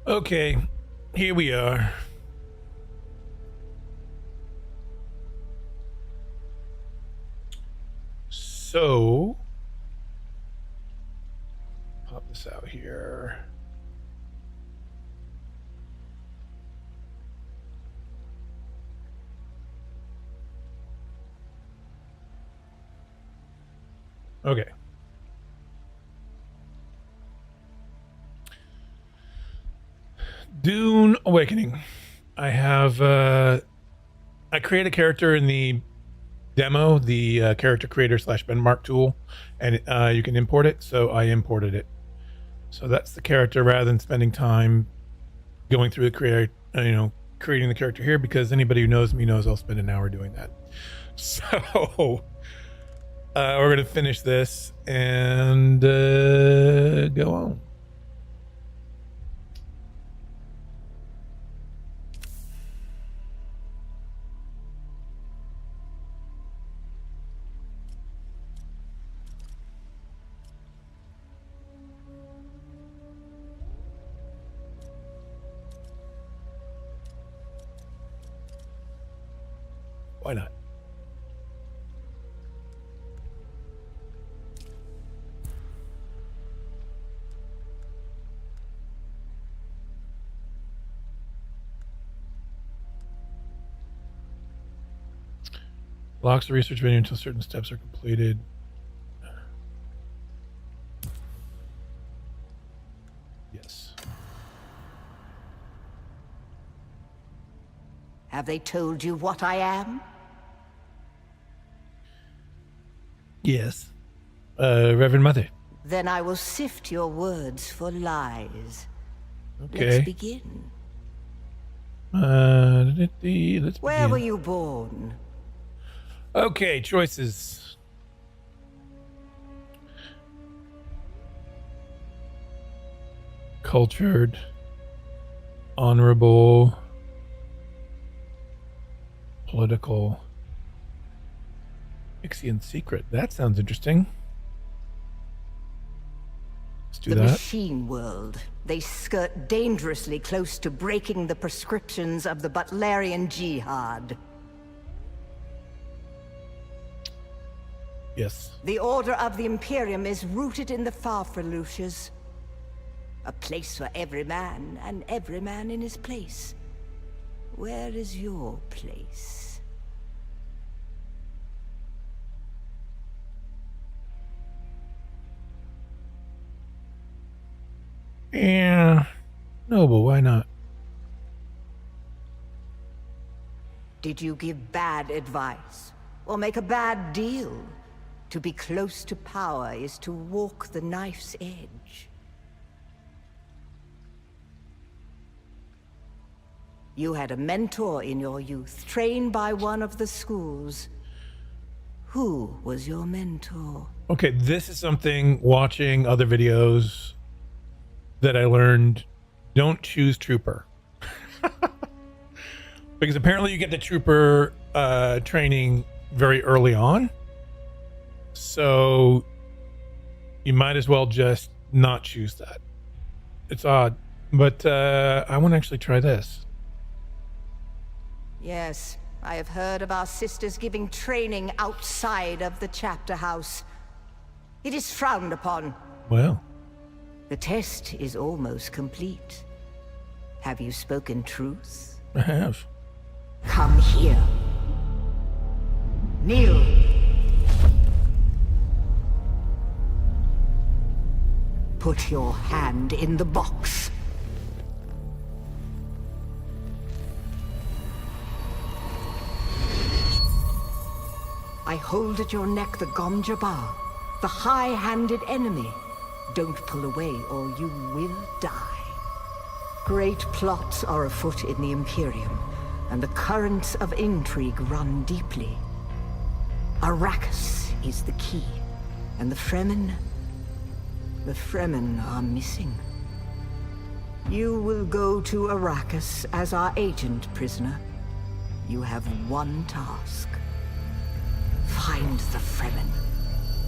Okay, here we are. So, pop this out here. Okay. Dune Awakening. I have I create a character in the demo, the character creator / benchmark tool, and you can import it. So I imported it. So that's the character rather than spending time going through the creating the character here, because anybody who knows me knows I'll spend an hour doing that. So we're going to finish this and go on. Why not? Locks the research menu until certain steps are completed. Yes. Have they told you what I am? Yes. Reverend Mother. Then I will sift your words for lies. Okay. Let's begin. Let's Where begin. were you born? Okay, choices. Cultured, honorable, political, Ixian secret. That sounds interesting. Let's do The that. machine world. They skirt dangerously close to breaking the prescriptions of the Butlerian Jihad. Yes. The Order of the Imperium is rooted in the Farfaluches. A place for every man, and every man in his place. Where is your place? Yeah. No, but why not? Did you give bad advice? Or make a bad deal? To be close to power is to walk the knife's edge. You had a mentor in your youth, trained by one of the schools. Who was your mentor? Okay, this is something, watching other videos, that I learned. Don't choose trooper. Because apparently you get the trooper training very early on. So you might as well just not choose that. It's odd. But I want to actually try this. Yes, I have heard of our sisters giving training outside of the chapter house. It is frowned upon. Well. The test is almost complete. Have you spoken truth? I have. Come here. Kneel. Put your hand in the box. I hold at your neck the Gom Jabbar, the high-handed enemy. Don't pull away or you will die. Great plots are afoot in the Imperium, and the currents of intrigue run deeply. Arrakis is the key, and the Fremen are missing. You will go to Arrakis as our agent, prisoner. You have one task. Find the Fremen.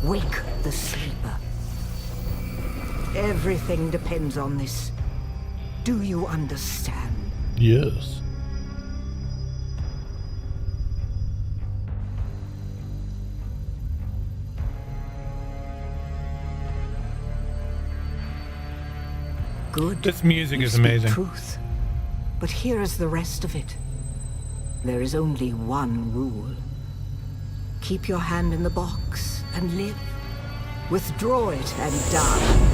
Wake the sleeper. Everything depends on this. Do you understand? Yes. Good. This music You is speak amazing. truth. But here is the rest of it. There is only one rule. Keep your hand in the box and live. Withdraw it and die.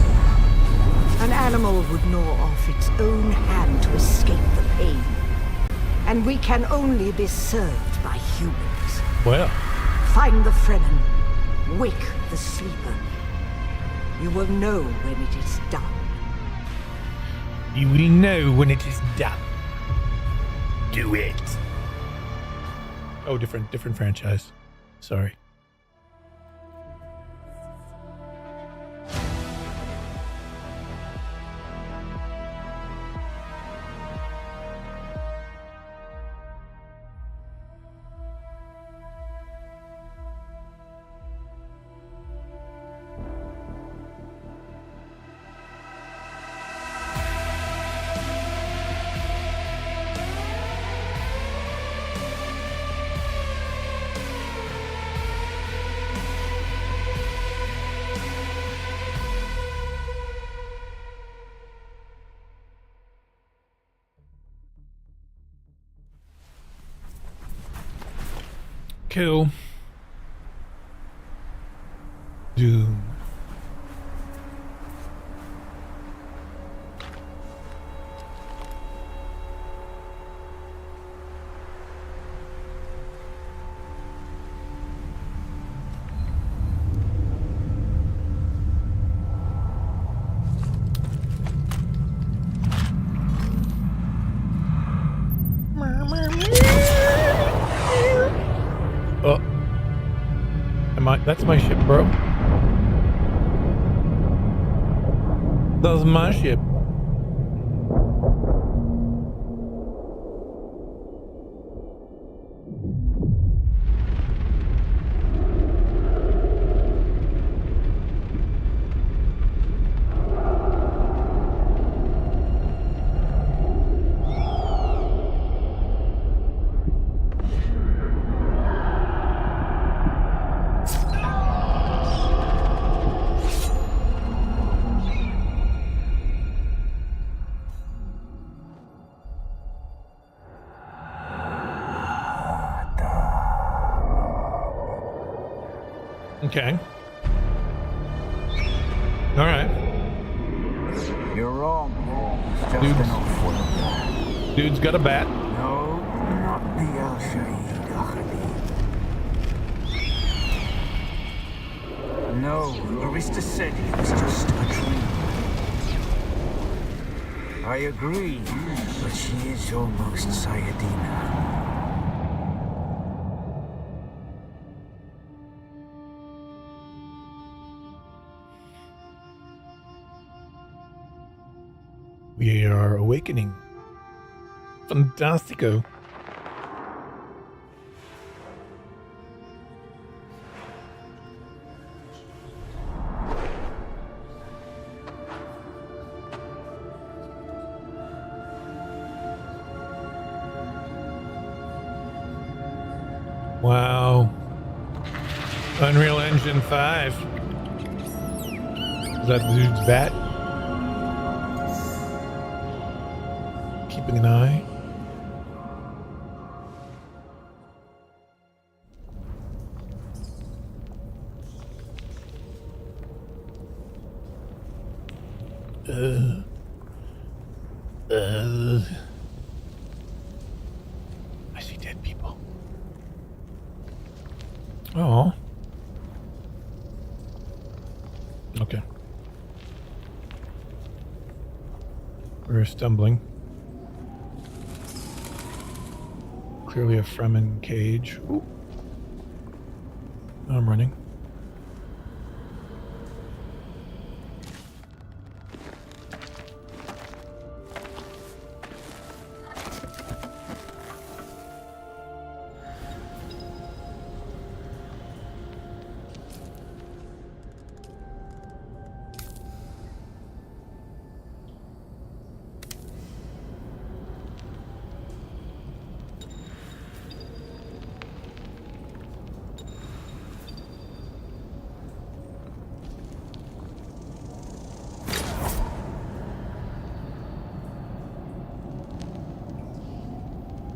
An animal would gnaw off its own hand to escape the pain. And we can only be served by humans. Well, Find the Fremen. Wake the sleeper. You will know when it is done. you will know when it is done. Do it. Oh, different franchise. Sorry. Cool. Dune. Oh, that's my ship, bro. That's my ship. Okay. All right. You're wrong. It's just an old Dude's got a bat. No, not the Shai-Hulud. No, Arista said it was just a dream. I agree, but she is almost Sayadina. We are awakening. Fantastico. Wow. Unreal Engine 5. Is that the dude's bat? Keeping an eye. I see dead people. Oh. Okay. We're stumbling. Clearly a Fremen cage. Ooh. I'm running.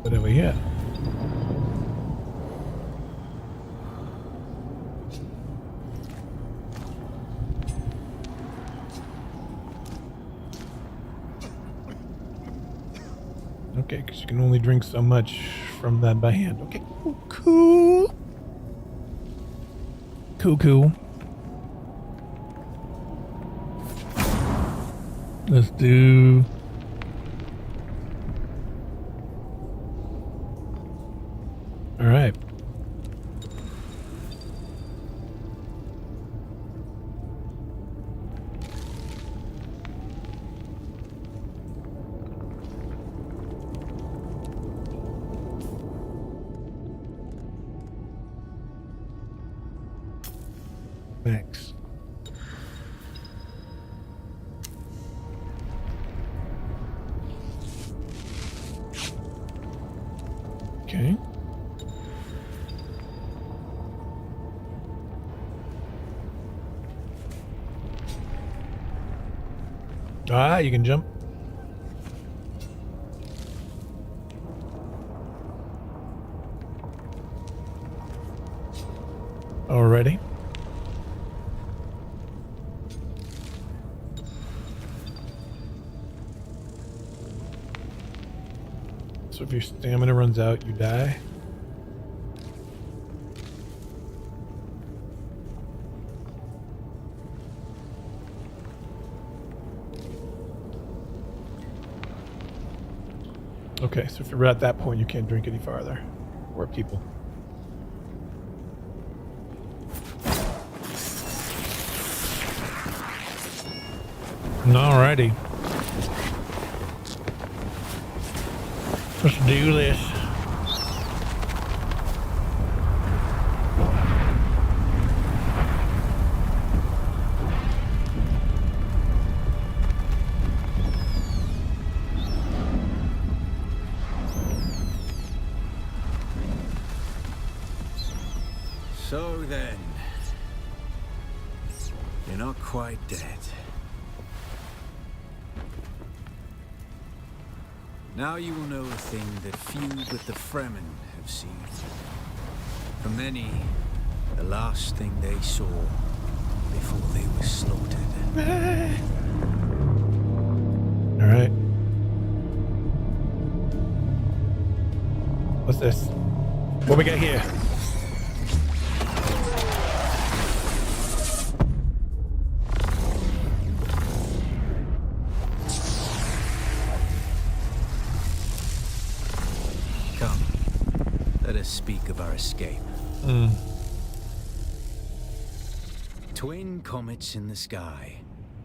But over here. Okay, because you can only drink so much from that by hand. Okay, cool. Cool. Let's do... All right. Thanks. Okay. Ah, you can jump. Already. So if your stamina runs out, you die. Okay, so if you're at that point, you can't drink any farther. Or people. Alrighty. Let's do this. So then, you're not quite dead. Now you will know a thing that few but the Fremen have seen. For many, the last thing they saw before they were slaughtered. All right. What's this? What we got here? Come, let us speak of our escape. Twin comets in the sky,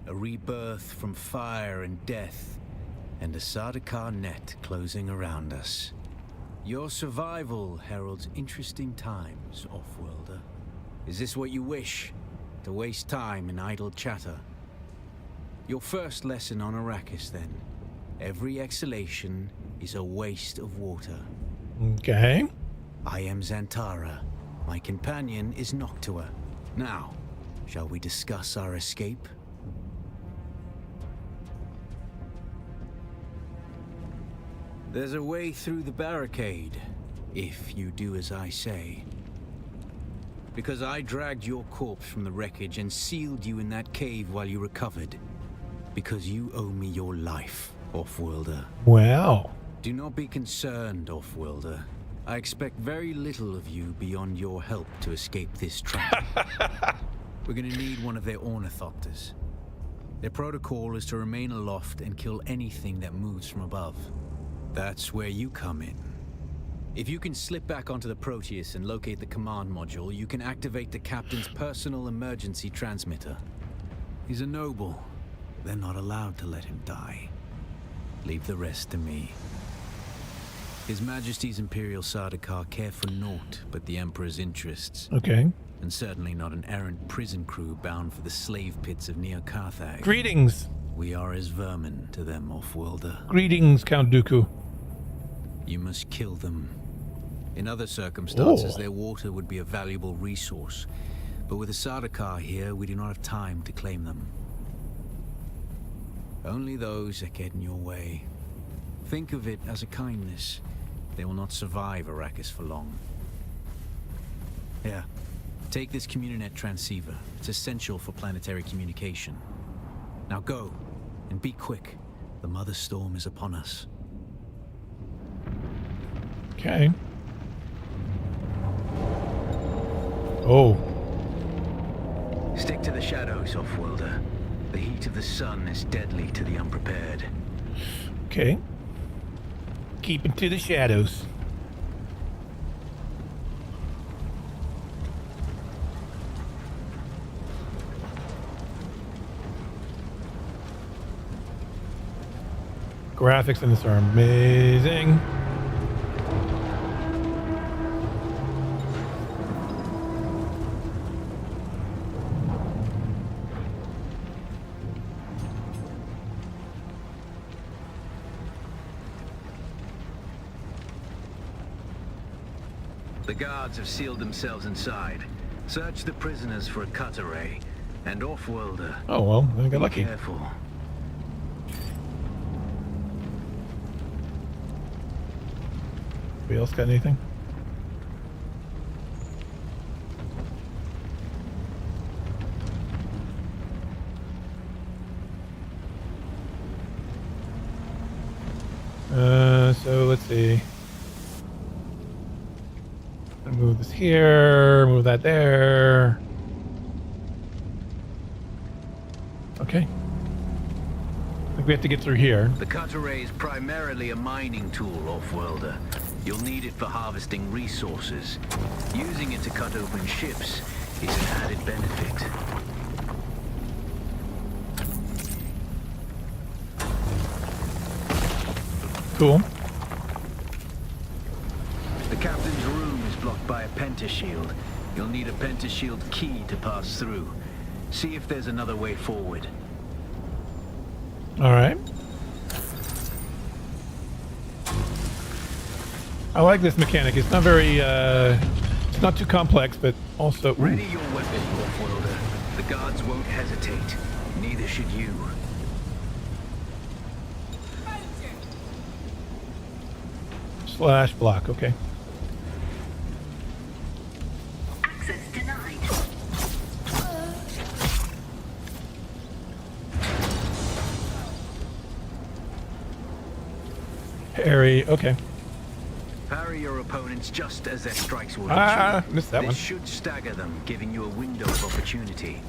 a rebirth from fire and death, and a Sardaukar net closing around us. Your survival heralds interesting times, Offworlder. Is this what you wish? To waste time in idle chatter? Your first lesson on Arrakis, then. Every exhalation is a waste of water. Okay. I am Xantara. My companion is Noctua. Now, shall we discuss our escape? There's a way through the barricade, if you do as I say. Because I dragged your corpse from the wreckage and sealed you in that cave while you recovered. Because you owe me your life, Offworlder. Wow. Do not be concerned, Offworlder. I expect very little of you beyond your help to escape this trap. We're gonna need one of their ornithopters. Their protocol is to remain aloft and kill anything that moves from above. That's where you come in. If you can slip back onto the Proteus and locate the command module, you can activate the captain's personal emergency transmitter. He's a noble. They're not allowed to let him die. Leave the rest to me. His Majesty's Imperial Sardaukar care for naught but the Emperor's interests. Okay. And certainly not an errant prison crew bound for the slave pits of Neo Carthage. Greetings. We are as vermin to them, Offworlder. Greetings, Count Dooku. You must kill them. In other circumstances, Oh. their water would be a valuable resource. But with the Sardaukar here, we do not have time to claim them. Only those that get in your way. Think of it as a kindness. They will not survive Arrakis for long. Here, take this Communinet transceiver. It's essential for planetary communication. Now go, and be quick. The Mother Storm is upon us. Okay. Oh. Stick to the shadows, Offworlder. The heat of the sun is deadly to the unprepared. Okay. Keep it to the shadows. Graphics in this are amazing. The guards have sealed themselves inside. Search the prisoners for a cut array. And Offworlder. Oh well, I got lucky. Be careful. Anybody else got anything? So let's see. Move this here, move that there. Okay. I think we have to get through here. The cut array is primarily a mining tool, Offworlder. You'll need it for harvesting resources. Using it to cut open ships is an added benefit. Cool. The captain's room is blocked by a pentashield. You'll need a pentashield key to pass through. See if there's another way forward. All right. I like this mechanic. It's not very, it's not too complex, but also... Ooh. Ready your weapon, Offworlder. The guards won't hesitate. Neither should you. Slash block, okay. Access denied. Parry, okay. Parry your opponents just as their strikes will hit you. Missed that This one. should stagger them, giving you a window of opportunity.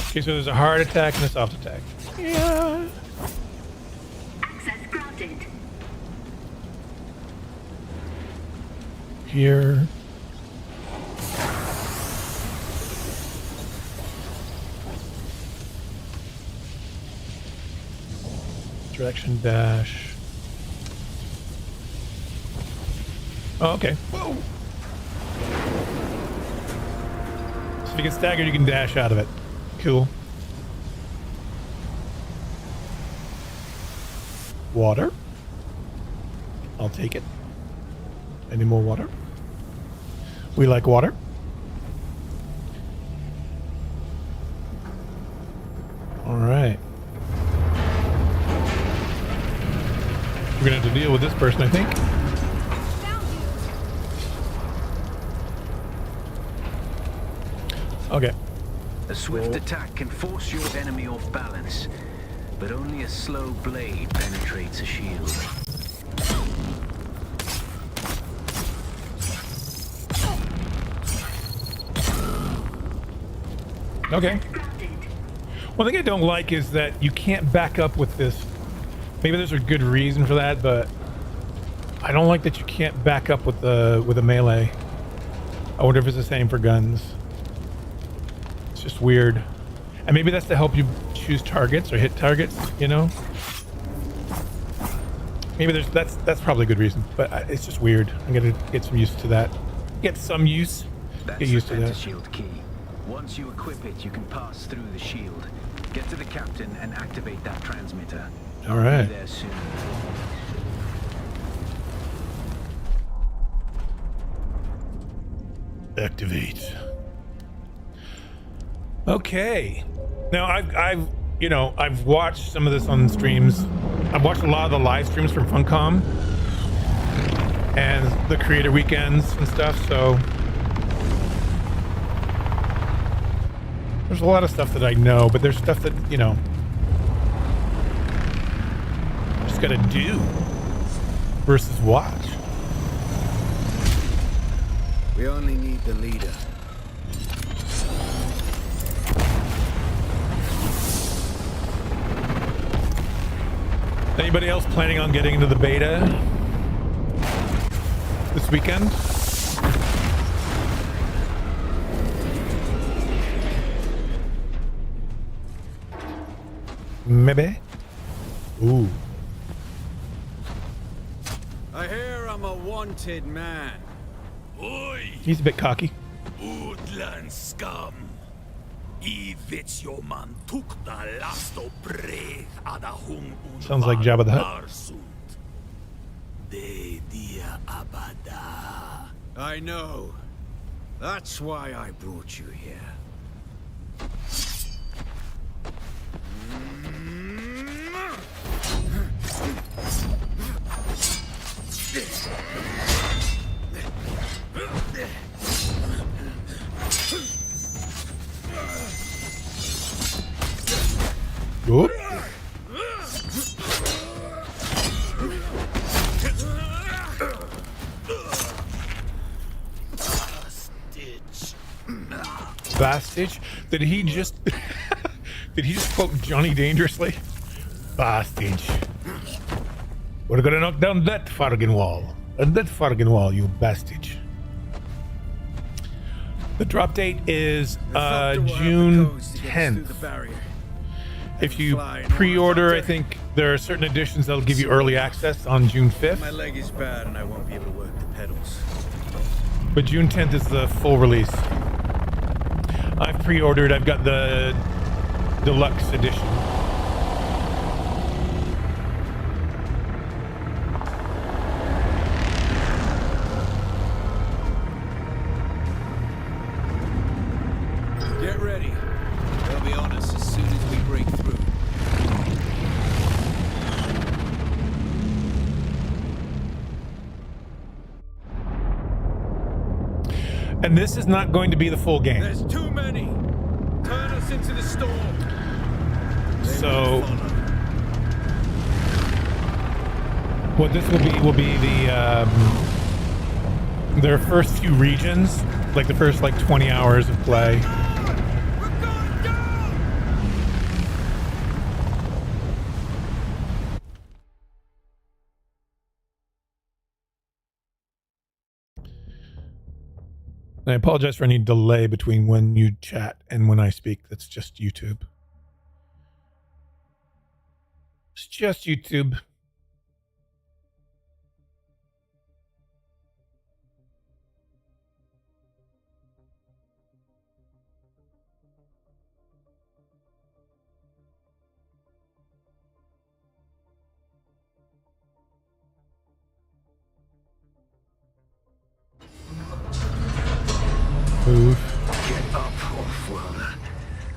Okay, so there's a hard attack and a soft attack. Yeah. Access granted. Here. Direction dash. Oh, okay. Whoa. So if you get staggered, you can dash out of it. Cool. Water. I'll take it. Any more water? We like water. All right. We're gonna have to deal with this person, I think. Okay. A swift attack can force your enemy off balance, but only a slow blade penetrates a shield. Okay. One thing I don't like is that you can't back up with this. Maybe there's a good reason for that, but I don't like that you can't back up with a melee. I wonder if it's the same for guns. It's just weird. And maybe that's to help you choose targets or hit targets, you know? Maybe that's probably a good reason, but it's just weird. I'm gonna get some use to that. Get some use. That's Get used the to that. pentashield key. Once you equip it, you can pass through the shield. Get to the captain and activate that transmitter. All right. Be there soon. Activate. Okay. Now I've watched some of this on streams I've watched a lot of the live streams from Funcom and the creator weekends and stuff, so there's a lot of stuff that I know, but there's stuff that, you know, just gotta do versus watch. We only need the leader. Anybody else planning on getting into the beta this weekend? Maybe. Ooh. I hear I'm a wanted man. Oi, He's a bit cocky. woodland scum. I vet jo man tukta last och brev ada hung Sounds like Jabba the Hutt. Arsund. De dia abada. I know. That's why I brought you here. Oop. Bastich? Did he just did he just quote Johnny Dangerously? Bastich. We're gonna knock down that Fargan wall. And that Fargan wall, you bastich. The drop date is June 10th. If you pre-order, I think there are certain editions that'll give you early access on June 5th. My leg is bad and I won't be able to work the pedals. But June 10th is the full release. I've pre-ordered. I've got the deluxe edition. Get ready. They'll be on us as soon as we break through. And this is not going to be the full game. There's too many. Turn us into the storm. So what this will be the their first few regions, like the first like 20 hours of play. We're going down. I apologize for any delay between when you chat and when I speak. That's just YouTube. It's just YouTube. Move. Get up, Off-Worlder.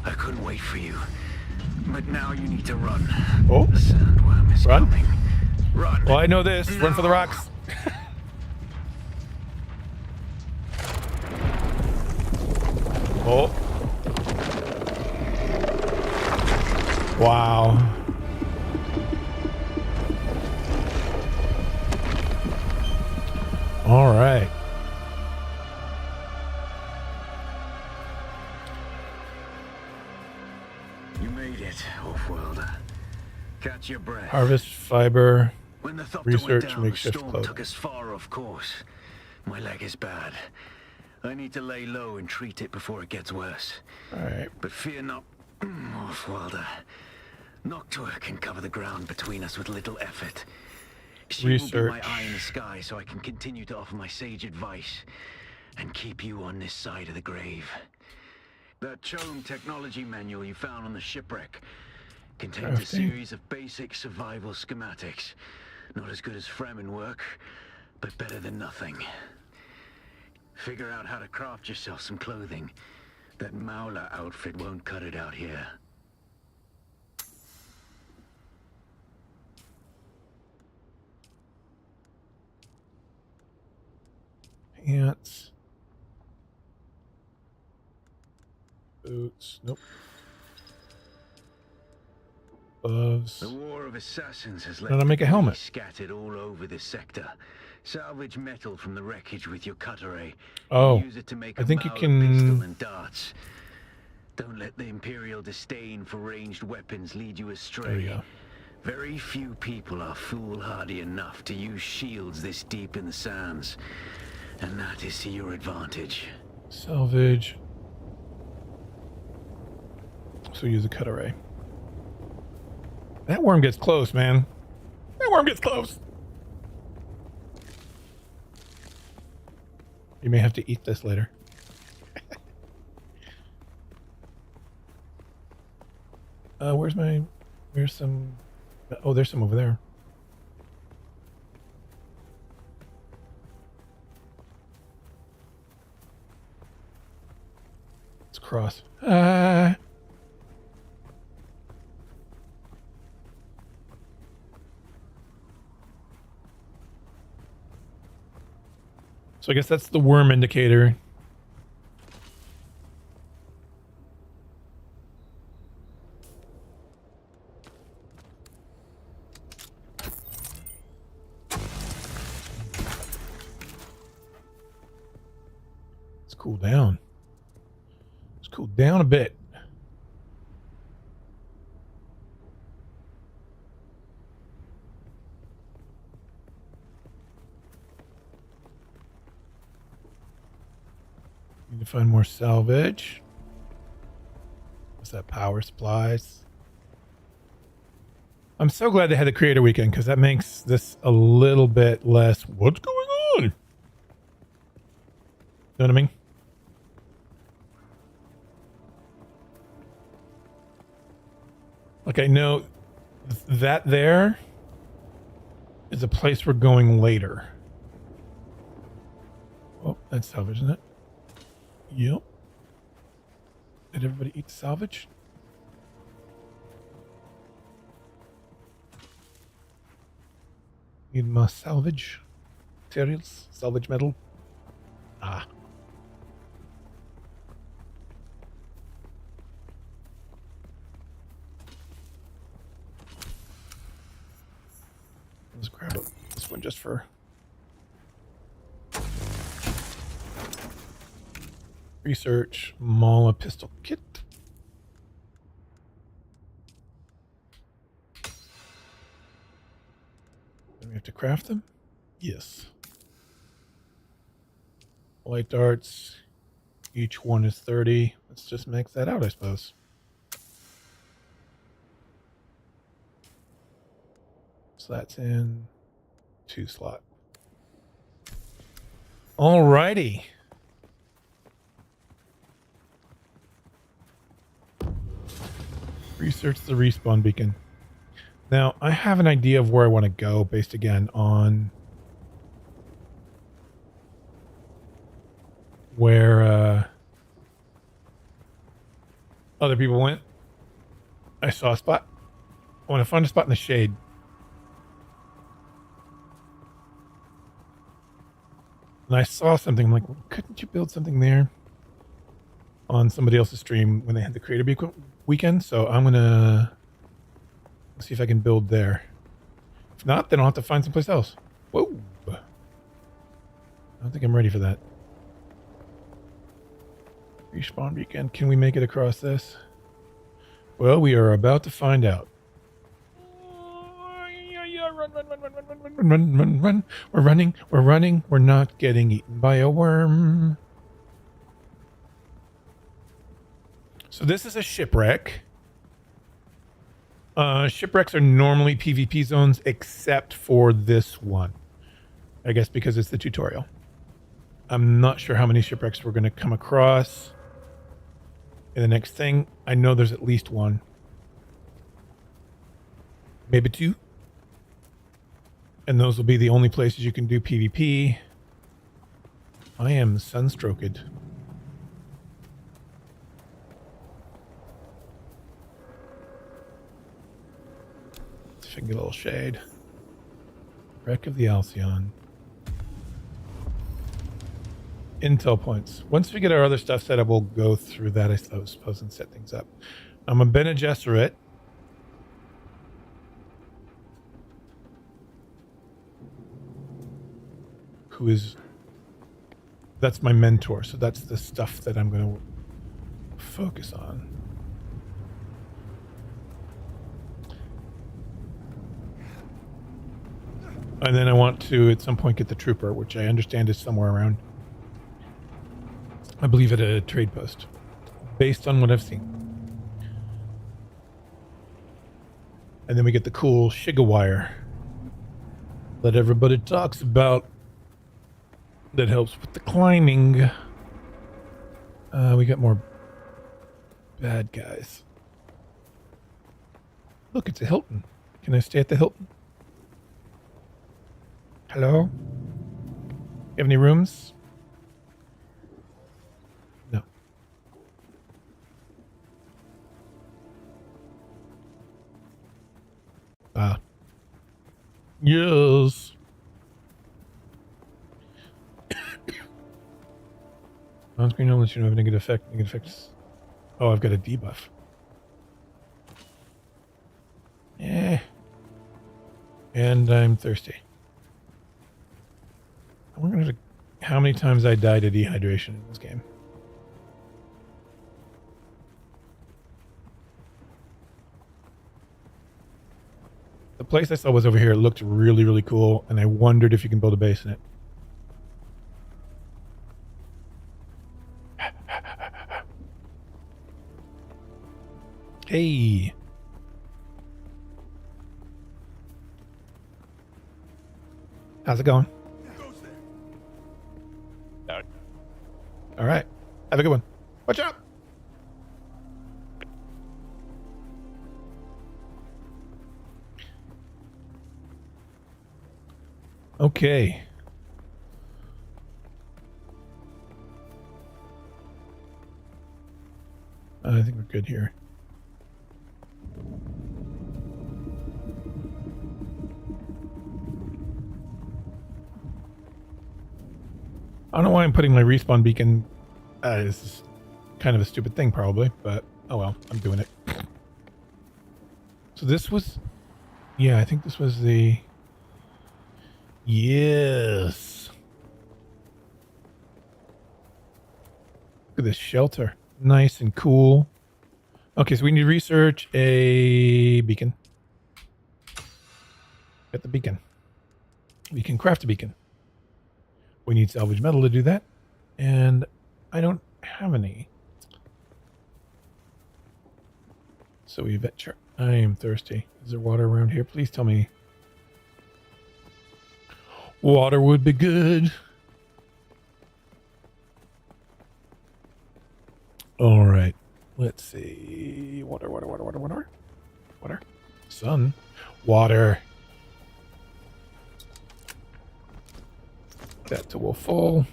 I couldn't wait for you. But now you need to run. Oh, The sandworm is Run? coming. Run. well, I know this. Run for the rocks. Oh. Wow. All right. You made it, Off-Worlder. Catch your breath. Harvest fiber. When the Thopter Research went down, makeshift the storm clothing. took us far off course. My leg is bad. I need to lay low and treat it before it gets worse. All right. But fear not, Off-Worlder. Noctua can cover the ground between us with little effort. She will be my Research. eye in the sky so I can continue to offer my sage advice and keep you on this side of the grave. That Chome technology manual you found on the shipwreck contains a Crafting. series of basic survival schematics. Not as good as Fremen work, but better than nothing. Figure out how to craft yourself some clothing. That Maula outfit won't cut it out here. Pants. Boots. Nope. Gloves. The War of Assassins has Then left I'll make a debris helmet. scattered all over this sector. Salvage metal from the wreckage with your cutter, and Oh, use it to make I a think you Mauler can- pistol and darts. Don't let the Imperial disdain for ranged weapons lead you astray. There you go. Very few people are foolhardy enough to use shields this deep in the sands, and that is to your advantage. Salvage. So use a cut array. That worm gets close, man. That worm gets close. You may have to eat this later. Where's some... Oh, there's some over there. Let's cross. So I guess that's the worm indicator. Let's cool down. Let's cool down a bit. Need to find more salvage. What's that? Power supplies. I'm so glad they had the creator weekend because that makes this a little bit less. What's going on? You know what I mean? Like I know that there is a place we're going later. Oh, that's salvage, isn't it? Yep. Did everybody eat the salvage? Need my salvage materials, salvage metal. Ah. Let's grab this one just for research. Mala pistol kit. Do we have to craft them? Yes. Light darts. Each one is 30. Let's just max that out, I suppose. So that's in 2 slot. Alrighty. Research the respawn beacon. Now, I have an idea of where I want to go based again on where other people went. I saw a spot. I want to find a spot in the shade. And I saw something. I'm like, well, couldn't you build something there on somebody else's stream when they had the creator weekend? So I'm going to see if I can build there. If not, then I'll have to find someplace else. Whoa. I don't think I'm ready for that. Respawn beacon. Can we make it across this? Well, we are about to find out. Run. We're running. We're not getting eaten by a worm. So this is a shipwreck. Shipwrecks are normally PvP zones except for this one. I guess because it's the tutorial. I'm not sure how many shipwrecks we're going to come across in the next thing. I know there's at least one. Maybe 2. And those will be the only places you can do PvP. I am sunstroked. Let's get a little shade. Wreck of the Alcyon. Intel points. Once we get our other stuff set up, we'll go through that, I suppose, and set things up. I'm a Bene Gesserit. Who is... That's my mentor, so that's the stuff that I'm going to focus on. And then I want to, at some point, get the trooper, which I understand is somewhere around. I believe at a trade post, based on what I've seen. And then we get the cool Shiga wire that everybody talks about. That helps with the climbing. We got more bad guys. Look, it's a Hilton. Can I stay at the Hilton? Hello? You have any rooms? No. Ah. Yes. On screen, I'll let you know of negative effect. Negative effects. Oh, I've got a debuff. Yeah. And I'm thirsty. I wonder how many times I died of dehydration in this game. The place I saw was over here. It looked really, really cool, and I wondered if you can build a base in it. Hey. How's it going? All right. Have a good one. Watch out. Okay. I think we're good here. I don't know why I'm putting my respawn beacon. This is kind of a stupid thing, probably, but oh well, I'm doing it. So this was, yeah, I think this was the, yes. Look at this shelter, nice and cool. Okay, so we need to research a beacon. Get the beacon. We can craft a beacon. We need salvage metal to do that, and I don't have any. So we venture. I am thirsty. Is there water around here? Please tell me. Water would be good. All right. Let's see. Water. Water. Sun. Water. That to will fall.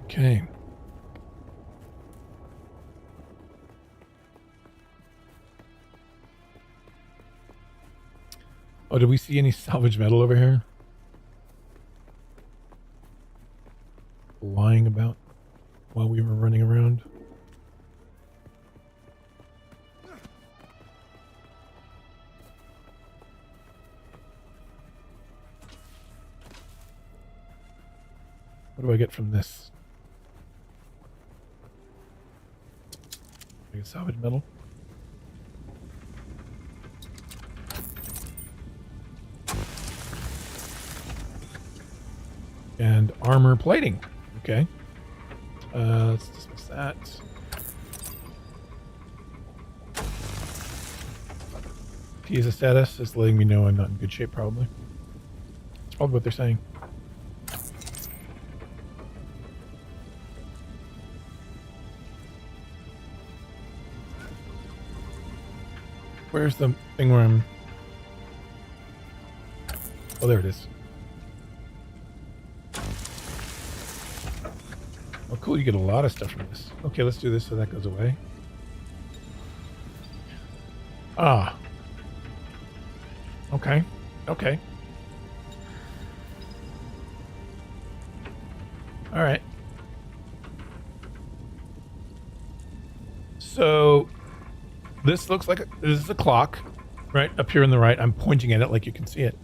Okay. Oh, did we see any salvage metal over here? Lying about while we were running around. What do I get from this? I get salvage metal. And armor plating. Okay. Let's dismiss that. Piezo status is letting me know I'm not in good shape, probably. That's probably what they're saying. Where's the thing where I'm... Oh, there it is. Oh, cool. You get a lot of stuff from this. Okay, let's do this so that goes away. Ah. Okay. Okay. All right. So this looks like this is a clock, right up here on the right. I'm pointing at it like you can see it.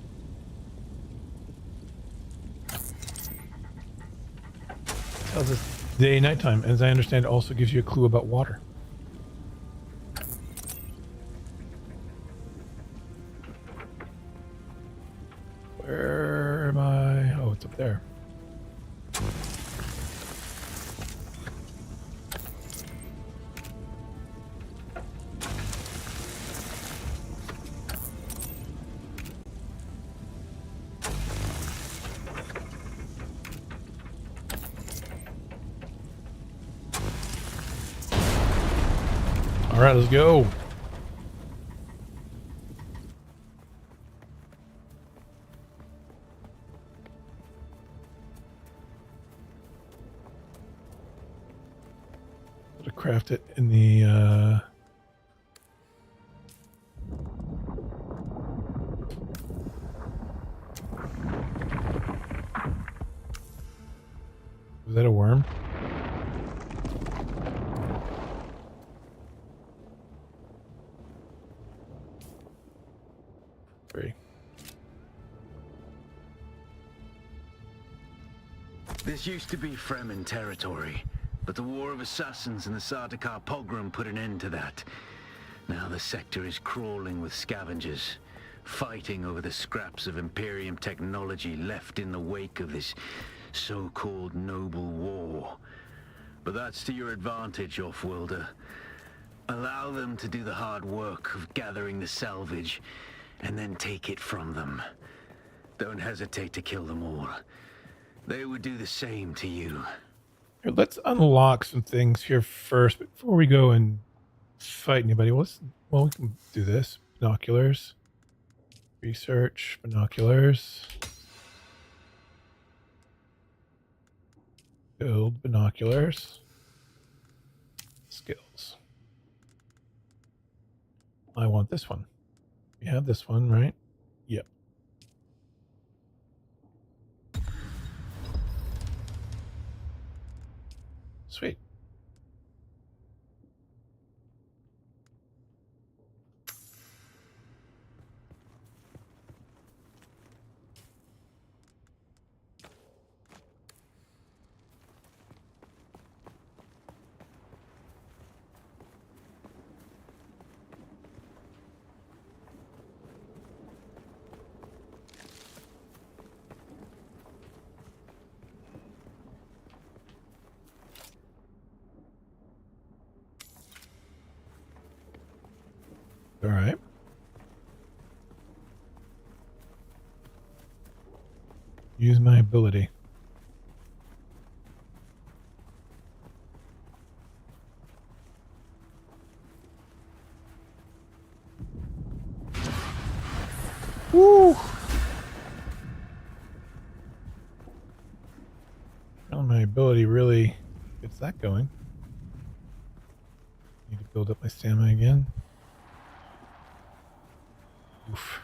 Tells us day, nighttime. As I understand, it also gives you a clue about water. Where am I? Oh, it's up there. All right, let's go. To craft it in the was that a worm? Three. This used to be Fremen territory, but the War of Assassins and the Sardaukar pogrom put an end to that. Now the sector is crawling with scavengers, fighting over the scraps of Imperium technology left in the wake of this so-called noble war. But that's to your advantage, Offworlder. Allow them to do the hard work of gathering the salvage, and then take it from them. Don't hesitate to kill them all. They would do the same to you. Here, let's unlock some things here first before we go and fight anybody. Well, we can do this. Binoculars. Research. Binoculars. Build binoculars. Skills. I want this one. We have this one, right? Yep. Sweet. All right. Use my ability. Woo! Well, my ability really gets that going. Need to build up my stamina again. Oof.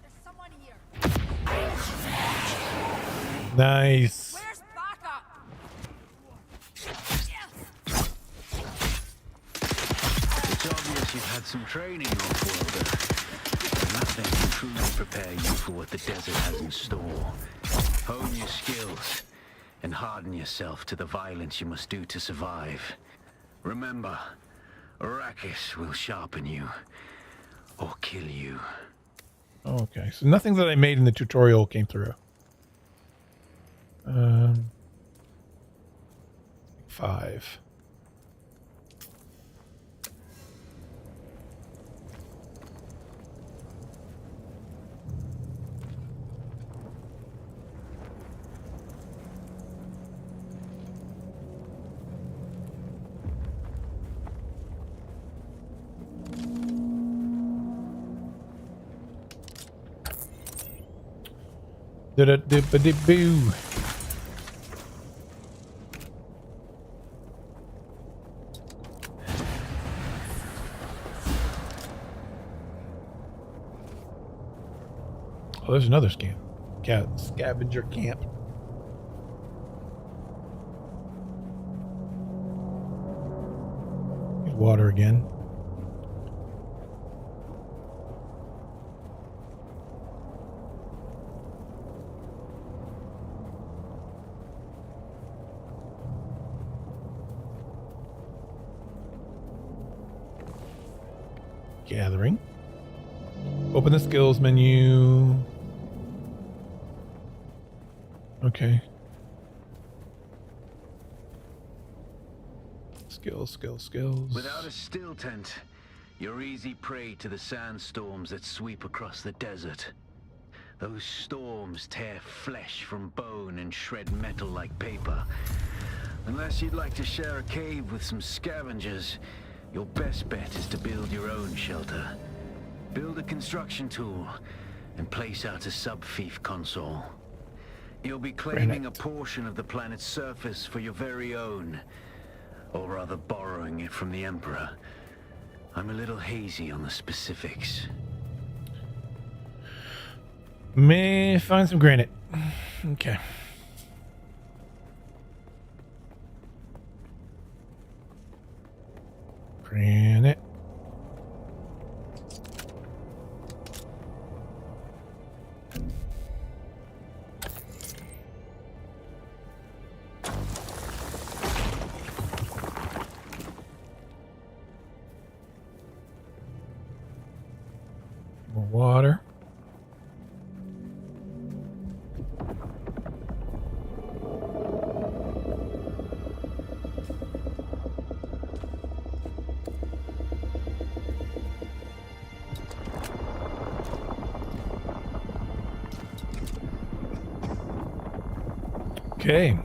There's someone here. Nice. Where's backup? It's obvious you've had some training, Offworlder. But nothing can truly prepare you for what the desert has in store. Hone your skills and harden yourself to the violence you must do to survive. Remember, Arrakis will sharpen you or kill you. Okay, so nothing that I made in the tutorial came through. 5. Da-da-dip-a-dip-boo. Oh, there's another scavenger camp. Need water again. Gathering. Open the skills menu. Okay. Skills. Without a still tent, you're easy prey to the sandstorms that sweep across the desert. Those storms tear flesh from bone and shred metal like paper. Unless you'd like to share a cave with some scavengers, your best bet is to build your own shelter. Build a construction tool and place out a sub-fief console. You'll be claiming a portion of the planet's surface for your very own, or rather borrowing it from the Emperor. I'm a little hazy on the specifics. May find some granite. Okay. Granite. More water. Okay.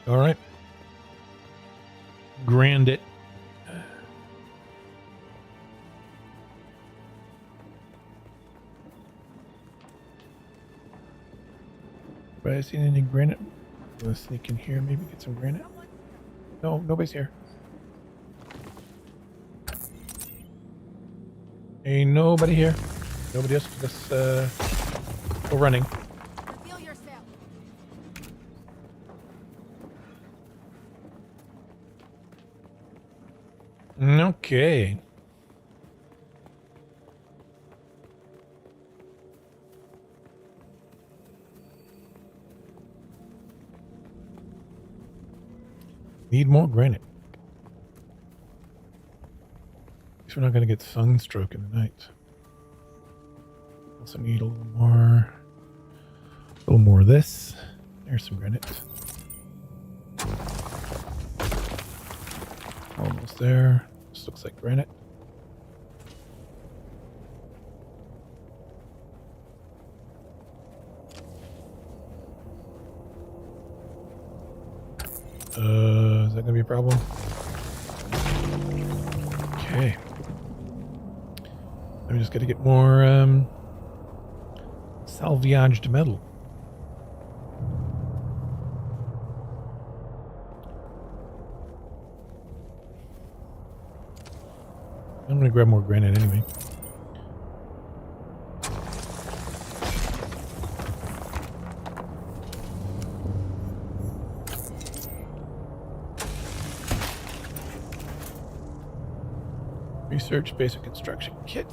All right. Grand it. But I seen any granite? Let's sneak in here, maybe get some granite. No, nobody's here. Ain't nobody here. Nobody else. Let's go running. Reveal yourself. Okay. Need more granite. At least we're not going to get sunstroke in the night. Also need a little more of this. There's some granite. Almost there. This looks like granite. Is that gonna be a problem? Okay. I'm just gonna get more salvaged metal. I'm gonna grab more granite anyway. Research basic construction kit.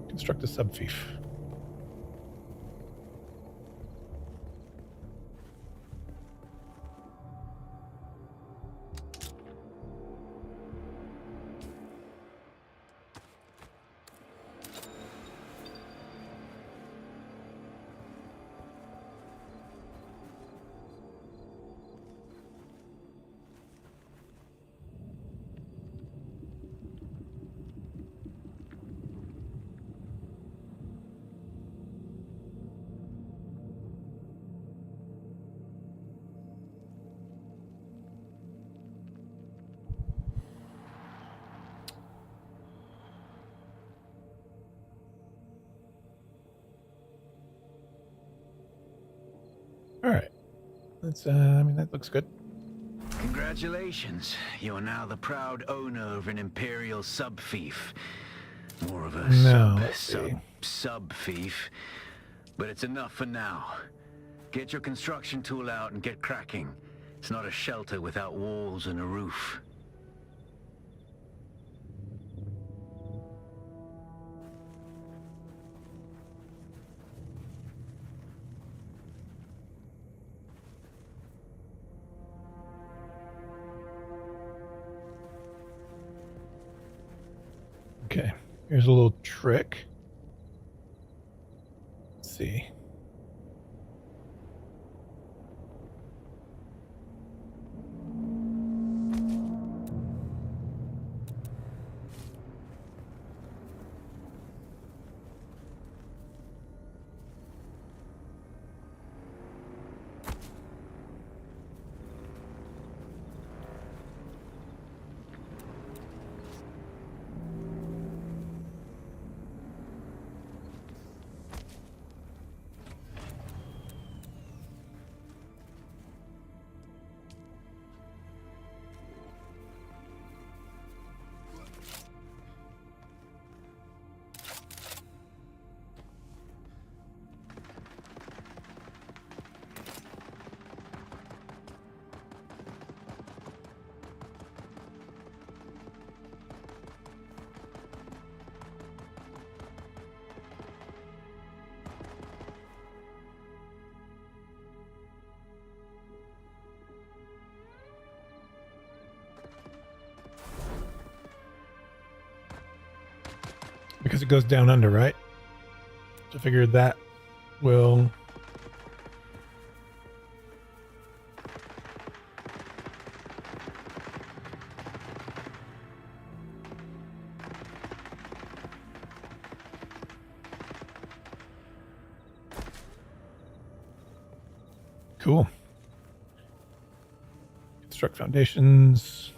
Construct a sub-fief. All right. That's I mean, that looks good. Congratulations. You're now the proud owner of an Imperial sub-fief. More of a No, let's see. sub-fief. But it's enough for now. Get your construction tool out and get cracking. It's not a shelter without walls and a roof. Okay. Here's a little trick. Let's see. Because it goes down under, right? So I figured that will... Cool. Construct foundations.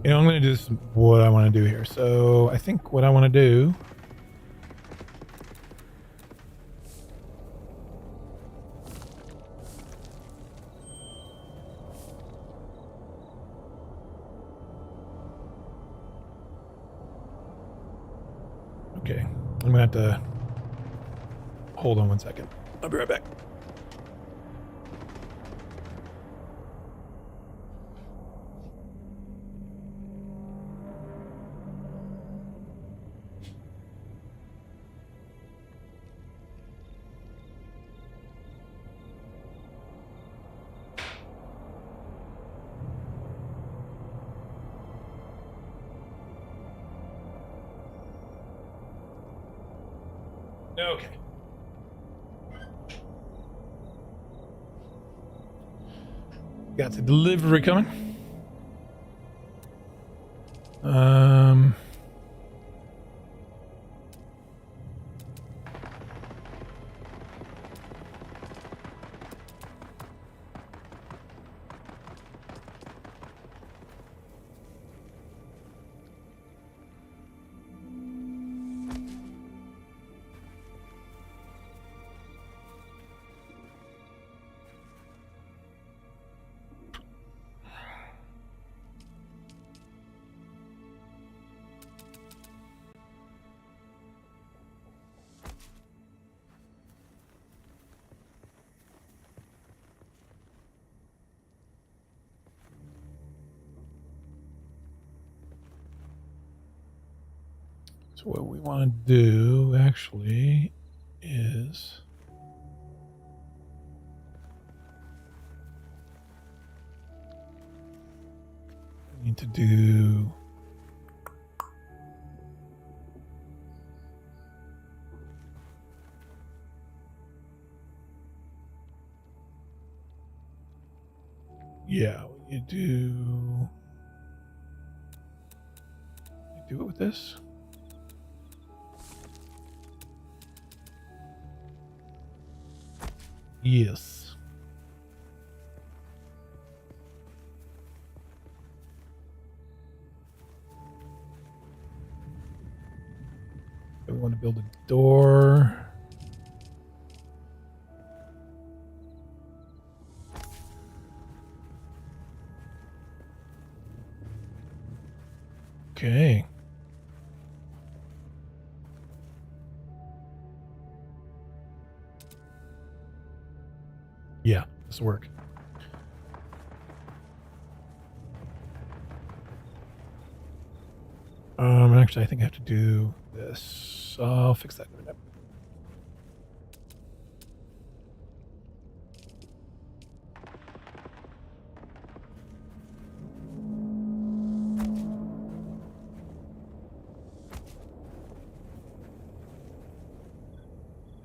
You know, I'm going to do this, what I want to do here. So I think what I want to do... Okay, I'm going to have to... Hold on one second. I'll be right back. Okay. Got the delivery coming. So what we want to do actually is we need to do you do it with this. Yes. build a door. Okay. Yeah, this will work. Actually, I think I have to do this. I'll fix that in a minute.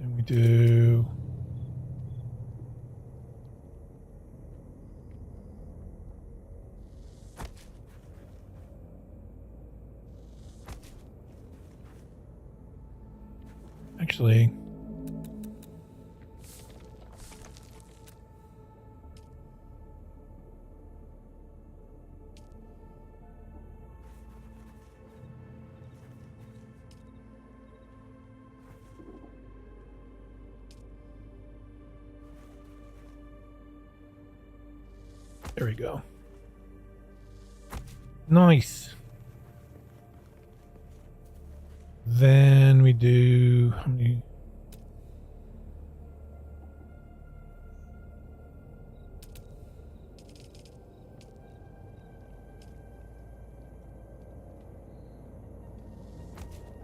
And we do. Actually, there we go. Nice. Then we do how many?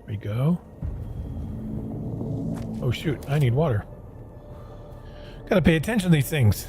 There we go. Oh shoot, I need water. Gotta pay attention to these things.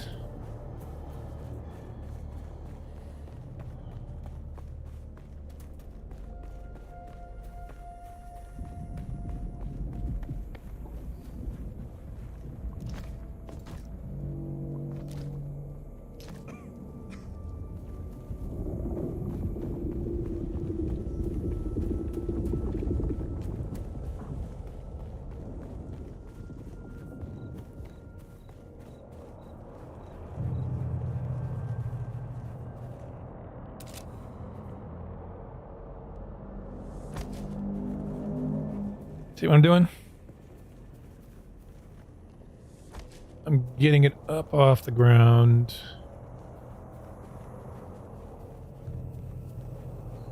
See what I'm doing? I'm getting it up off the ground.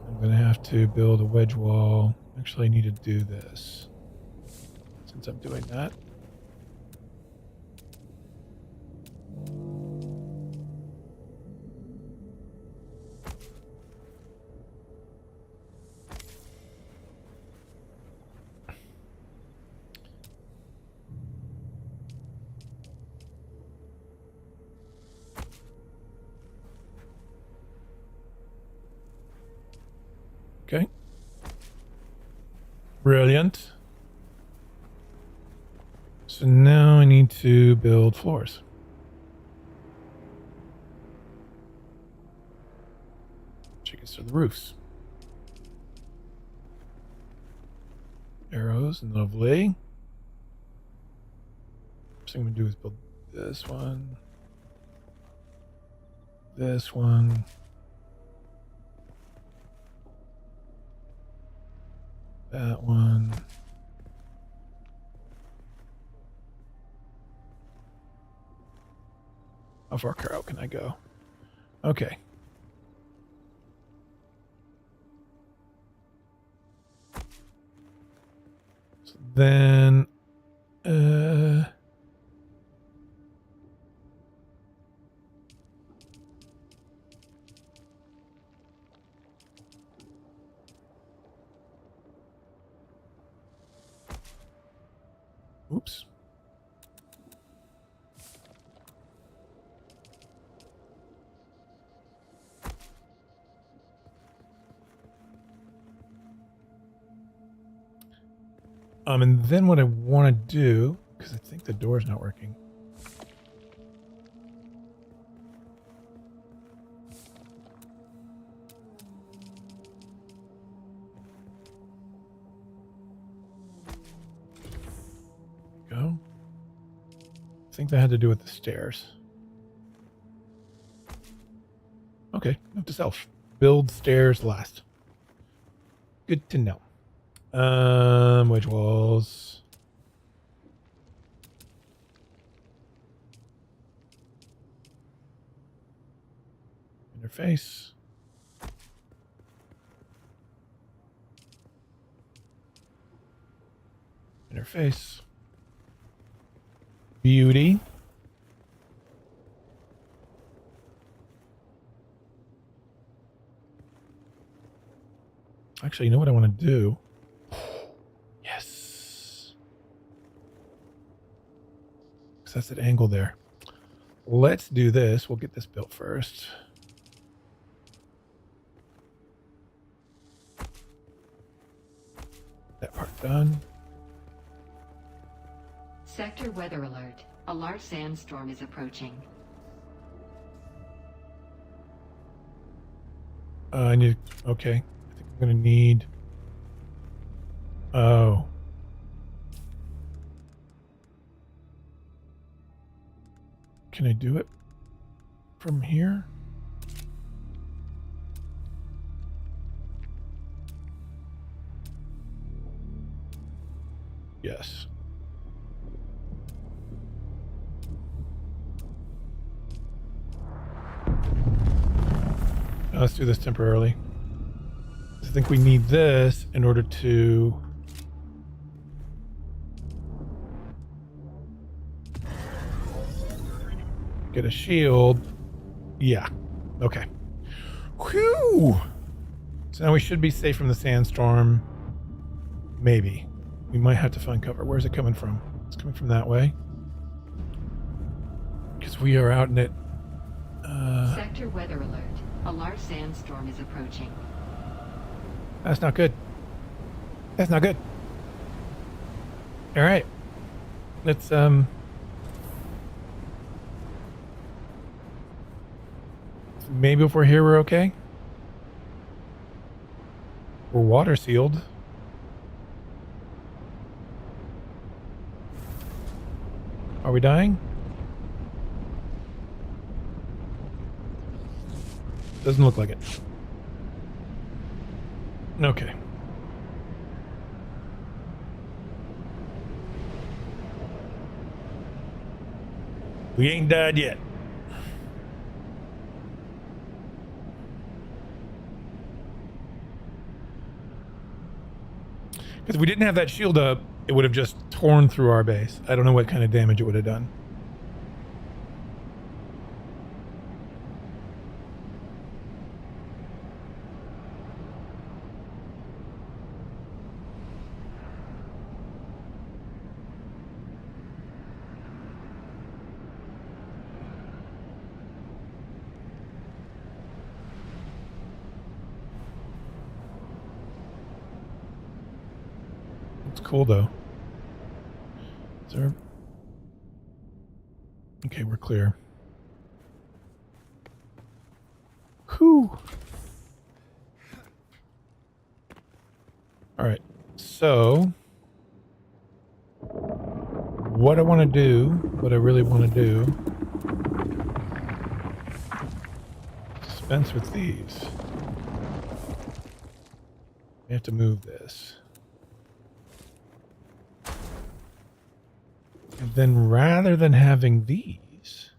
I'm gonna have to build a wedge wall. Actually, I need to do this since I'm doing that. Okay. Brilliant. So now I need to build floors. Chickens to the roofs. Arrows, lovely. First thing I'm gonna do is build this one. This one. That one. How far out can I go? Okay. So then, oops. And then what I want to do, because I think the door's not working. Go. I think that had to do with the stairs. Okay, note to self. Build stairs last. Good to know. Wedge walls. Interface. Interface. Beauty. Actually, you know what I want to do? Yes. Because that's that angle there. Let's do this. We'll get this built first. That part done. Sector weather alert. A large sandstorm is approaching. I need. Okay. I think I'm gonna need. Oh. Can I do it from here? Yes. Now let's do this temporarily. I think we need this in order to get a shield. Yeah. Okay. Whew. So now we should be safe from the sandstorm. Maybe. We might have to find cover. Where's it coming from? It's coming from that way. Because we are out in it. Sector weather alert. A large sandstorm is approaching. That's not good. That's not good. All right. Let's maybe if we're here we're okay. We're water sealed. Are we dying? Doesn't look like it. Okay. We ain't died yet. Because if we didn't have that shield up, it would have just torn through our base. I don't know what kind of damage it would have done. It's cool though. Is there... Okay, we're clear. Whew. All right. So, what I want to do, what I really want to do, dispense with these. We have to move this. And then rather than having these,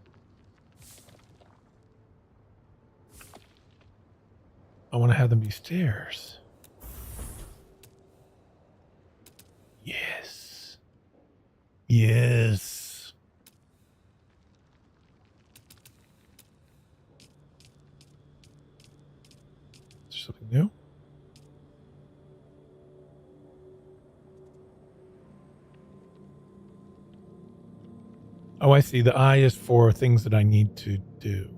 I want to have them be stairs. Yes. Yes. Is there something new? Oh, I see. The I is for things that I need to do.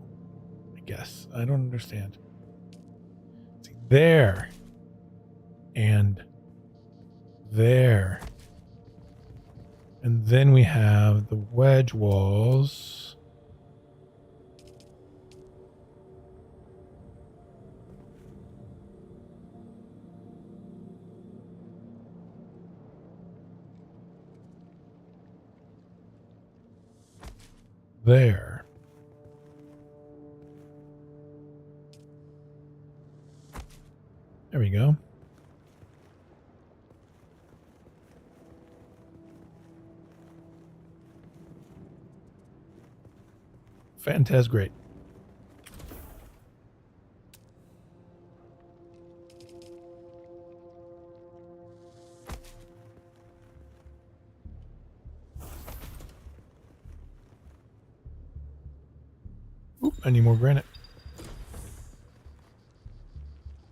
I guess. I don't understand. See, there. And there. And then we have the wedge walls. There. There we go. Fantas great. Oop, I need more granite.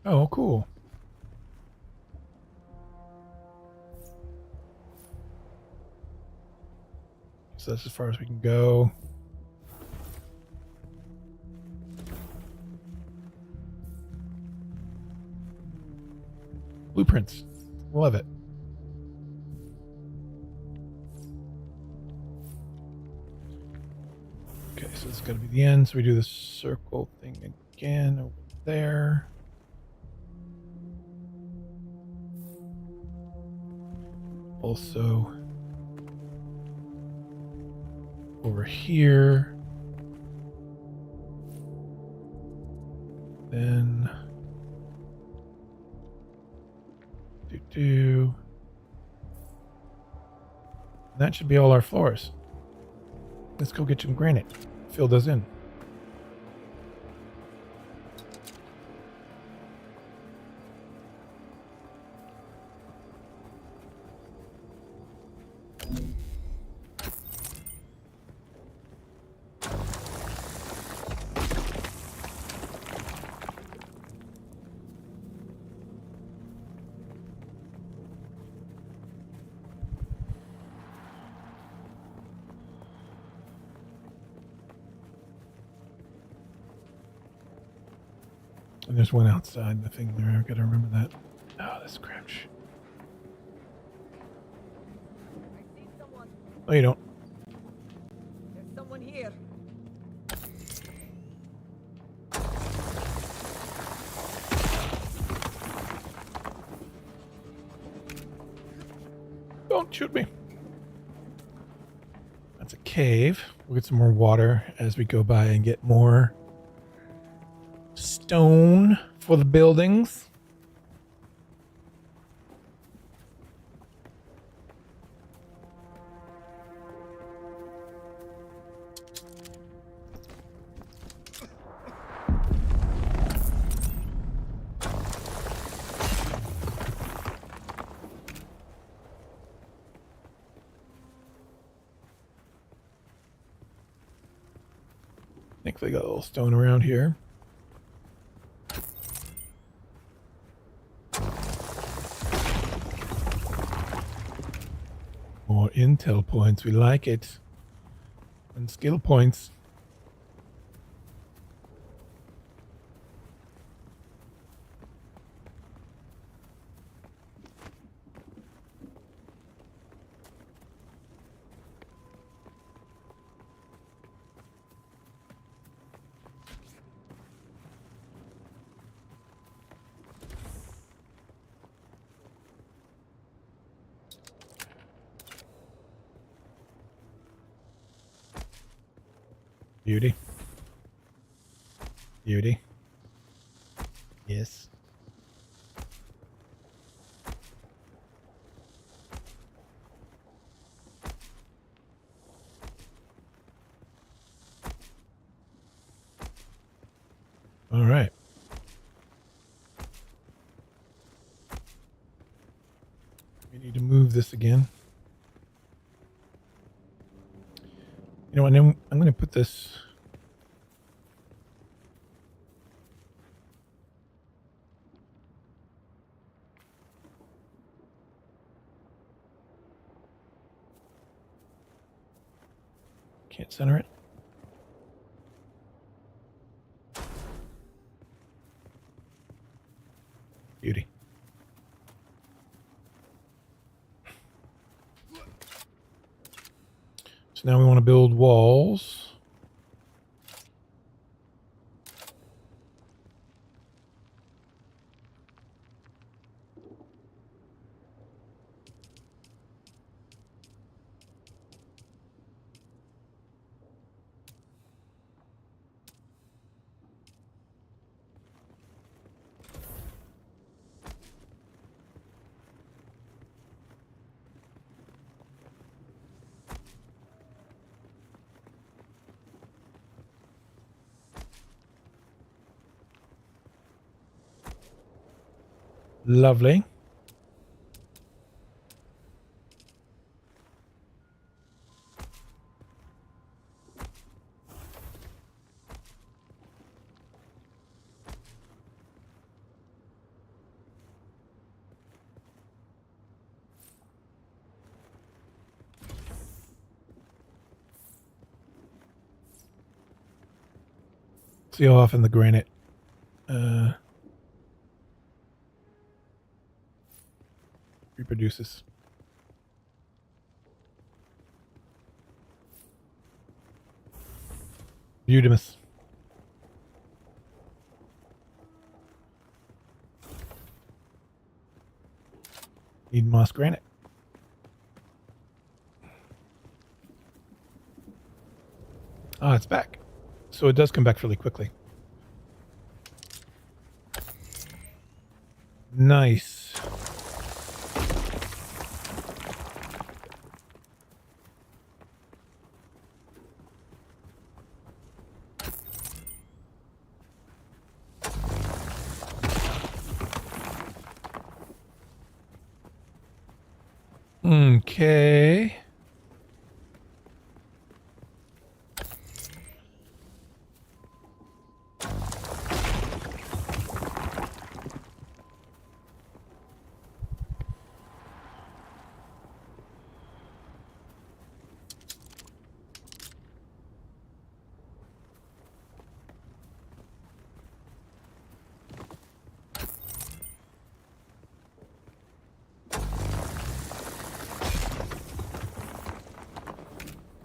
Oh, cool. So that's as far as we can go. Blueprints. Love it. Okay, so it's got to be the end. So we do the circle thing again over there. Also over here. Then that should be all our floors. Let's go get some granite. Fill those in. And there's one outside the thing there. I've got to remember that. Oh, this crouch. I see someone. No, you don't. There's someone here. Don't shoot me. That's a cave. We'll get some more water as we go by and get more stone for the buildings. Thankfully, got a little stone around here. More intel points. We like it. And skill points. Beauty. Beauty. Yes. All right. We need to move this again. You know what? I'm going to put this. Can't center it. Beauty. So now we want to build walls. Lovely. See how often the granite reproduces. Beautimus. Need moss granite. Ah, it's back. So it does come back fairly quickly. Nice. Okay.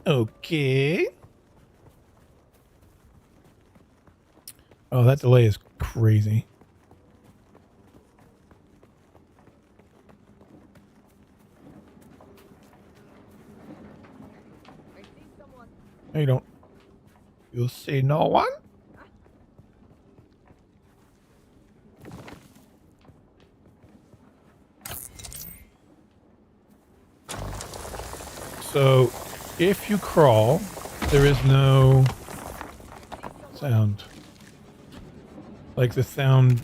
Okay. Oh, that delay is crazy. I see someone. No, you don't. You'll see no one? So, if you crawl, there is no sound. Like the sound,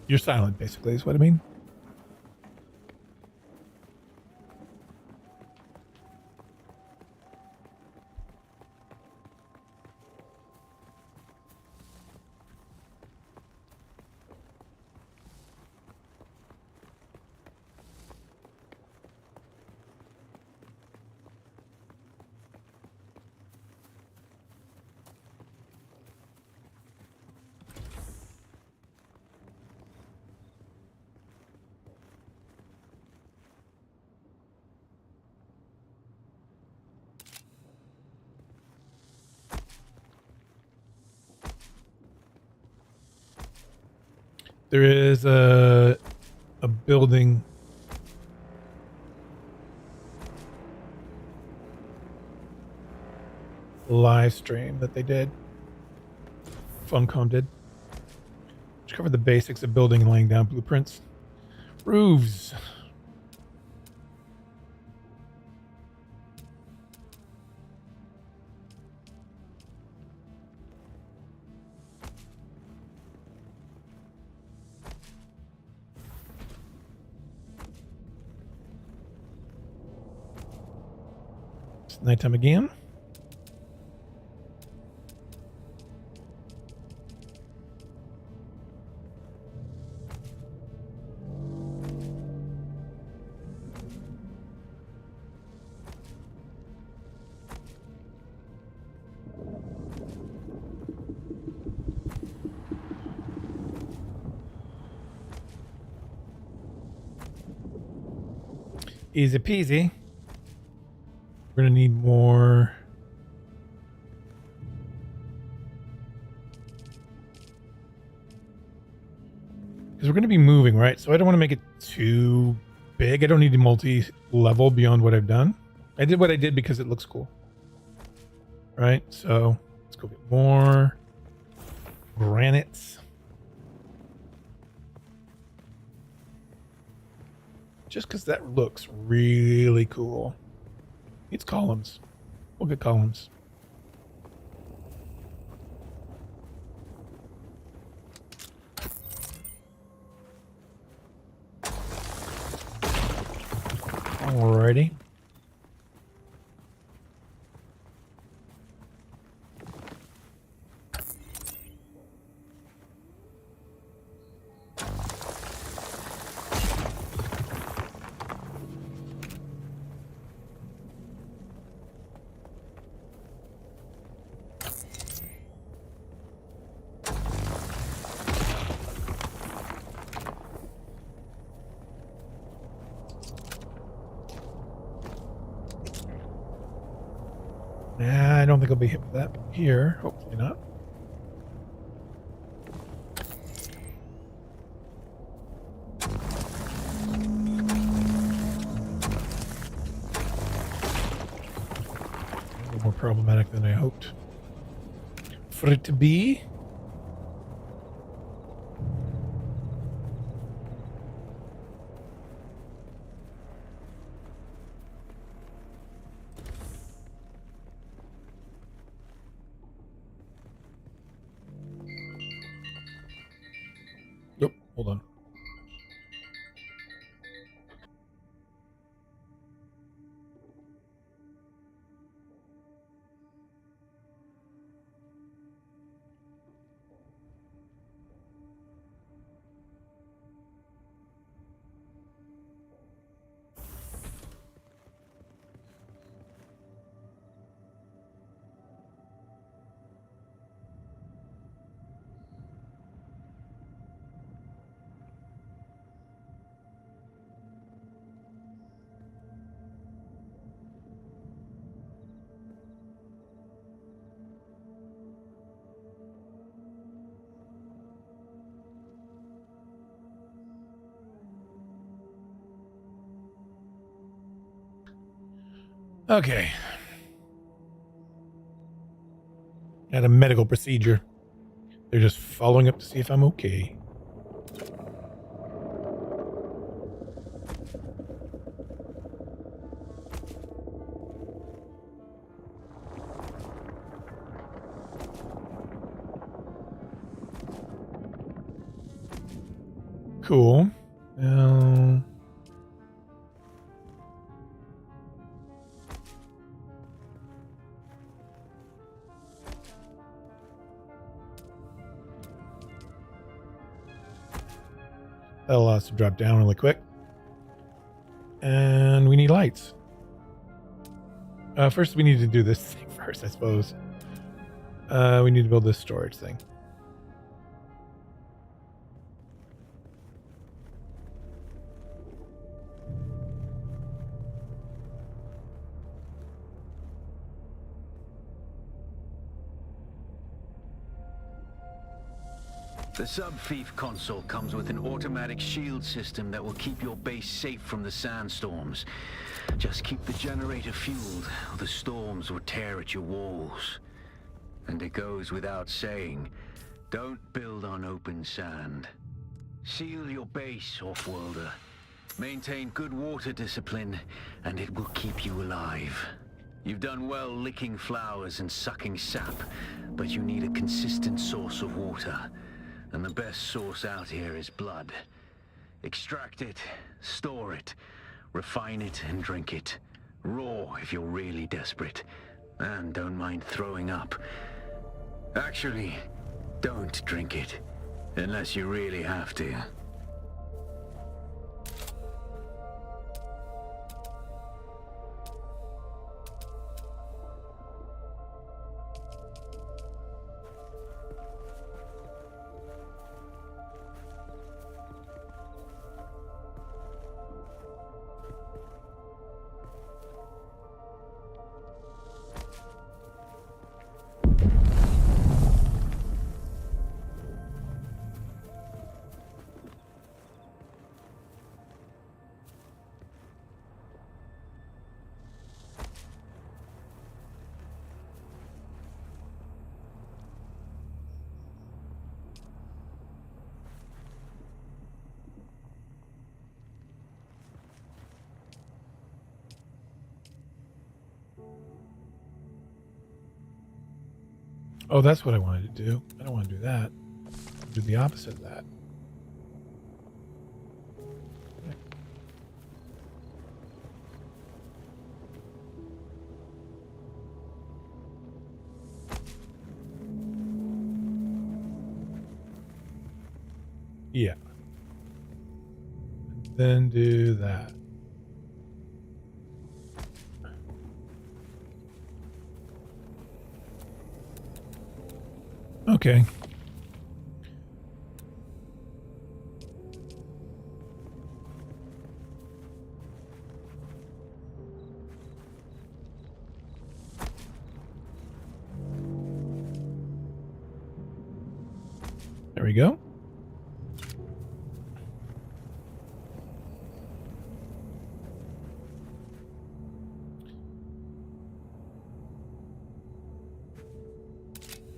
you're silent, basically, is what I mean. There is a building live stream that they did. Funcom did. Which covered the basics of building and laying down blueprints. Roofs. It's nighttime again. Easy peasy. We're gonna need more. Because we're gonna be moving, right? So I don't want to make it too big. I don't need to multi-level beyond what I've done. I did what I did because it looks cool. Right? So let's go get more granites. Just because that looks really cool. It's columns. We'll get columns. Alrighty. Nah, I don't think I'll be hit with that here. Hopefully not. A little more problematic than I hoped for it to be. Nope, hold on. Okay. At a medical procedure. They're just following up to see if I'm okay. Cool. Now, that'll allow us to drop down really quick. And we need lights. First, we need to do this thing first, I suppose. We need to build this storage thing. The sub-thief console comes with an automatic shield system that will keep your base safe from the sandstorms. Just keep the generator fueled, or the storms will tear at your walls. And it goes without saying, don't build on open sand. Seal your base, off-worlder. Maintain good water discipline, and it will keep you alive. You've done well licking flowers and sucking sap, but you need a consistent source of water. And the best source out here is blood. Extract it, store it, refine it, and drink it. Raw if you're really desperate. And don't mind throwing up. Actually, don't drink it. Unless you really have to. Oh, that's what I wanted to do. I don't want to do that. I'll do the opposite of that. Yeah. Then do that. Okay. There we go.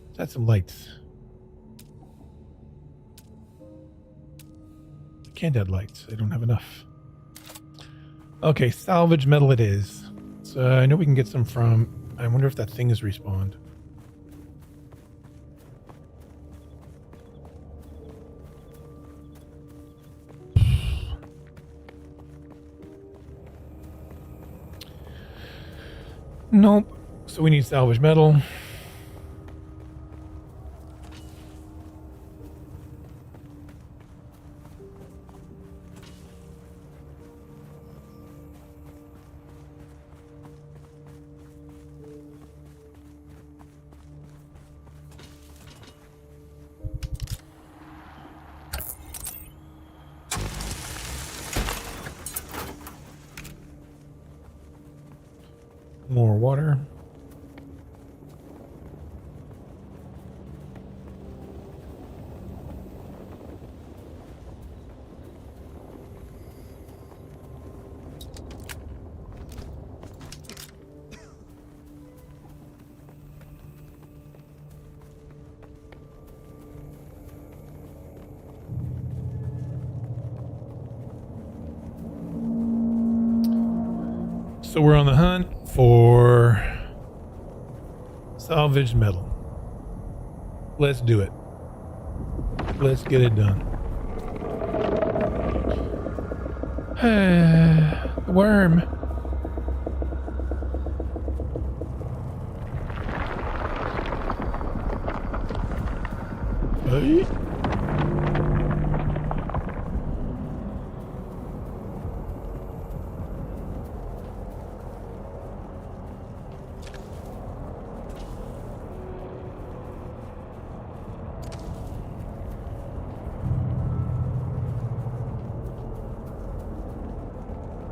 Let's add some lights. I can't add lights. I don't have enough. Okay, salvage metal it is. So I know we can get some from... I wonder if that thing is respawned. Nope. So we need salvage metal. More water. So we're on the hunt for salvaged metal. Let's do it. Let's get it done. The worm. Hey.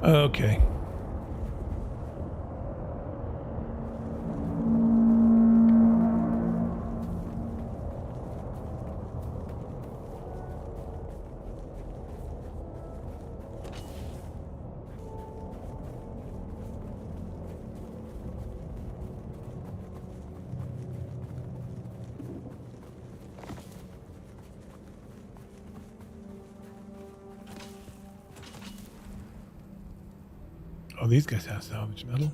Okay. Oh, these guys have salvage metal.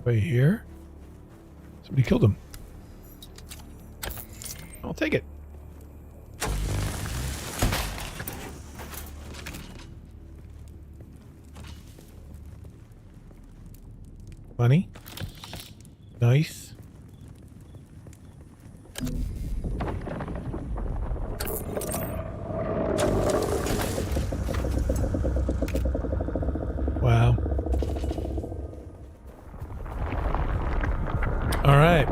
Right here. Somebody killed him. I'll take it. Money. Nice. Wow. All right.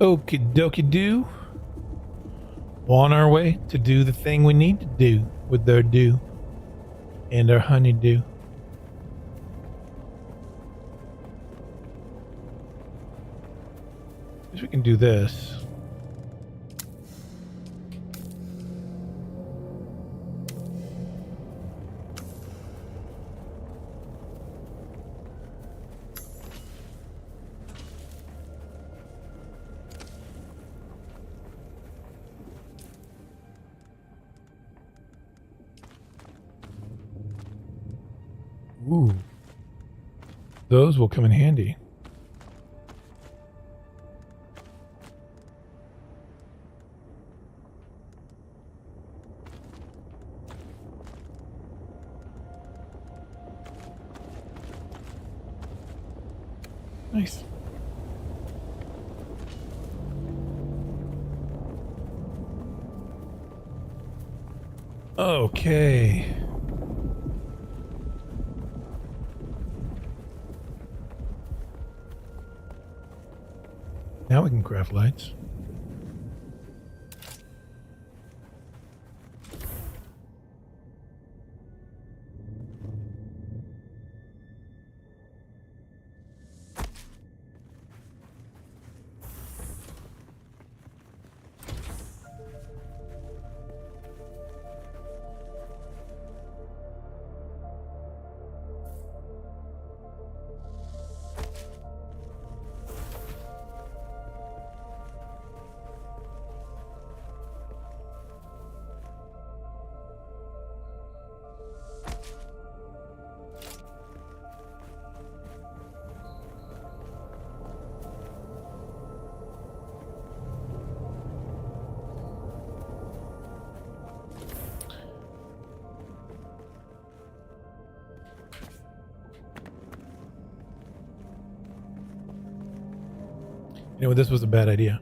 Okie dokie do. On our way to do the thing we need to do with our dew and our honeydew. Guess we can do this. Ooh. Those will come in handy. Nice. Okay. Now we can craft lights. You know, this was a bad idea.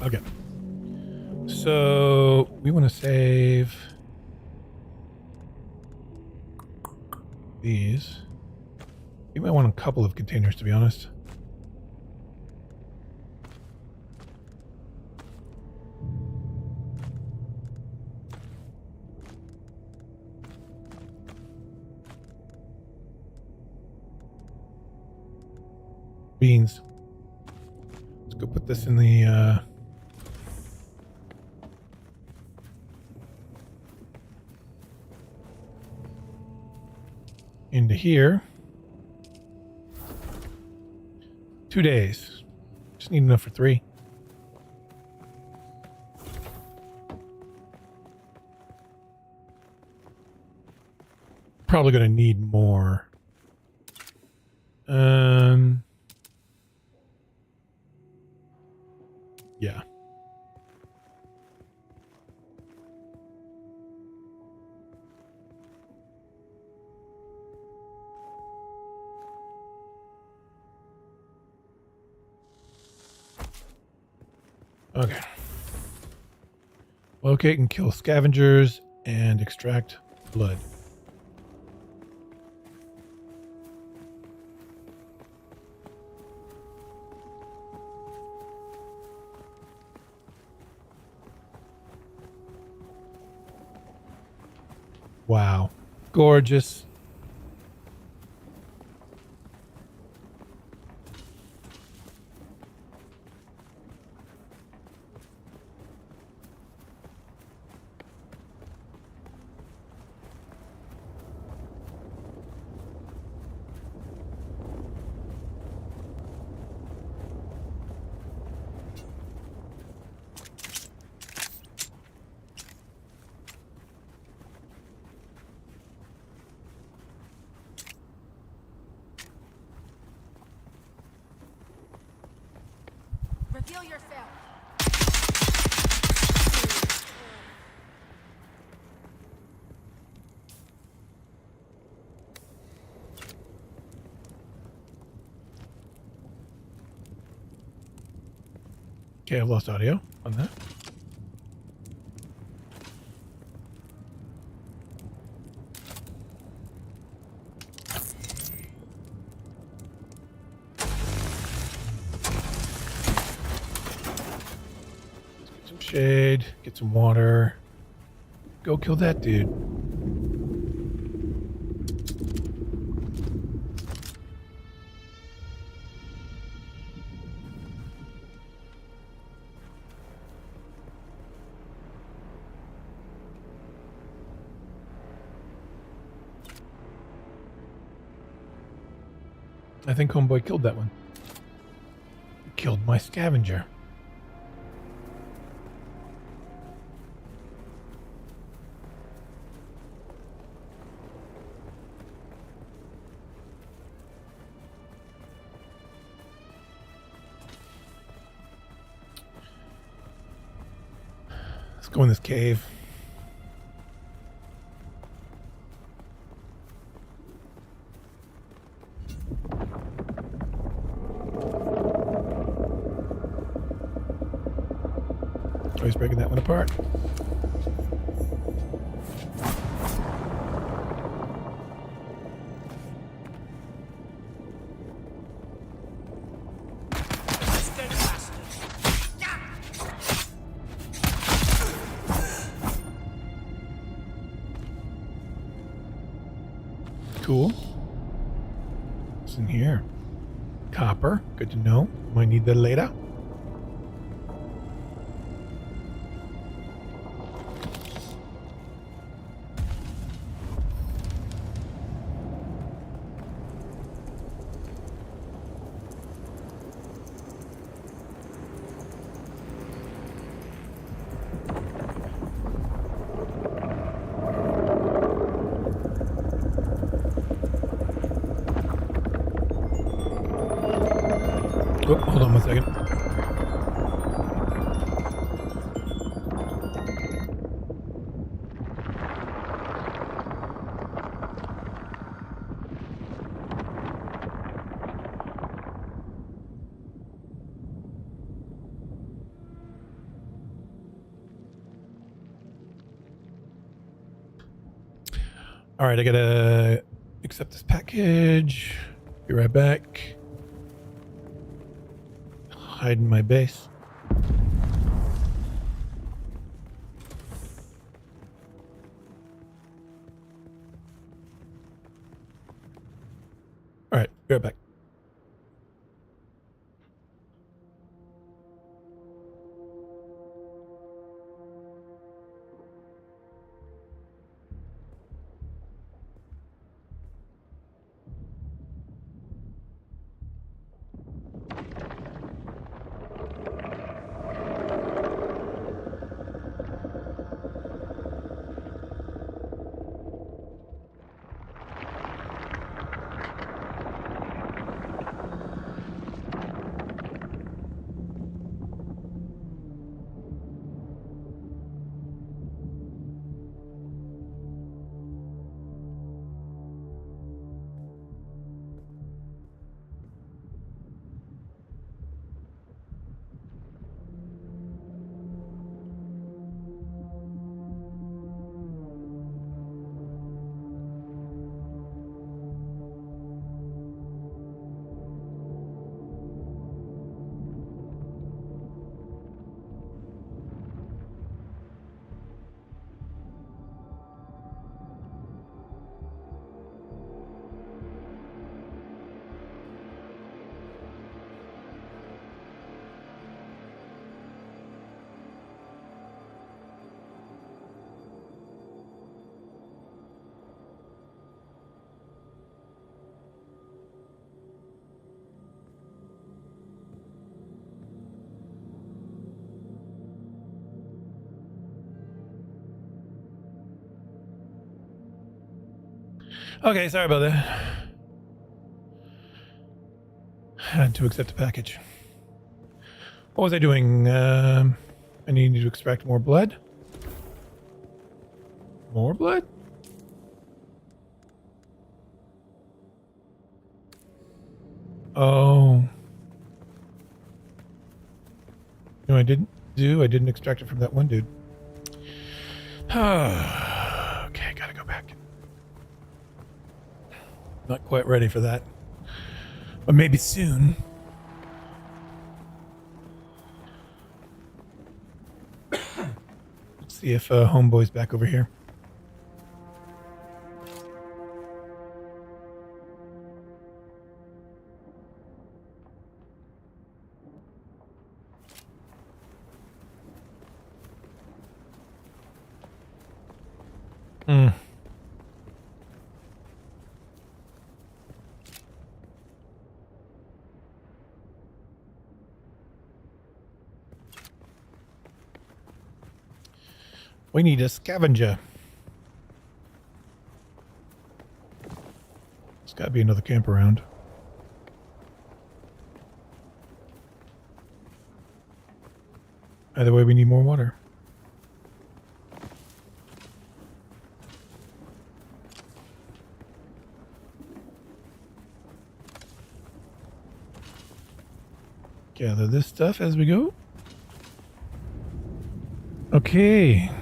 Okay. So we want to save these. You might want a couple of containers, to be honest. Beans. Let's go put this in the into here. 2 days. Just need enough for 3. Probably gonna need more. Yeah. Okay. Locate and kill scavengers and extract blood. Wow. Gorgeous. Reveal yourself. Okay, I've lost audio on that. Get some shade, get some water. Go kill that dude. I think Homeboy killed that one. He killed my scavenger. Let's go in this cave. Always breaking that one apart. Cool. What's in here? Copper. Good to know. Might need that later. Oh, hold on one second. All right, I gotta accept this package. Be right back. Hide in my base. All right, be right back. Okay, sorry about that. Had to accept the package. What was I doing? I needed to extract more blood. More blood? Oh. No, I didn't do. I didn't extract it from that one dude. Okay, gotta go back. Not quite ready for that. But maybe soon. Let's see if Homeboy's back over here. Hmm. We need a scavenger. There's got to be another camp around. Either way, we need more water. Gather this stuff as we go. Okay.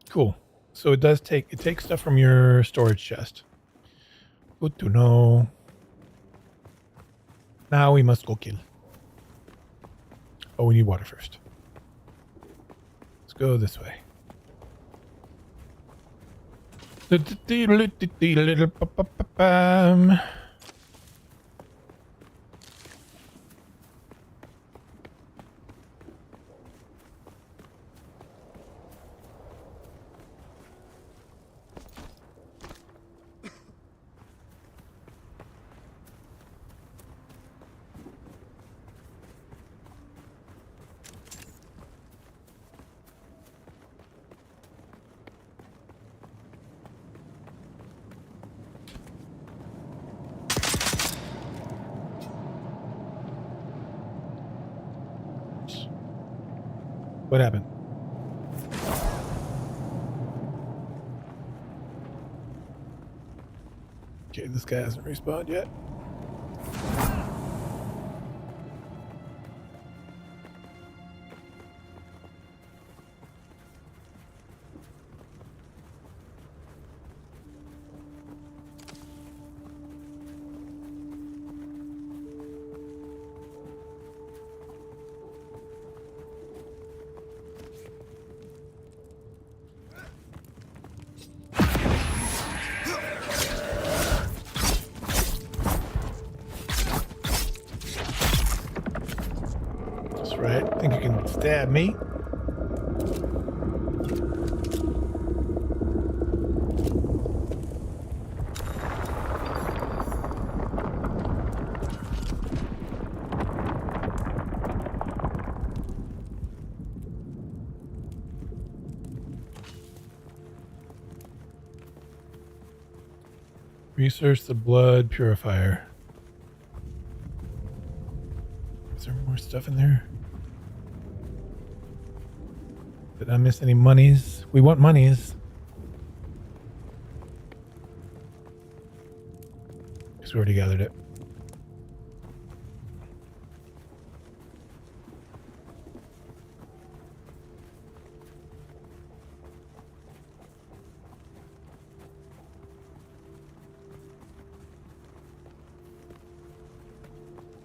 Cool. So it takes stuff from your storage chest. Good to know. Now we must go kill. Oh, we need water first. Let's go this way. What happened? Okay, this guy hasn't respawned yet. That's right. Think you can stab me? Research the blood purifier. Is there more stuff in there? Did I miss any monies? We want monies. Because we already gathered it.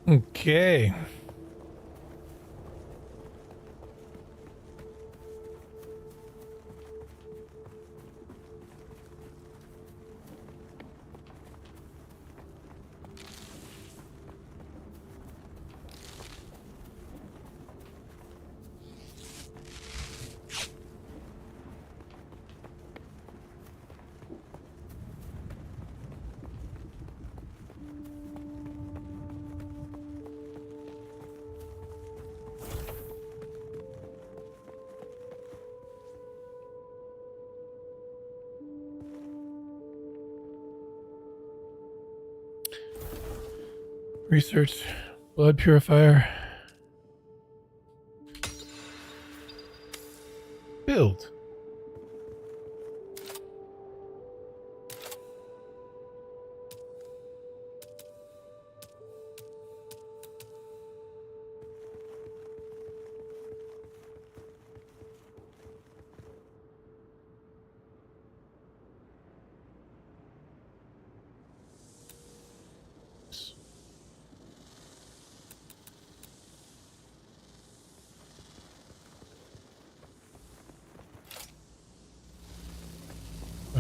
Okay. Research blood purifier. Build.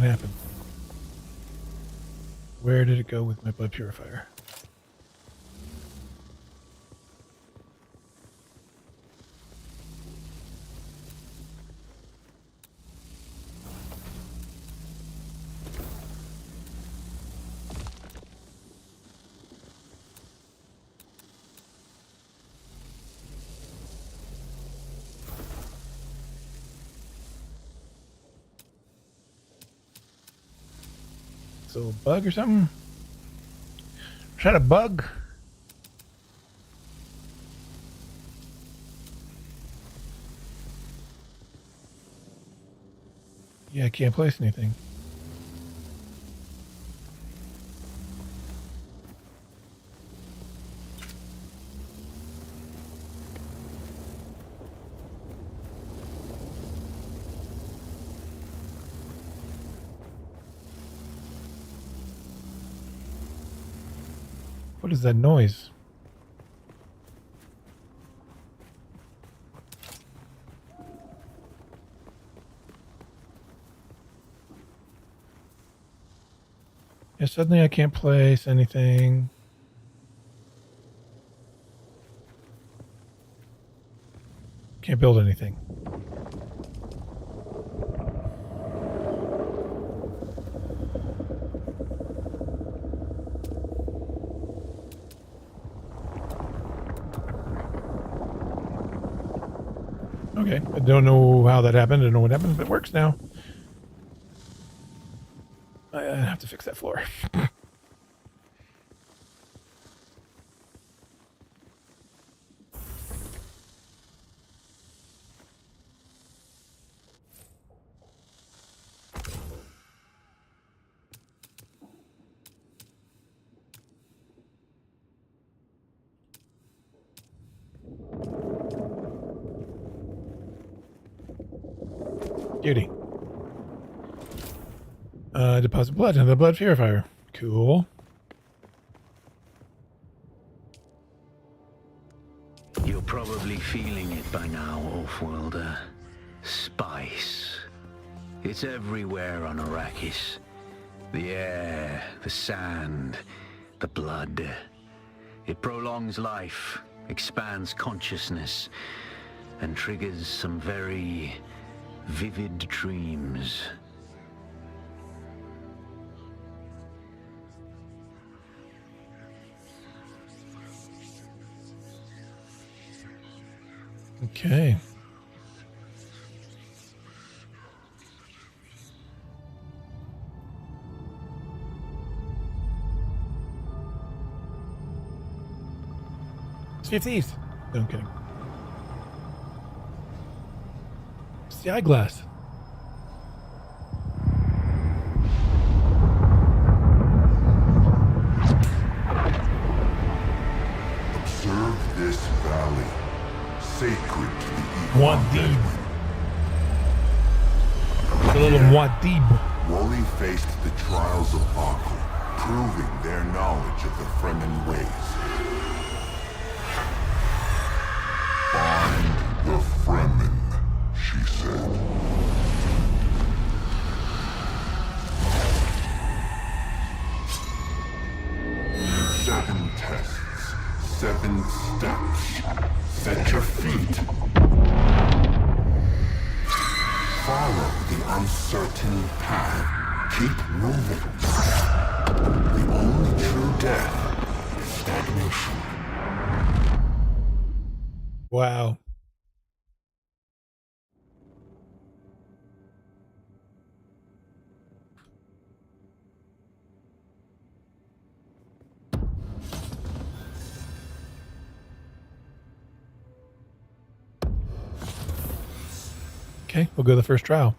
What happened? Where did it go with my blood purifier? So bug or something? Try to bug? Yeah, I can't place anything. What is that noise? Yeah, suddenly I can't place anything. Can't build anything. Okay, I don't know how that happened. I don't know what happened, but it works now. I have to fix that floor. Beauty. Deposit blood in the blood purifier. Cool. You're probably feeling it by now, Off-Worlder. Spice. It's everywhere on Arrakis. The air, the sand, the blood. It prolongs life, expands consciousness, and triggers some very vivid dreams. Okay. See if these. No, I'm kidding. It's the eyeglass. Observe this valley, sacred to the evil Muad'Dib. dead. The little Muad'Dib. Wally faced the trials of Akku, proving their knowledge of the Fremen ways. Find the Fremen, she said. Seven tests, 7 steps. Set your feet. Follow the uncertain path. Keep moving. The only true death is stagnation. Wow. Okay, we'll go to the first trial.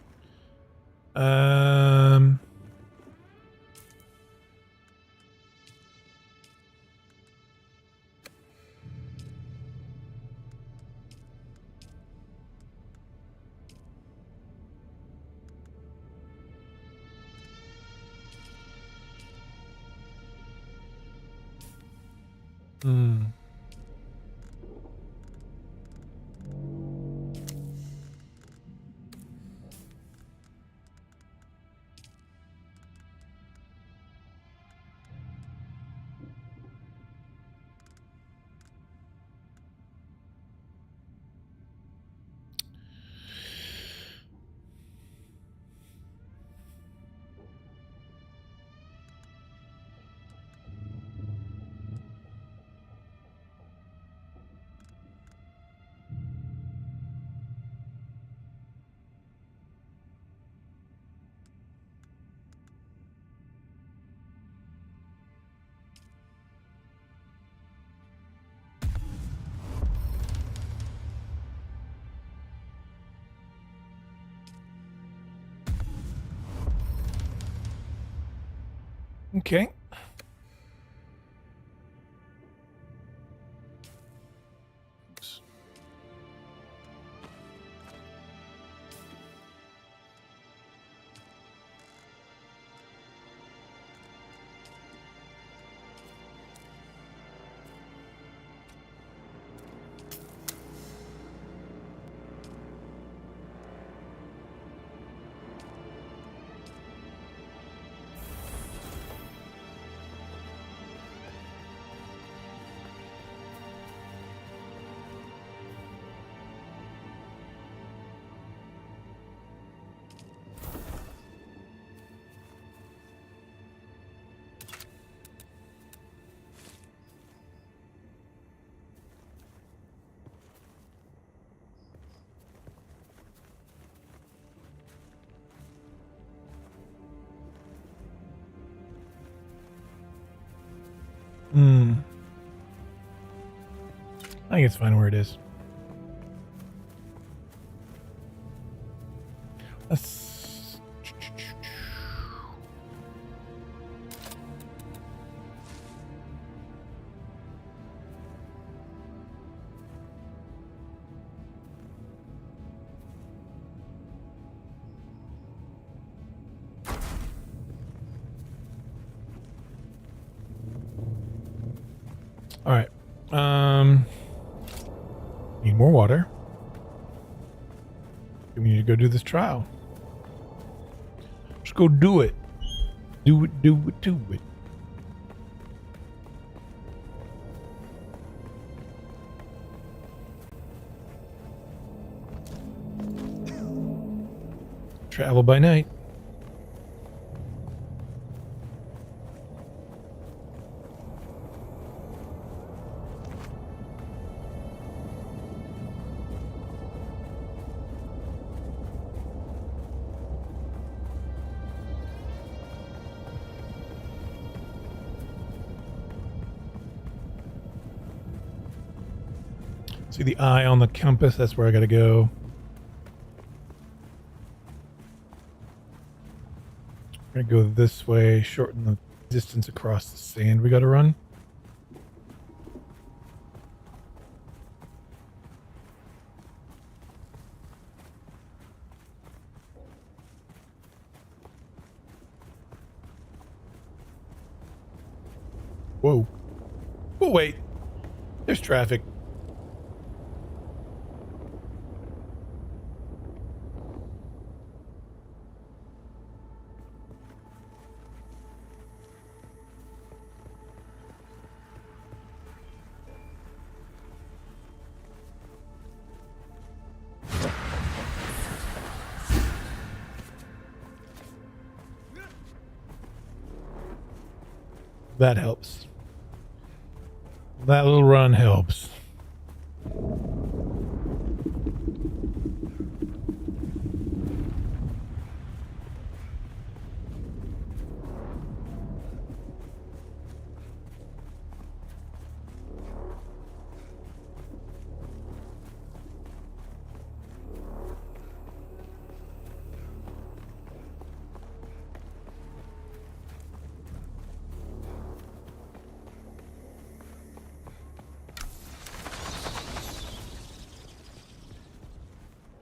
Okay. Oops. Hmm. I think it's fine where it is. Let's... All right. Need more water. We need to go do this trial. Let's go do it. Do it, do it, do it. Travel by night. See the eye on the compass? That's where I gotta go. I'm gonna go this way, shorten the distance across the sand we gotta run. Whoa. Oh, wait. There's traffic. That helps. That little run helps.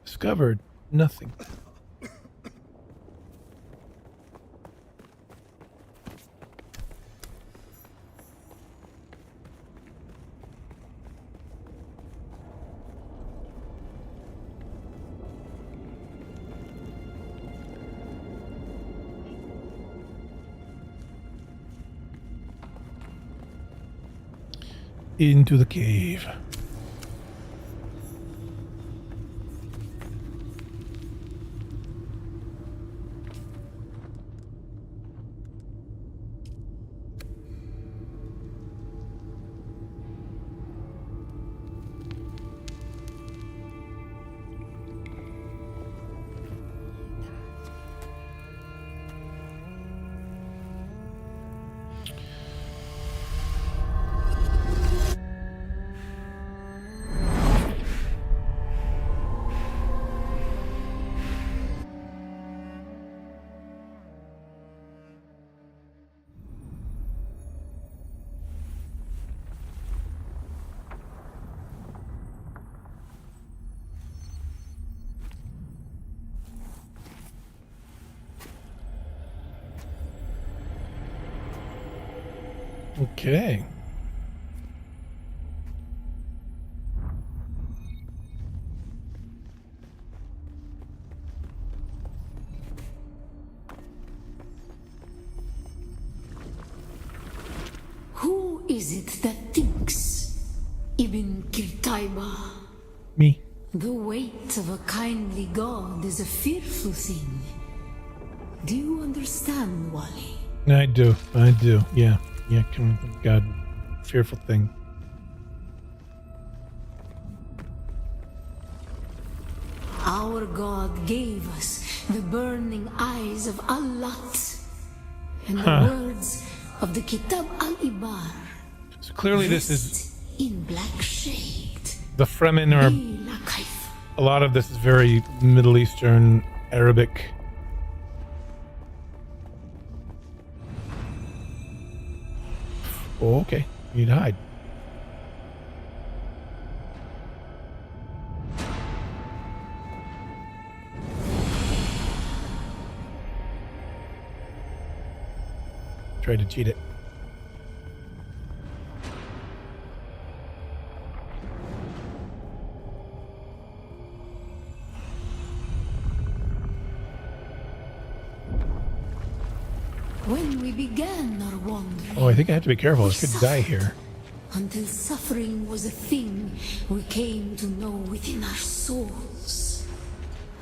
Discovered nothing. Into the cave. Okay. Who is it that thinks? Ibn Kirtaiba. Me. The weight of a kindly god is a fearful thing. Do you understand, Wally? I do. Yeah. Yeah, God. Fearful thing. Our god gave us the burning eyes of Allat and the words of the Kitab al-Ibar. So clearly this is in black shade. the Fremen are Bila kayf. a lot of this is very Middle Eastern Arabic. Oh, okay. You need to hide. Try to cheat it. When we began our wandering, Oh, I think I have to be careful. I we could die suffered here. until suffering was a thing we came to know within our souls.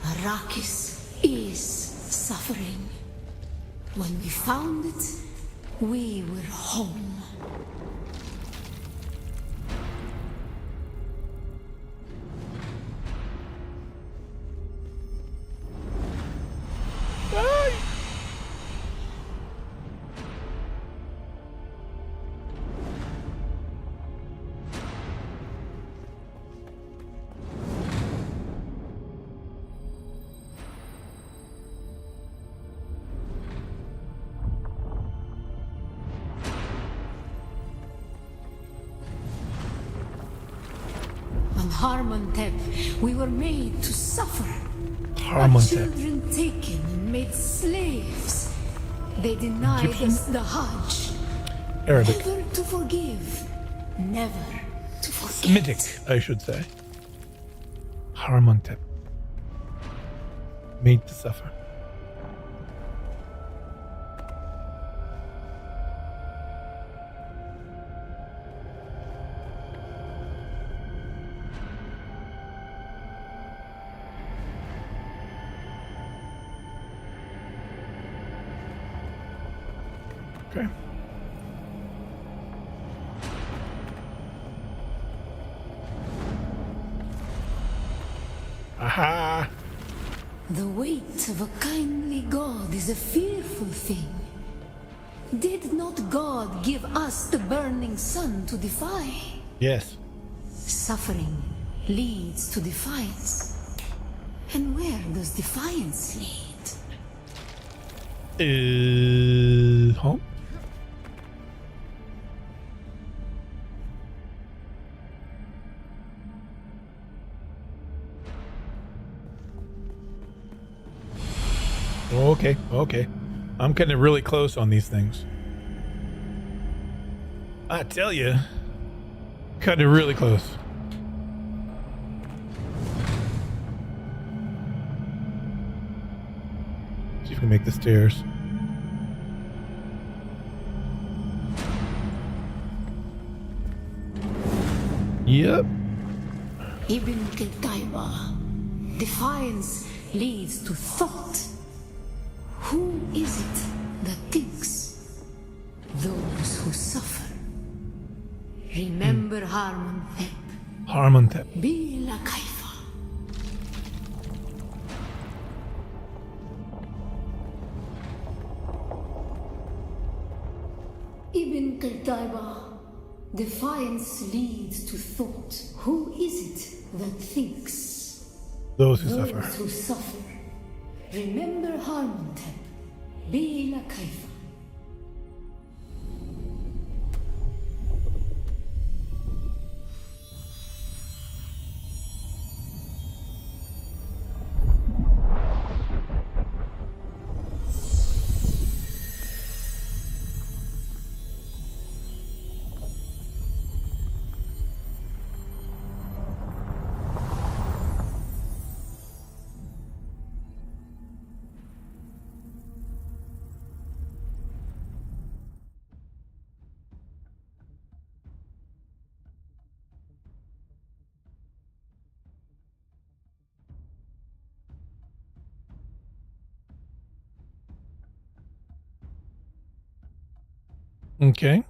Arrakis is suffering. When we found it, we were home. On Harmontep, we were made to suffer. Our Harmontep. children taken and made slaves. They denied Egyptian? us the Hajj. Arabic. Never to forgive, never to forget. Semitic, I should say. Harmontep. Made to suffer. Okay. Aha! The weight of a kindly God is a fearful thing. Did not God give us the burning sun to defy? Yes. Suffering leads to defiance. And where does defiance lead? Home? Okay, okay. I'm getting really close on these things. I tell you, cutting it really close. See if we can make the stairs. Yep. Ibn Qutayba. Defiance leads to thought. Who is it that thinks? Those who suffer. Remember Harmontep. Harmontep. Bila kaifa. Ibn Qutayba. Defiance leads to thought. Who is it that thinks? Those who suffer. Those who suffer. Remember Harmontep. Bila kaifa. Okay.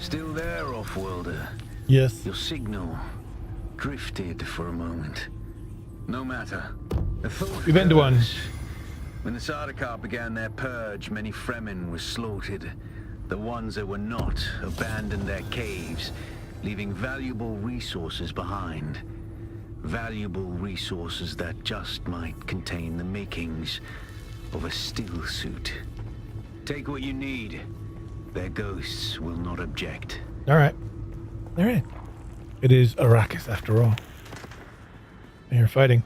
Still there, off-worlder? Yes. Your signal drifted for a moment. No matter. The thought We've been to one. occurs. When the Sardaukar began their purge, many Fremen were slaughtered. The ones that were not abandoned their caves, leaving valuable resources behind. Valuable resources that just might contain the makings of a still suit. Take what you need. Their ghosts will not object. All right. All right. It is Arrakis after all. And you're fighting.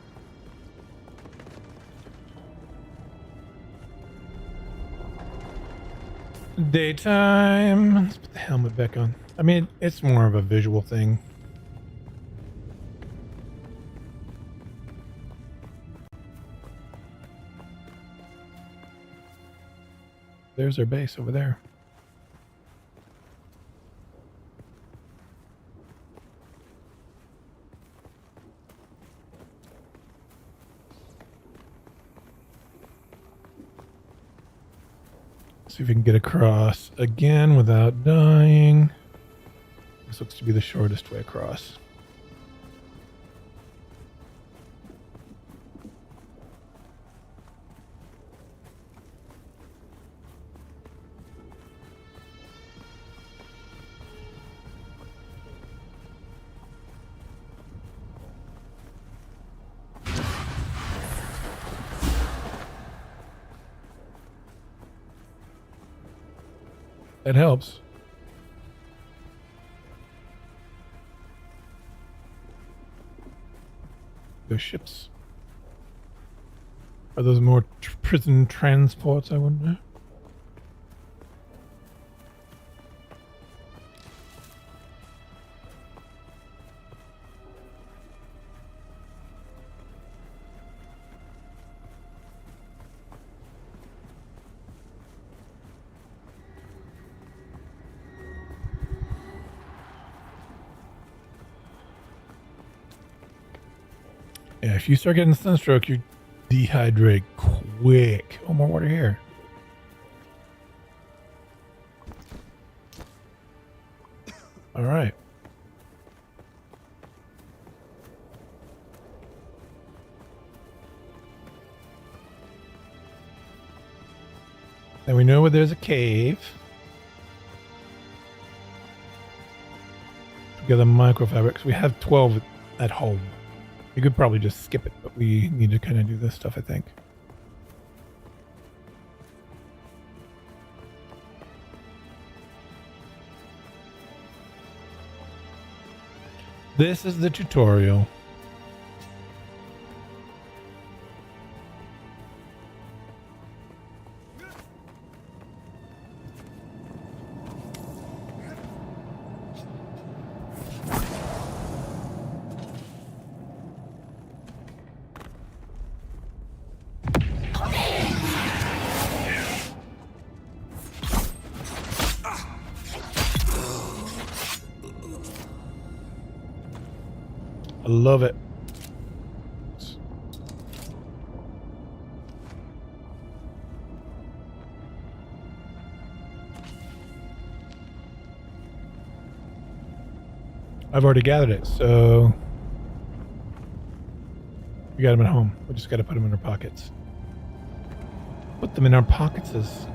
Daytime. Let's put the helmet back on. I mean, it's more of a visual thing. There's our base over there. See if we can get across again without dying. This looks to be the shortest way across. That helps. Those ships. Are those more prison transports, I wonder? Yeah, if you start getting sunstroke, you dehydrate quick. Oh, more water here. All right. Now we know where there's a cave. We got the microfabrics. We have 12 at home. You could probably just skip it, but we need to kind of do this stuff, I think. This is the tutorial. I love it. I've already gathered it, so we got them at home. We just got to put them in our pockets. Put them in our pockets.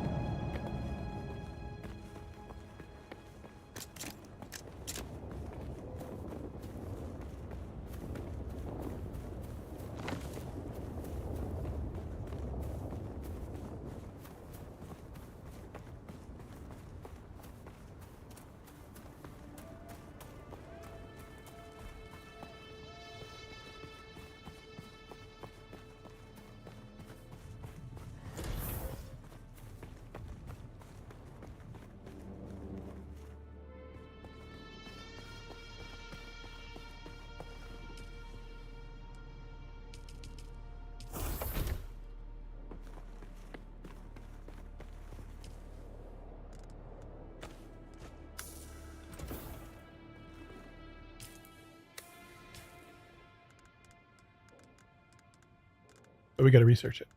So we got to research it.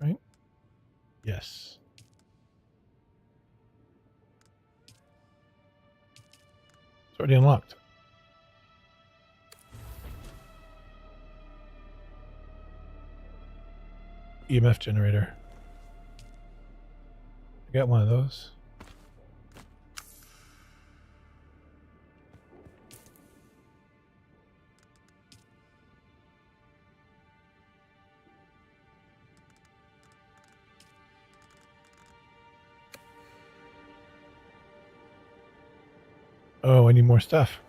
Right? Yes. It's already unlocked. EMF generator. I got one of those. Oh, I need more stuff.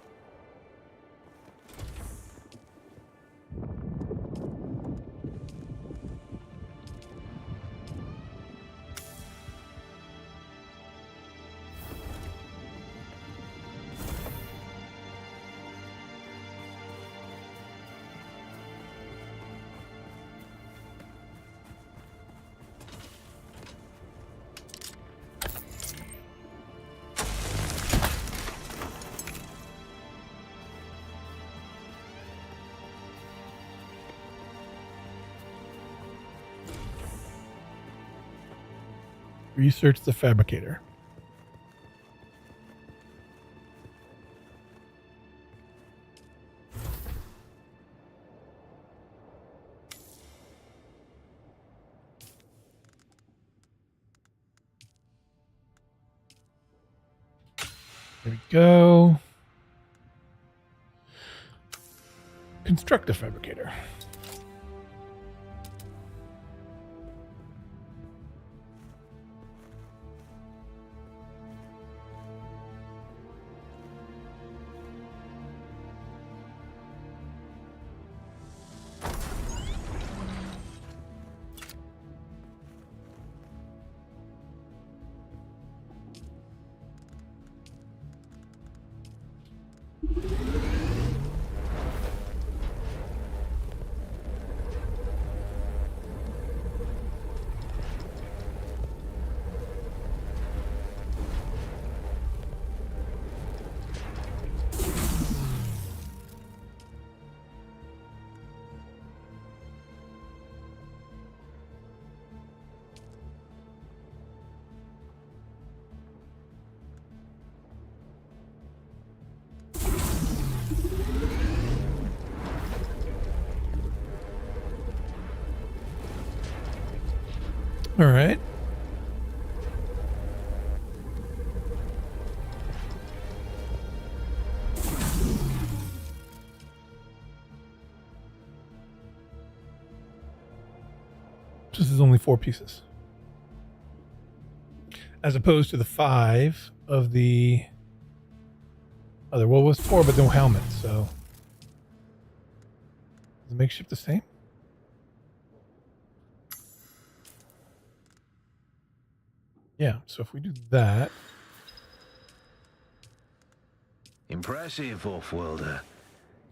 Research the fabricator. There we go. Construct a fabricator. All right. This is only 4 pieces. As opposed to the 5 of the other. Well, it was 4, but no helmet, so. Is the makeshift the same? Yeah, so if we do that. Impressive, Off-Worlder.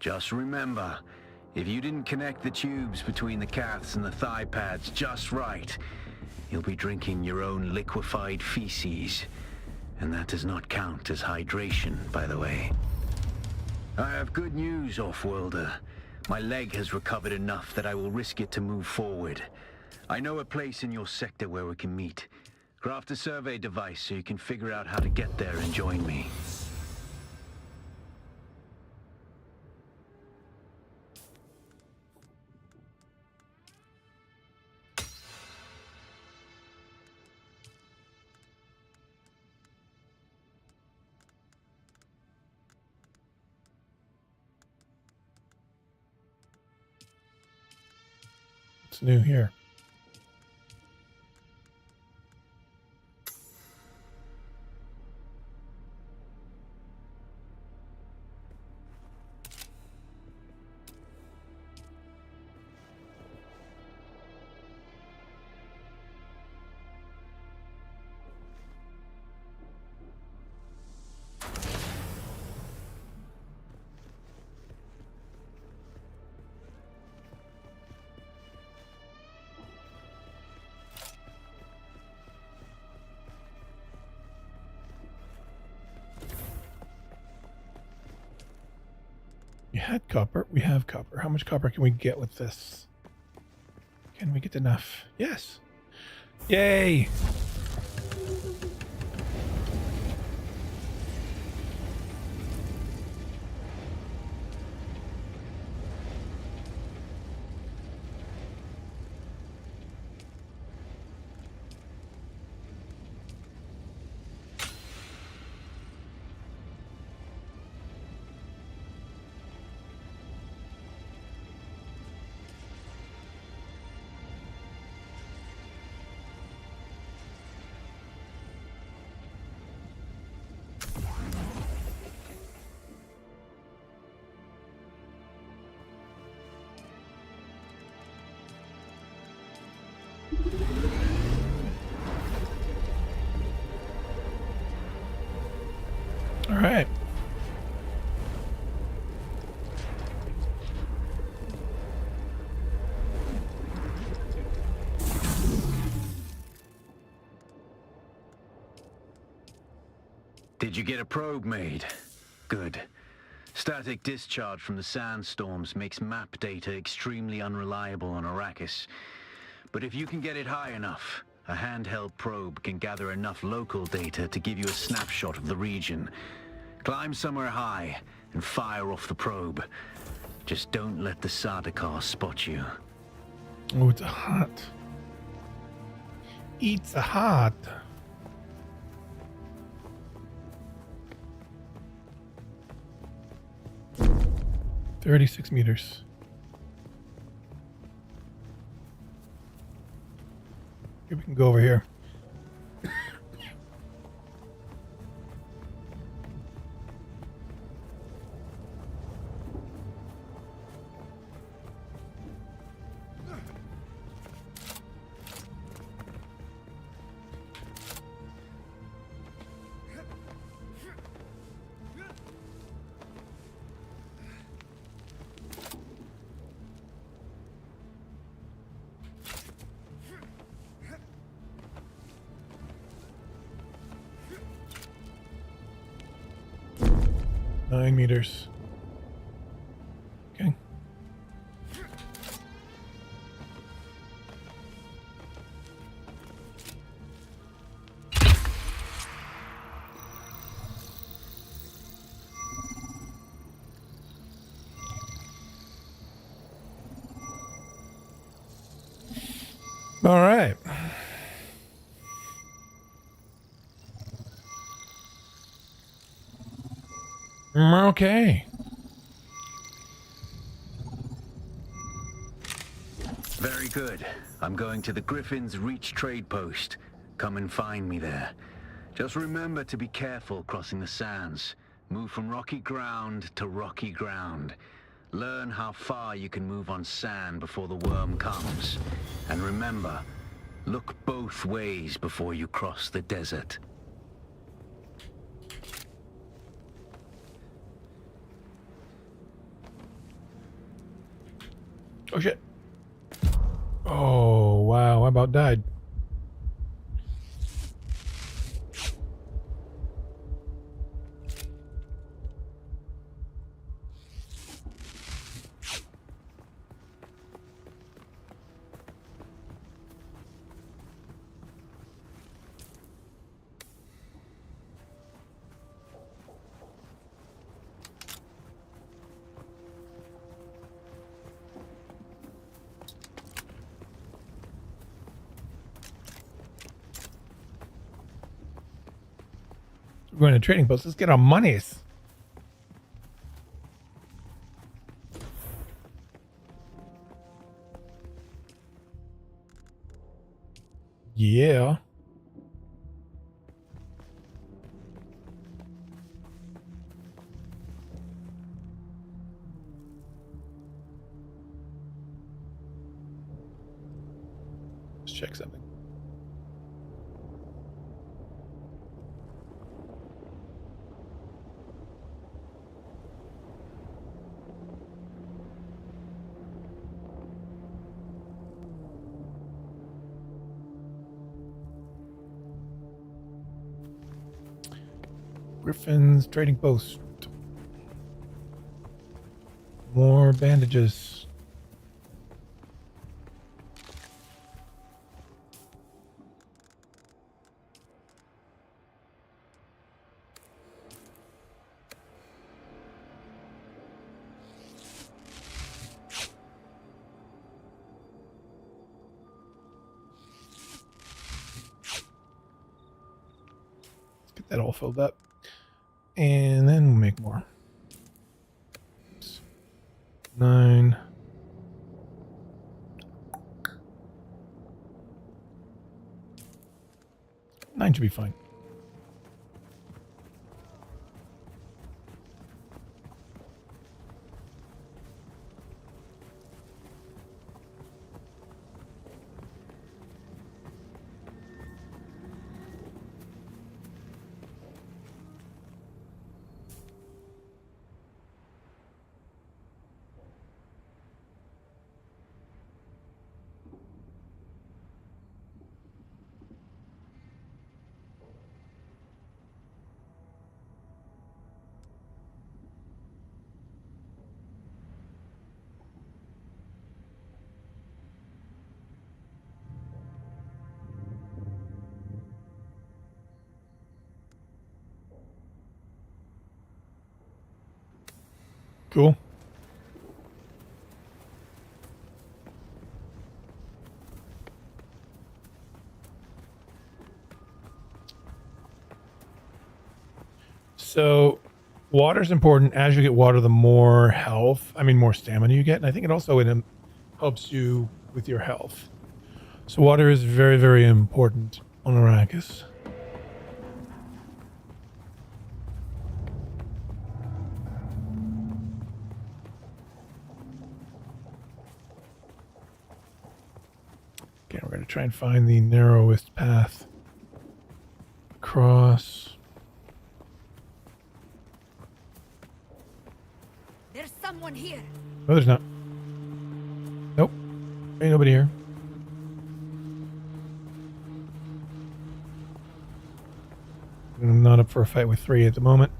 Just remember, if you didn't connect the tubes between the caths and the thigh pads just right, you'll be drinking your own liquefied feces. And that does not count as hydration, by the way. I have good news, Off-Worlder. My leg has recovered enough that I will risk it to move forward. I know a place in your sector where we can meet. Craft a survey device so you can figure out how to get there and join me. What's new here? We had copper. We have copper. How much copper can we get with this? Can we get enough? Yes. Yay! All right. Did you get a probe made? Good. Static discharge from the sandstorms makes map data extremely unreliable on Arrakis. But if you can get it high enough, a handheld probe can gather enough local data to give you a snapshot of the region. Climb somewhere high and fire off the probe. Just don't let the Sardaukar spot you. Oh, it's a hot. It's a hot. $36 meters. Maybe we can go over here. Nine meters. Okay. All right. Okay. Very good. I'm going to the Griffin's Reach trade post. Come and find me there. Just remember to be careful crossing the sands. Move from rocky ground to rocky ground. Learn how far you can move on sand before the worm comes. And remember, look both ways before you cross the desert. Oh shit. Oh wow, I about died. We're going to trading post. Let's get our monies. Yeah. Let's check something. Griffin's trading post. More bandages. Get that all filled up. And then we'll make more. 9. Nine should be fine. Cool. So water is important. As you get water, the more health, more stamina you get. And I think it also helps you with your health. So water is very, very important on Arrakis. Okay, we're going to try and find the narrowest path across. There's someone here. No, there's not. Nope. Ain't nobody here. I'm not up for a fight with 3 at the moment.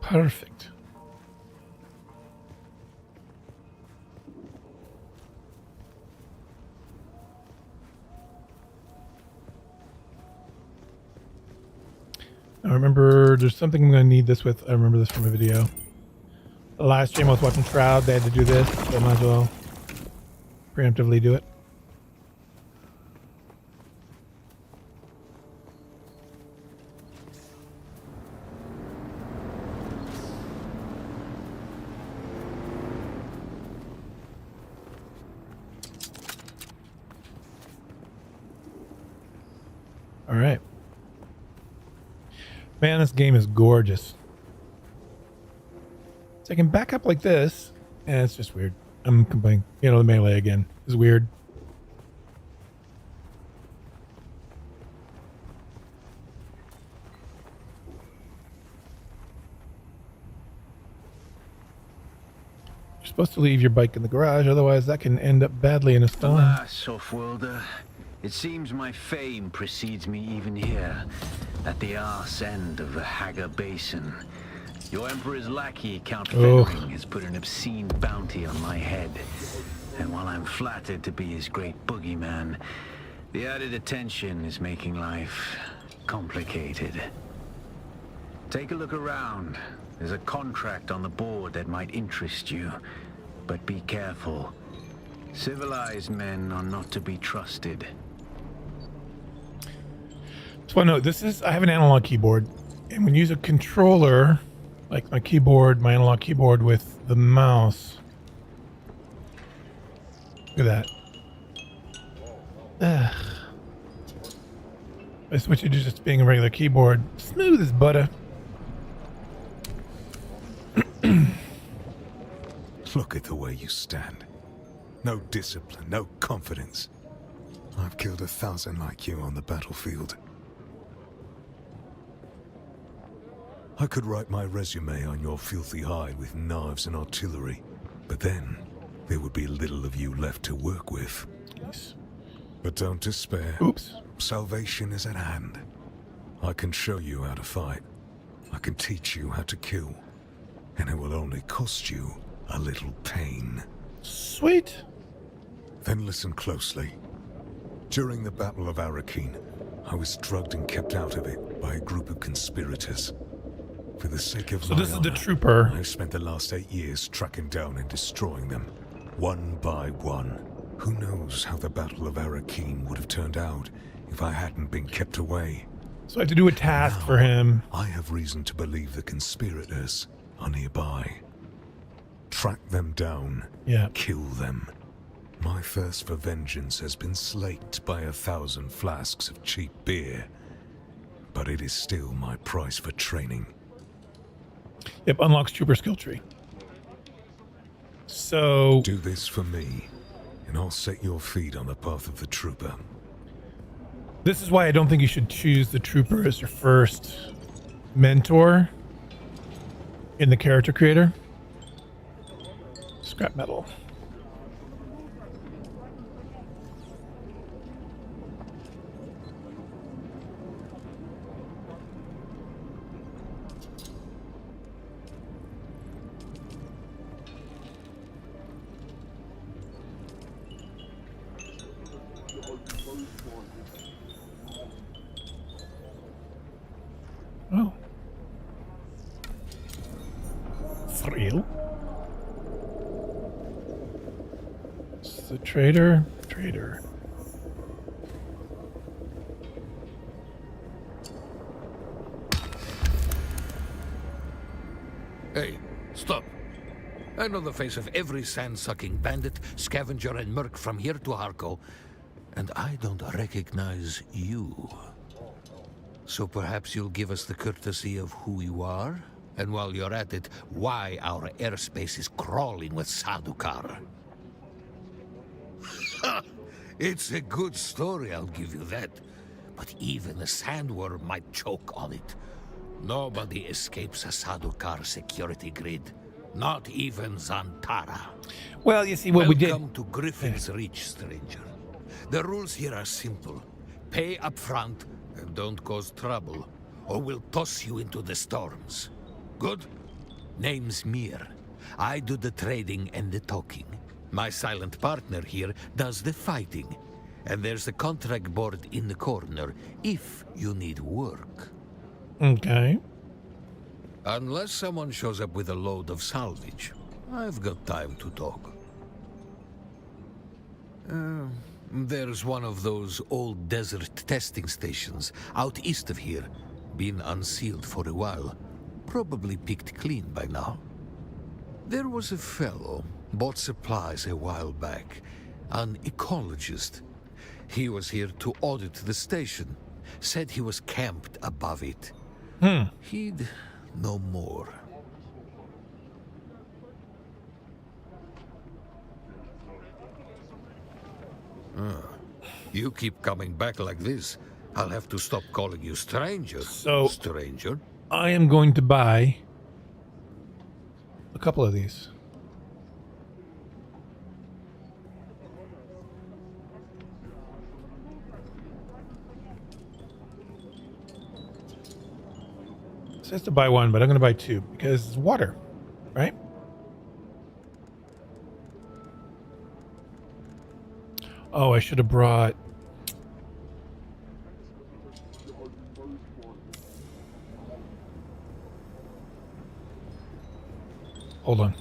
Perfect. I remember there's something I'm going to need this with. I remember this from a video. The last stream I was watching Shroud, they had to do this, so I might as well preemptively do it. All right. Man, this game is gorgeous. So I can back up like this, and it's just weird. I'm complaining. The melee again is weird. You're supposed to leave your bike in the garage, otherwise that can end up badly in a storm. Alas, Offworlder, it seems my fame precedes me even here, at the arse end of the Haga Basin. Your Emperor's lackey, Count Fenring, has put an obscene bounty on my head. And while I'm flattered to be his great boogeyman, the added attention is making life complicated. Take a look around. There's a contract on the board that might interest you. But be careful. Civilized men are not to be trusted. So no, I have an analog keyboard, and when you use a controller, like my analog keyboard with the mouse. Look at that. Ugh. I switch it to just being a regular keyboard. Smooth as butter. Look at the way you stand. No discipline, no confidence. I've killed 1,000 like you on the battlefield. I could write my resume on your filthy hide with knives and artillery, but then there would be little of you left to work with. Yes. But don't despair. Oops. Salvation is at hand. I can show you how to fight. I can teach you how to kill, and it will only cost you a little pain. Sweet. Then listen closely. During the Battle of Arakeen, I was drugged and kept out of it by a group of conspirators. For the sake of So my this is the honor, trooper. I've spent the last 8 years tracking down and destroying them, one by one. Who knows how the Battle of Arakeen would have turned out if I hadn't been kept away. So I have to do a task for him. I have reason to believe the conspirators are nearby. Track them down. Yeah. Kill them. My thirst for vengeance has been slaked by 1,000 flasks of cheap beer, but it is still my price for training. Yep, unlocks trooper skill tree. So Do this for me, and I'll set your feet on the path of the trooper. this is why I don't think you should choose the trooper as your first mentor in the character creator. Scrap metal. Oh. Thrill. It's the trader. Trader. Hey, stop. I know the face of every sand-sucking bandit, scavenger, and merc from here to Harko, and I don't recognize you. So perhaps you'll give us the courtesy of who you are? And while you're at it, why our airspace is crawling with Sadukar. It's a good story, I'll give you that. But even a sandworm might choke on it. Nobody escapes a Sadukar security grid. Not even Zantara. Well, you see what we did. Welcome to Griffin's Reach, stranger. The rules here are simple. Pay up front and don't cause trouble, or we'll toss you into the storms. Good? Name's Mir. I do the trading and the talking. My silent partner here does the fighting. And there's a contract board in the corner if you need work. Okay. Unless someone shows up with a load of salvage, I've got time to talk. There's one of those old desert testing stations out east of here. Been unsealed for a while. Probably picked clean by now. There was a fellow, bought supplies a while back. An ecologist. He was here to audit the station. Said he was camped above it. He'd know more. You keep coming back like this, I'll have to stop calling you stranger. So- stranger. I am going to buy a couple of these. It says to buy one, but I'm going to buy two because it's water, right? Oh, I should have brought... Hold on.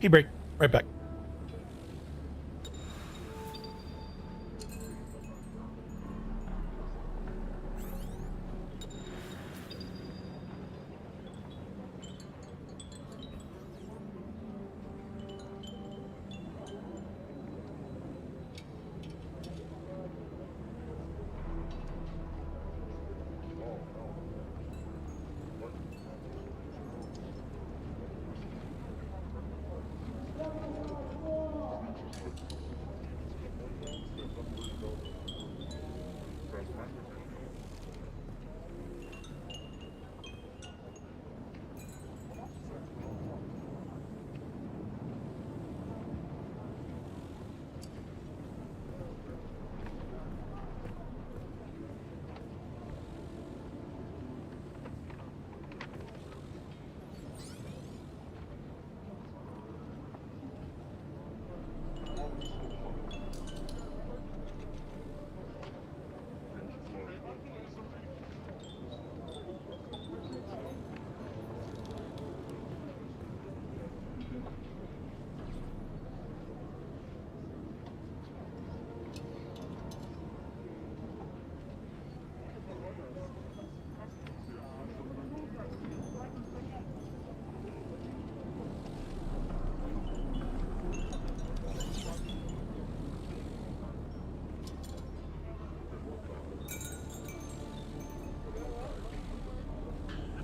Key break. Right back.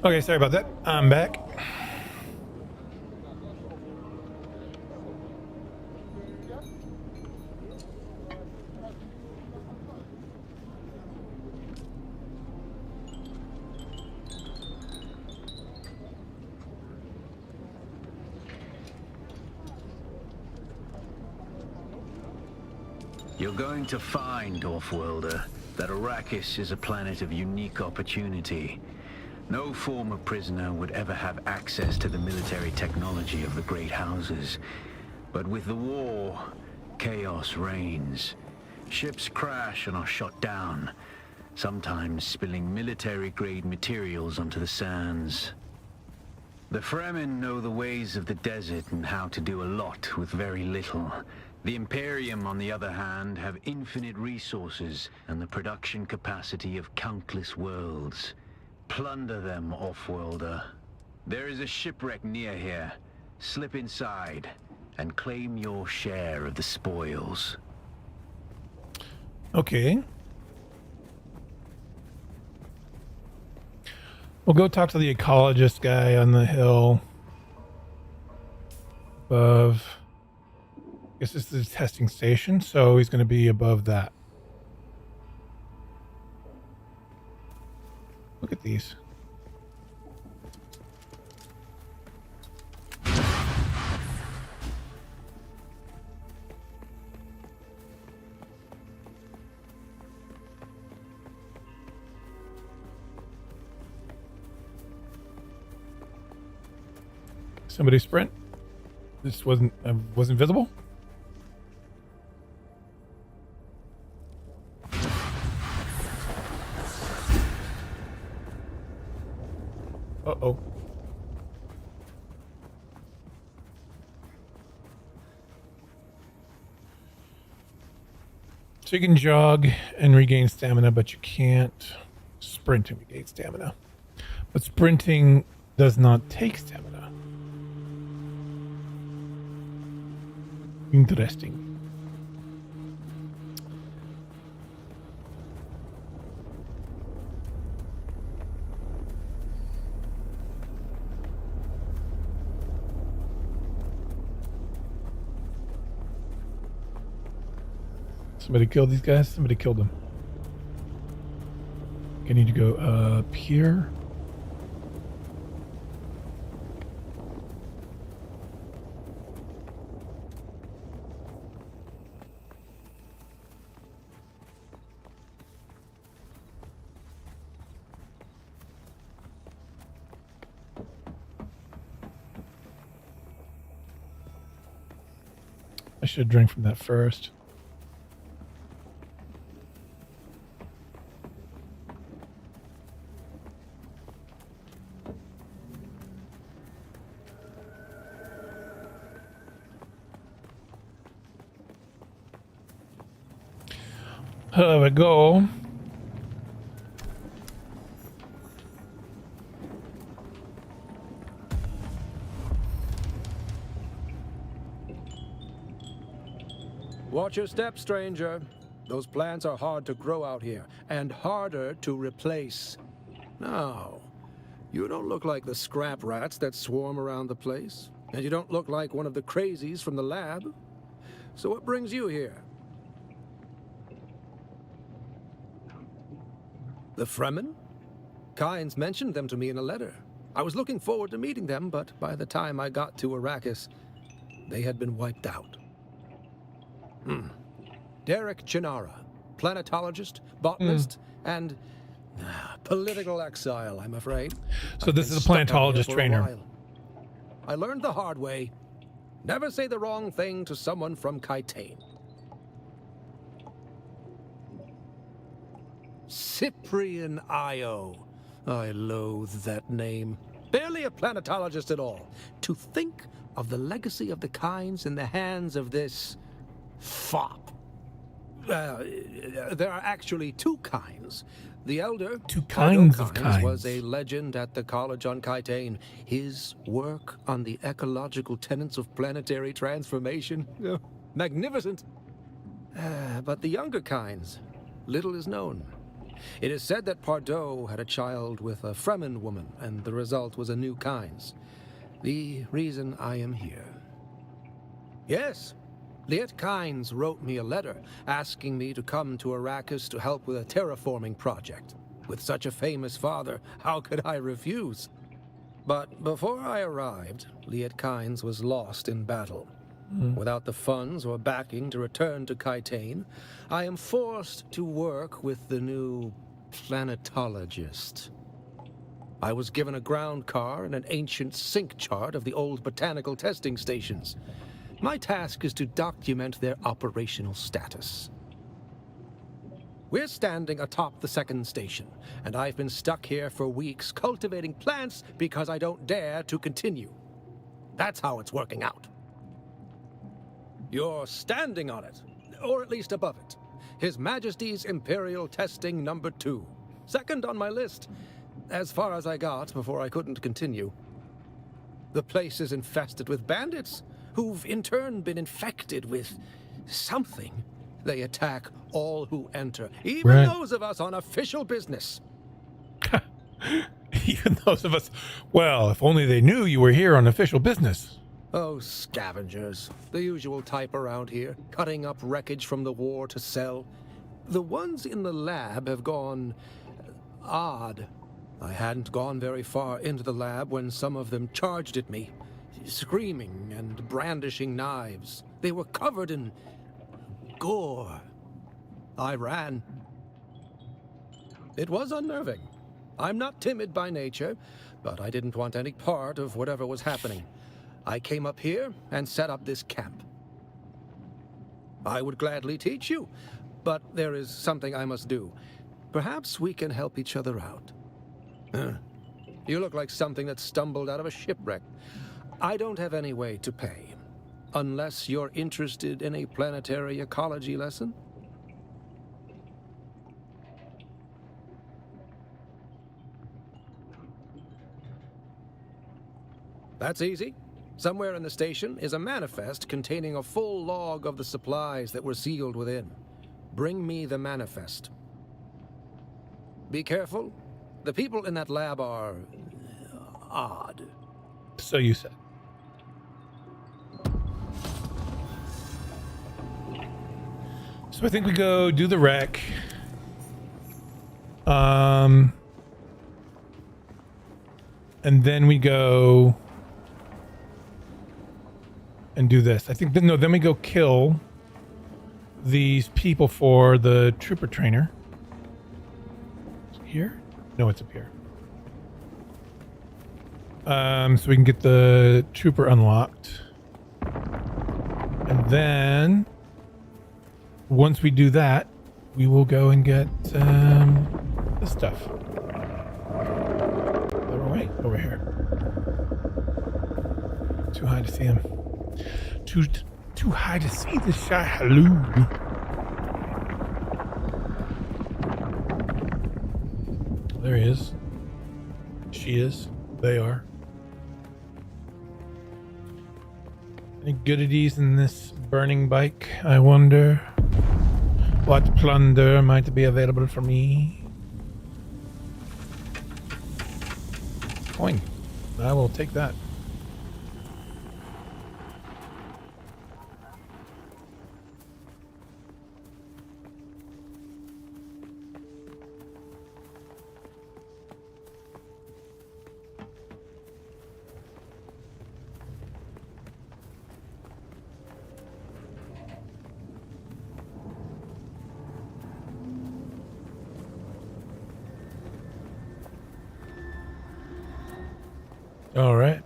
Okay, sorry about that. I'm back. You're going to find, Offworlder, that Arrakis is a planet of unique opportunity. No former prisoner would ever have access to the military technology of the Great Houses. But with the war, chaos reigns. Ships crash and are shot down, sometimes spilling military-grade materials onto the sands. The Fremen know the ways of the desert and how to do a lot with very little. The Imperium, on the other hand, have infinite resources and the production capacity of countless worlds. Plunder them, Offworlder. There is a shipwreck near here. Slip inside and claim your share of the spoils. Okay. We'll go talk to the ecologist guy on the hill above. I guess this is the testing station, so he's going to be above that. Look at these. Somebody sprint. This wasn't visible. Uh-oh. So you can jog and regain stamina, but you can't sprint and regain stamina. But sprinting does not take stamina. Interesting. Somebody killed these guys? Somebody killed them. I need to go up here. I should drink from that first. There we go. Watch your step, stranger. Those plants are hard to grow out here, and harder to replace. Now, you don't look like the scrap rats that swarm around the place, and you don't look like one of the crazies from the lab. So what brings you here? The Fremen? Kynes mentioned them to me in a letter. I was looking forward to meeting them, but by the time I got to Arrakis, they had been wiped out. Derek Chinara, planetologist, botanist, and political exile, I'm afraid. So this is a planetologist trainer. I learned the hard way. Never say the wrong thing to someone from Kytane. Cyprian Io. I loathe that name. Barely a planetologist at all. To think of the legacy of the Kynes in the hands of this fop. There are actually two Kynes. The elder, two kinds of Kynes, Kynes, was a legend at the college on Kytane. His work on the ecological tenets of planetary transformation, magnificent. But the younger Kynes, little is known. It is said that Pardo had a child with a Fremen woman, and the result was a new Kynes. The reason I am here. Yes, Liet Kynes wrote me a letter asking me to come to Arrakis to help with a terraforming project. With such a famous father, how could I refuse? But before I arrived, Liet Kynes was lost in battle. Without the funds or backing to return to Kytane, I am forced to work with the new planetologist. I was given a ground car and an ancient sync chart of the old botanical testing stations. My task is to document their operational status. We're standing atop the second station, and I've been stuck here for weeks cultivating plants because I don't dare to continue. That's how it's working out. You're standing on it, or at least above it. His Majesty's Imperial Testing Number 2. Second on my list, as far as I got before I couldn't continue. The place is infested with bandits, who've in turn been infected with something. They attack all who enter, even those of us on official business. Even those of us. Well, if only they knew you were here on official business. Oh, scavengers. The usual type around here, cutting up wreckage from the war to sell. The ones in the lab have gone odd. I hadn't gone very far into the lab when some of them charged at me, screaming and brandishing knives. They were covered in gore. I ran. It was unnerving. I'm not timid by nature, but I didn't want any part of whatever was happening. I came up here and set up this camp. I would gladly teach you, but there is something I must do. Perhaps we can help each other out. You look like something that stumbled out of a shipwreck. I don't have any way to pay, unless you're interested in a planetary ecology lesson. That's easy. Somewhere in the station is a manifest containing a full log of the supplies that were sealed within. Bring me the manifest. Be careful. The people in that lab are odd. So you said. So I think we go do the wreck. And then we go and do this. I think no, then we go kill these people for the trooper trainer. Here? No, it's up here. So we can get the trooper unlocked. And then once we do that, we will go and get this stuff. Right over here. Too high to see him. Too high to see the Shai-Hulud. There he is. She is. They are. Any goodies in this burning bike? I wonder what plunder might be available for me. Coin. I will take that. All right.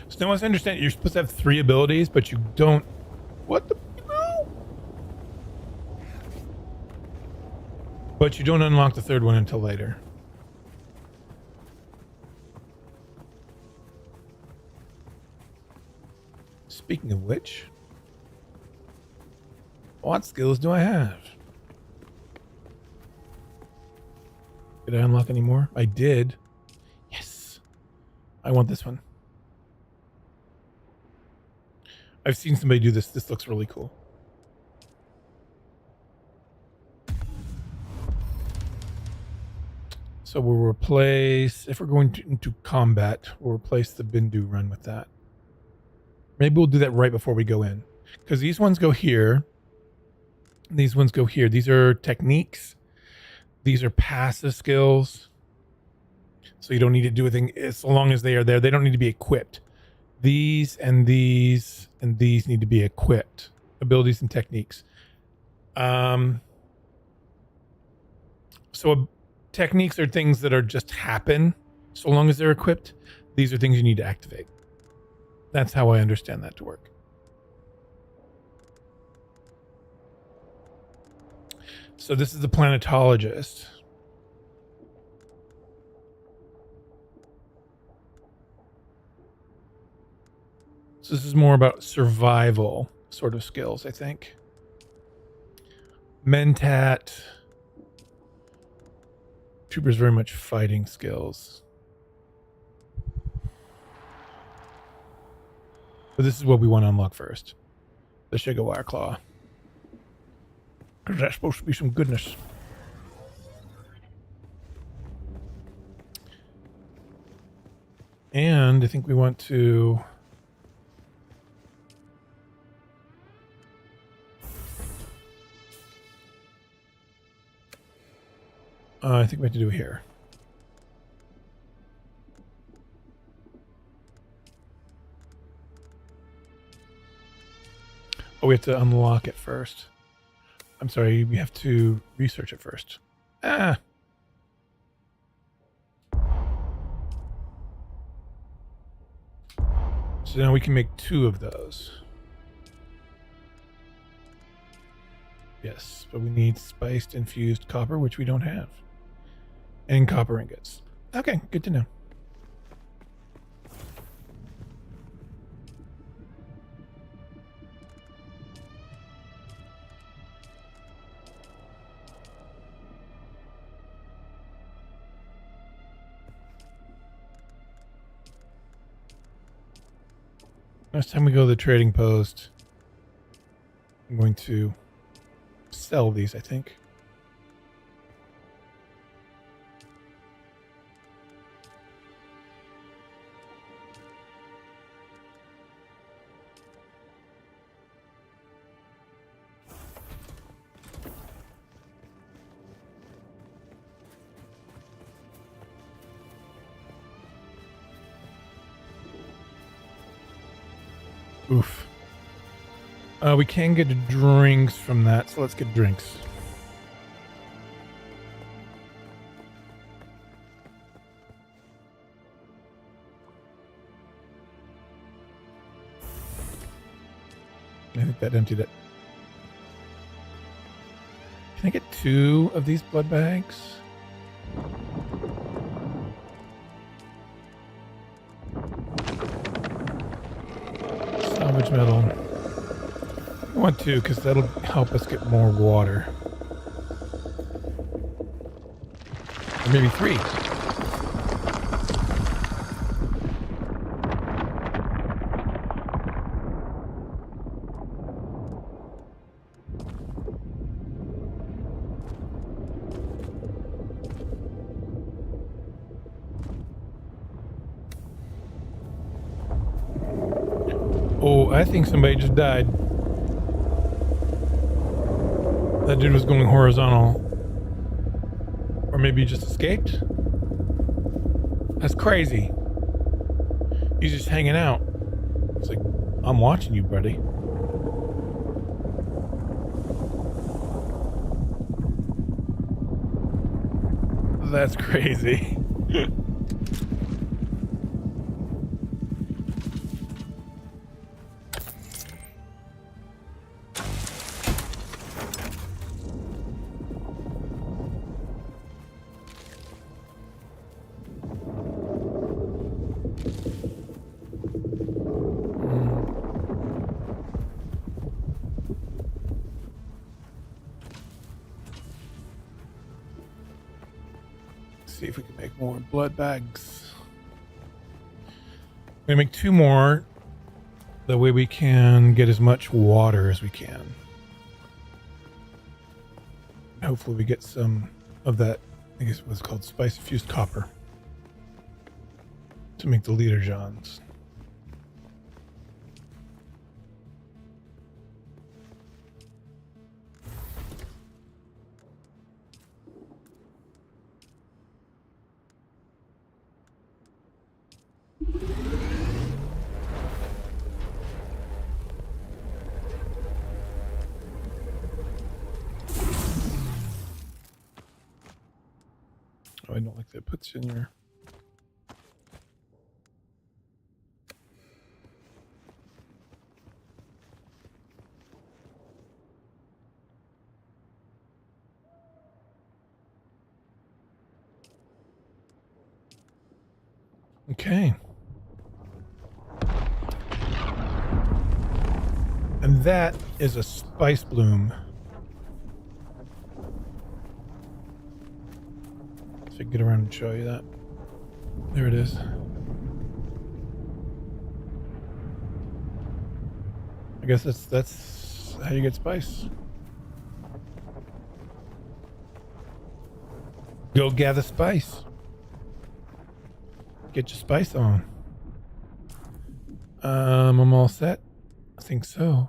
So now I understand you're supposed to have 3 abilities, but you don't. What the? No. But you don't unlock the 3rd one until later. Speaking of which, what skills do I have? Did I unlock any more? I did. Yes. I want this one. I've seen somebody do this. This looks really cool. So we'll replace, if we're going into combat, we'll replace the Bindu run with that. Maybe we'll do that right before we go in. Because these ones go here. These ones go here. These are techniques. These are passive skills. So you don't need to do anything as long as they are there. They don't need to be equipped. These and these and these need to be equipped. Abilities and techniques. Techniques are things that are just happen so long as they're equipped. These are things you need to activate. That's how I understand that to work. So this is the planetologist. So this is more about survival sort of skills, I think. Mentat. Trooper's very much fighting skills. But this is what we want to unlock first. The Shigawire Claw. Because that's supposed to be some goodness. And I think we want to... I think we have to do it here. Oh, we have to unlock it first. I'm sorry, we have to research it first. Ah. So now we can make 2 of those. Yes, but we need spiced infused copper, which we don't have. And copper ingots. Okay, good to know. Next time we go to the trading post, I'm going to sell these, I think. Oof. We can get drinks from that, so let's get drinks. I think that emptied it. Can I get 2 of these blood bags? Salvage metal. I want 2 because that'll help us get more water. Or maybe 3. Oh, I think somebody just died. That dude was going horizontal. Or maybe he just escaped? That's crazy. He's just hanging out. It's like, I'm watching you, buddy. That's crazy. See if we can make more blood bags. gonna make 2 more. That way we can get as much water as we can. Hopefully we get some of that, I guess what's called spice infused copper to make the leader johns. Oh, I don't like that it puts in your... Okay. And that is a spice bloom. So I can get around and show you that. There it is. I guess that's how you get spice. Go gather spice. Get your spice on. I'm all set. I think so.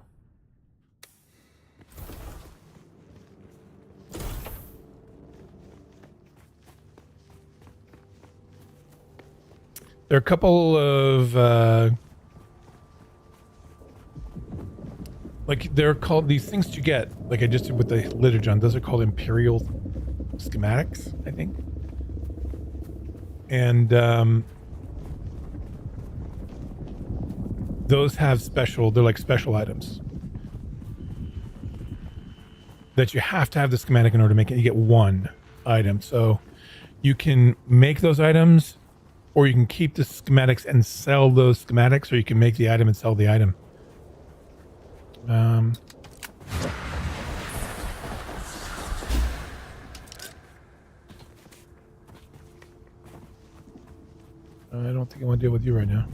There are a couple of like they're called these things you get, like I just did with the Liturgon. Those are called Imperial schematics, I think. And those have they're like special items that you have to have the schematic in order to make it. You get 1 item. So you can make those items, or you can keep the schematics and sell those schematics, or you can make the item and sell the item. I don't think I want to deal with you right now.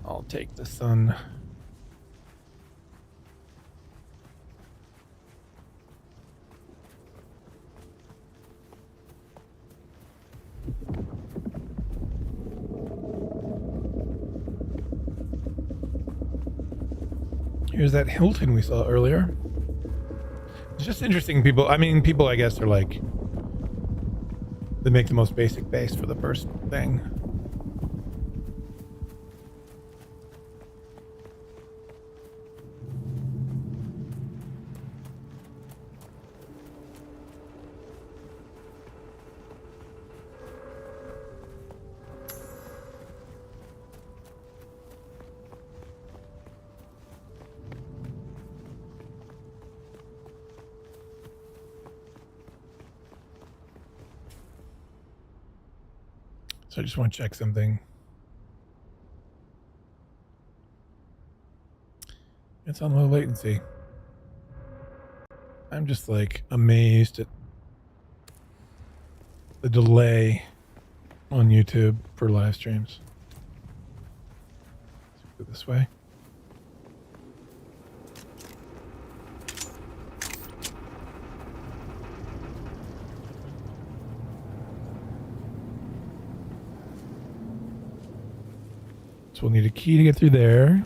I'll take the sun. Here's that Hilton we saw earlier. It's just interesting. People, I guess, are like, they make the most basic base for the first thing. So I just want to check something. It's on low latency. I'm just like amazed at the delay on YouTube for live streams. Let's go this way. So we'll need a key to get through there.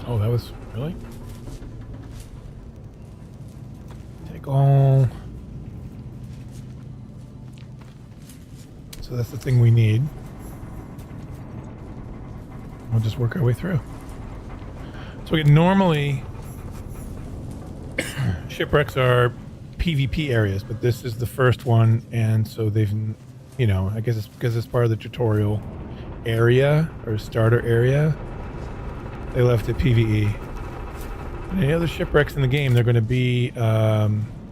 Oh, that was really? Take all. So that's the thing we need. We'll just work our way through. So we can normally shipwrecks are PvP areas, but this is the first one, and so they've, you know, I guess it's because it's part of the tutorial area or starter area, they left it PvE. And any other shipwrecks in the game, they're going to be I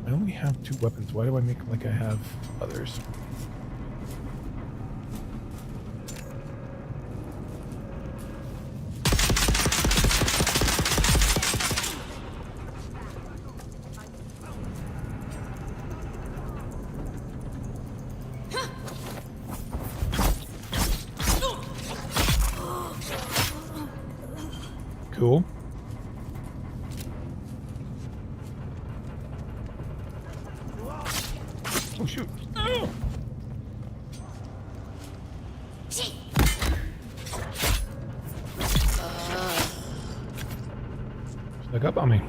only have 2 weapons. Why do I make like I have others? cool. Oh shoot! Oh. Snuck up on me.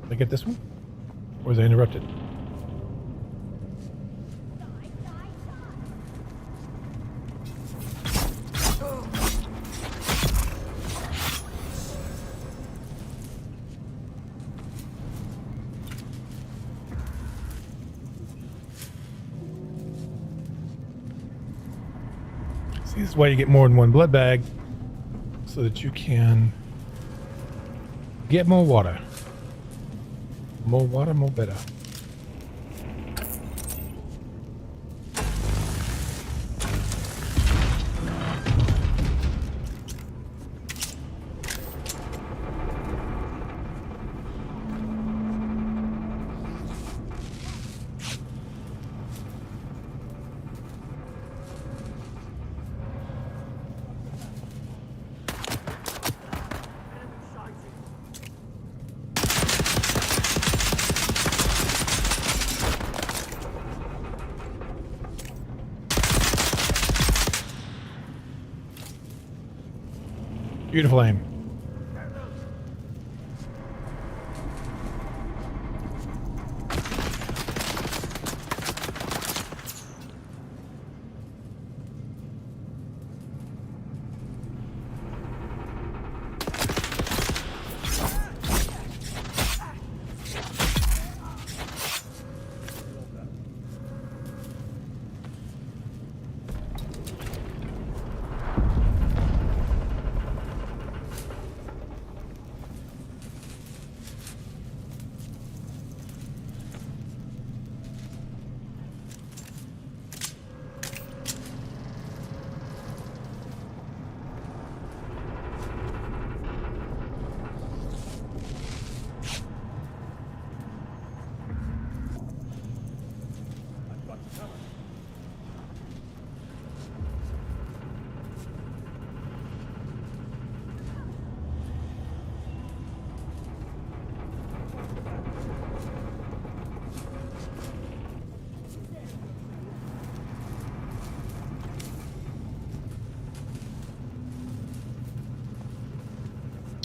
Did I get this one? Or was I interrupted? See, this is why you get more than one blood bag, so that you can get more water. More water, more better. Beautiful aim.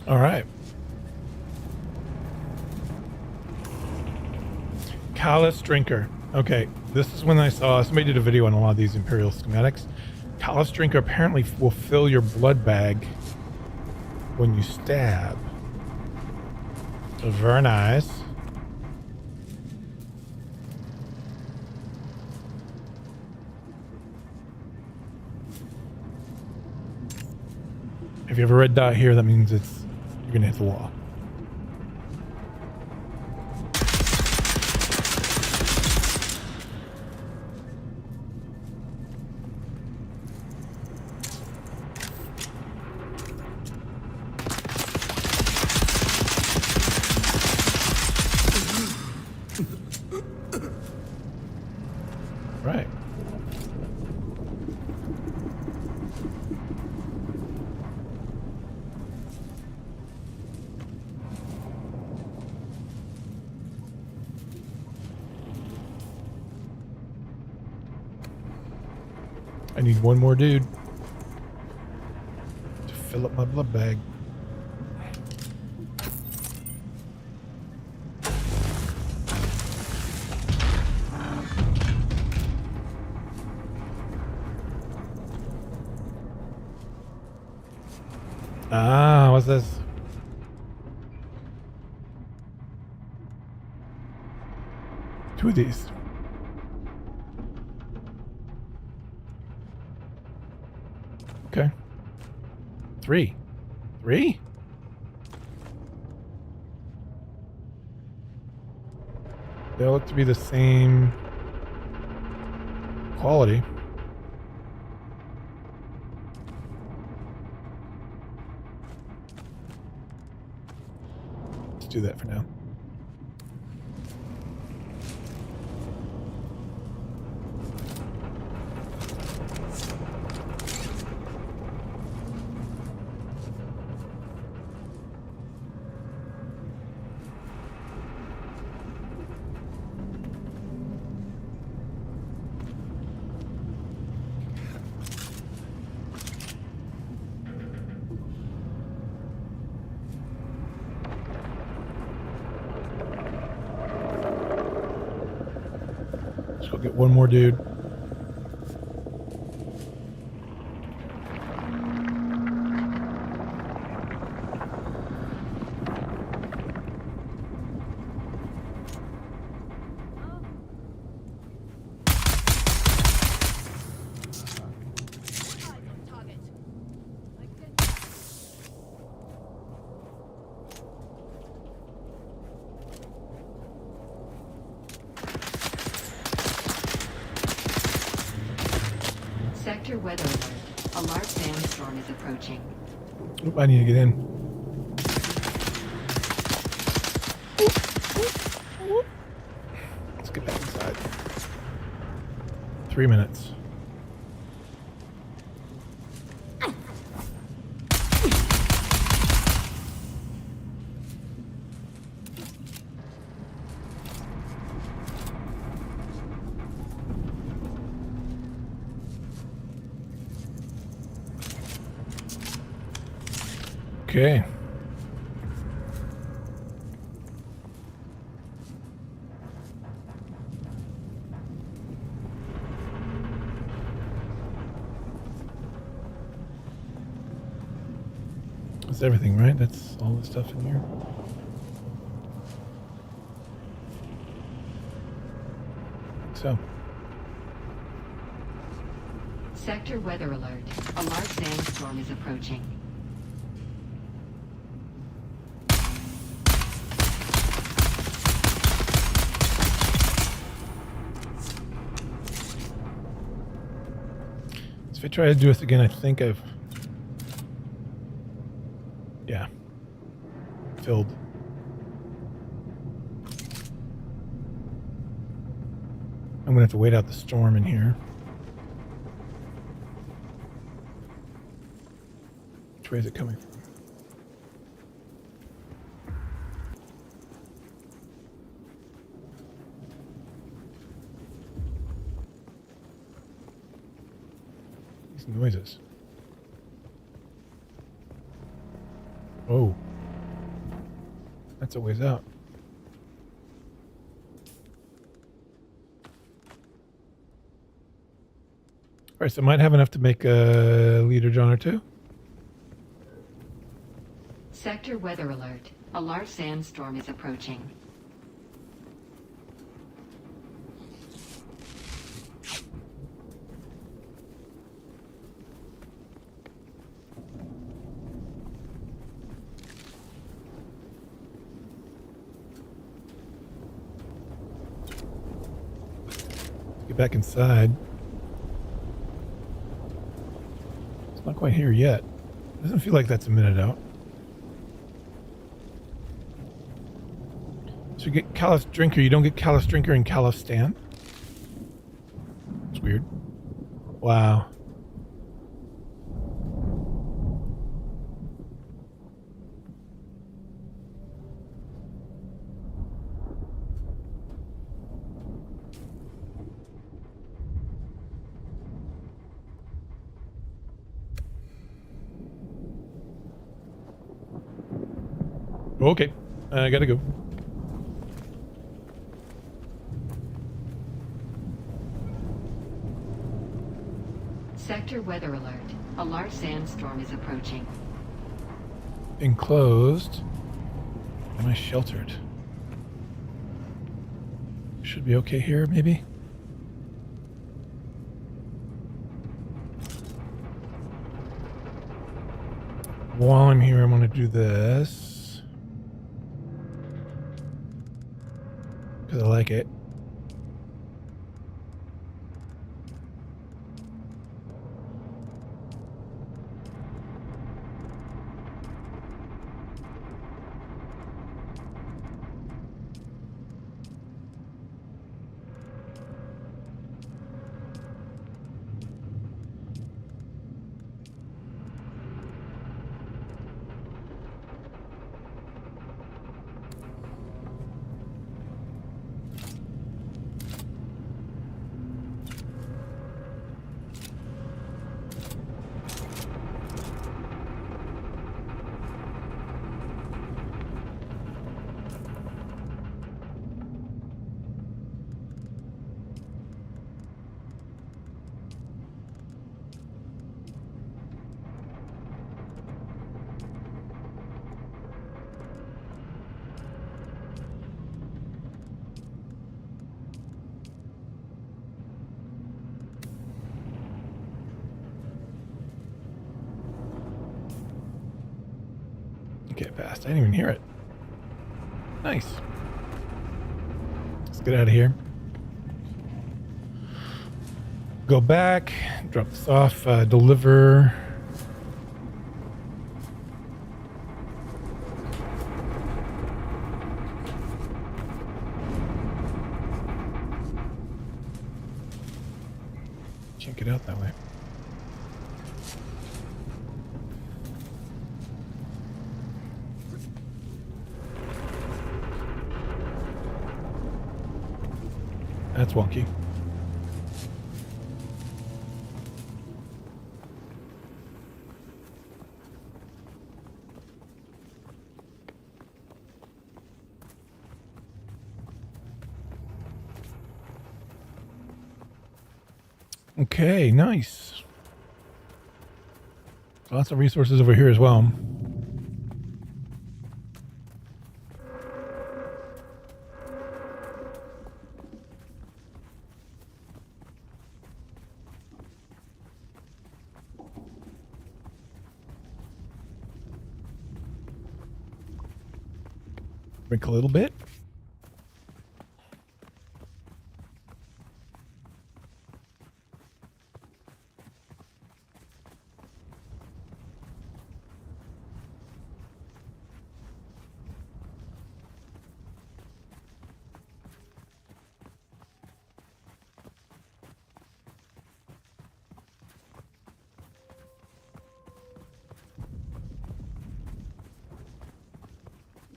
All right. Callous Drinker. Okay, this is when I saw somebody did a video on a lot of these Imperial schematics. Callous Drinker apparently will fill your blood bag when you stab. So very nice. If you have a red dot here, that means you're gonna hit the wall. Right. I need one more dude to fill up my blood bag. Ah, what's this? Two of these. Okay. Three. They all look to be the same quality. Let's do that for now. Get one more dude. Sector weather alert. A large sandstorm is approaching. Oop, I need to get in. Let's get back inside. 3 minutes. Okay. That's everything, right? That's all the stuff in here. So. Sector weather alert. A large sandstorm is approaching. If I try to do this again, I think I've... Yeah. Filled. I'm going to have to wait out the storm in here. Which way is it coming from? These noises. Oh. That's a ways out. Alright, so I might have enough to make a leader John or two. Sector weather alert. A large sandstorm is approaching. Get back inside. It's not quite here yet. Doesn't feel like that's a minute out. So you get Callous Drinker. You don't get Callous Drinker and Callous Stand. It's weird. Wow. Okay, I gotta go. Sector weather alert. A large sandstorm is approaching. Enclosed. Am I sheltered? Should be okay here, maybe? While I'm here, I'm gonna do this. Because I like it. Okay, passed. I didn't even hear it. Nice. Let's get out of here. Go back, drop this off, deliver. Can't get out that way. That's wonky. Okay, nice. Lots of resources over here as well. Drink a little bit.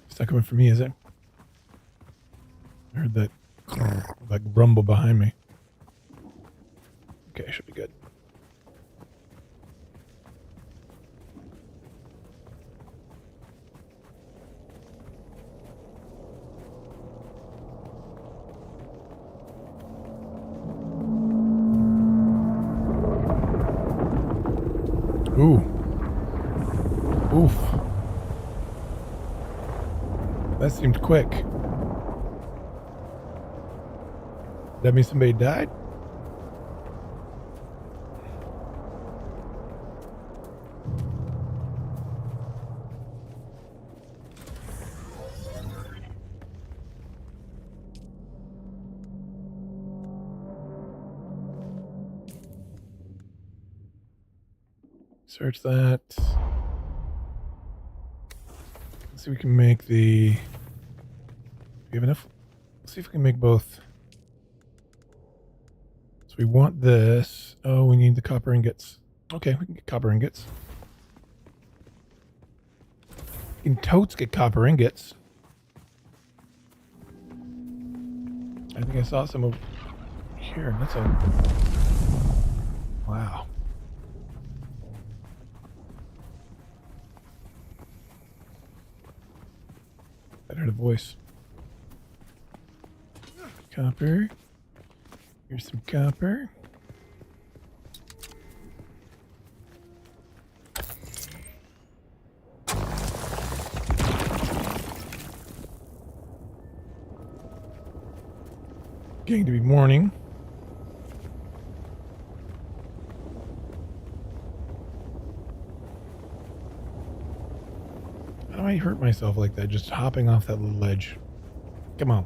It's not coming for me, is it? I heard that like rumble behind me. Okay, should be good. Ooh. Oof. That seemed quick. That means somebody died? Search that. Let's see if we can make the... Do we have enough? Let's see if we can make both. So we want this. Oh, we need the copper ingots. Okay, we can get copper ingots. We can totes get copper ingots. I think I saw some over here. That's a... Wow. I heard a voice. Copper. Here's some copper. Getting to be morning. How do I hurt myself like that? Just hopping off that little ledge. Come on.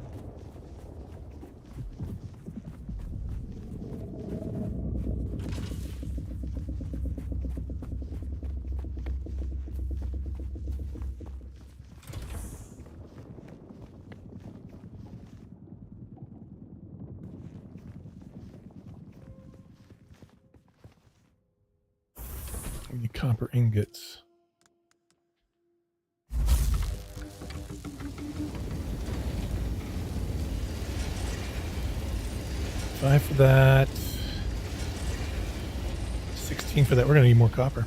We need copper ingots. $5 for that. 16 for that. We're gonna need more copper.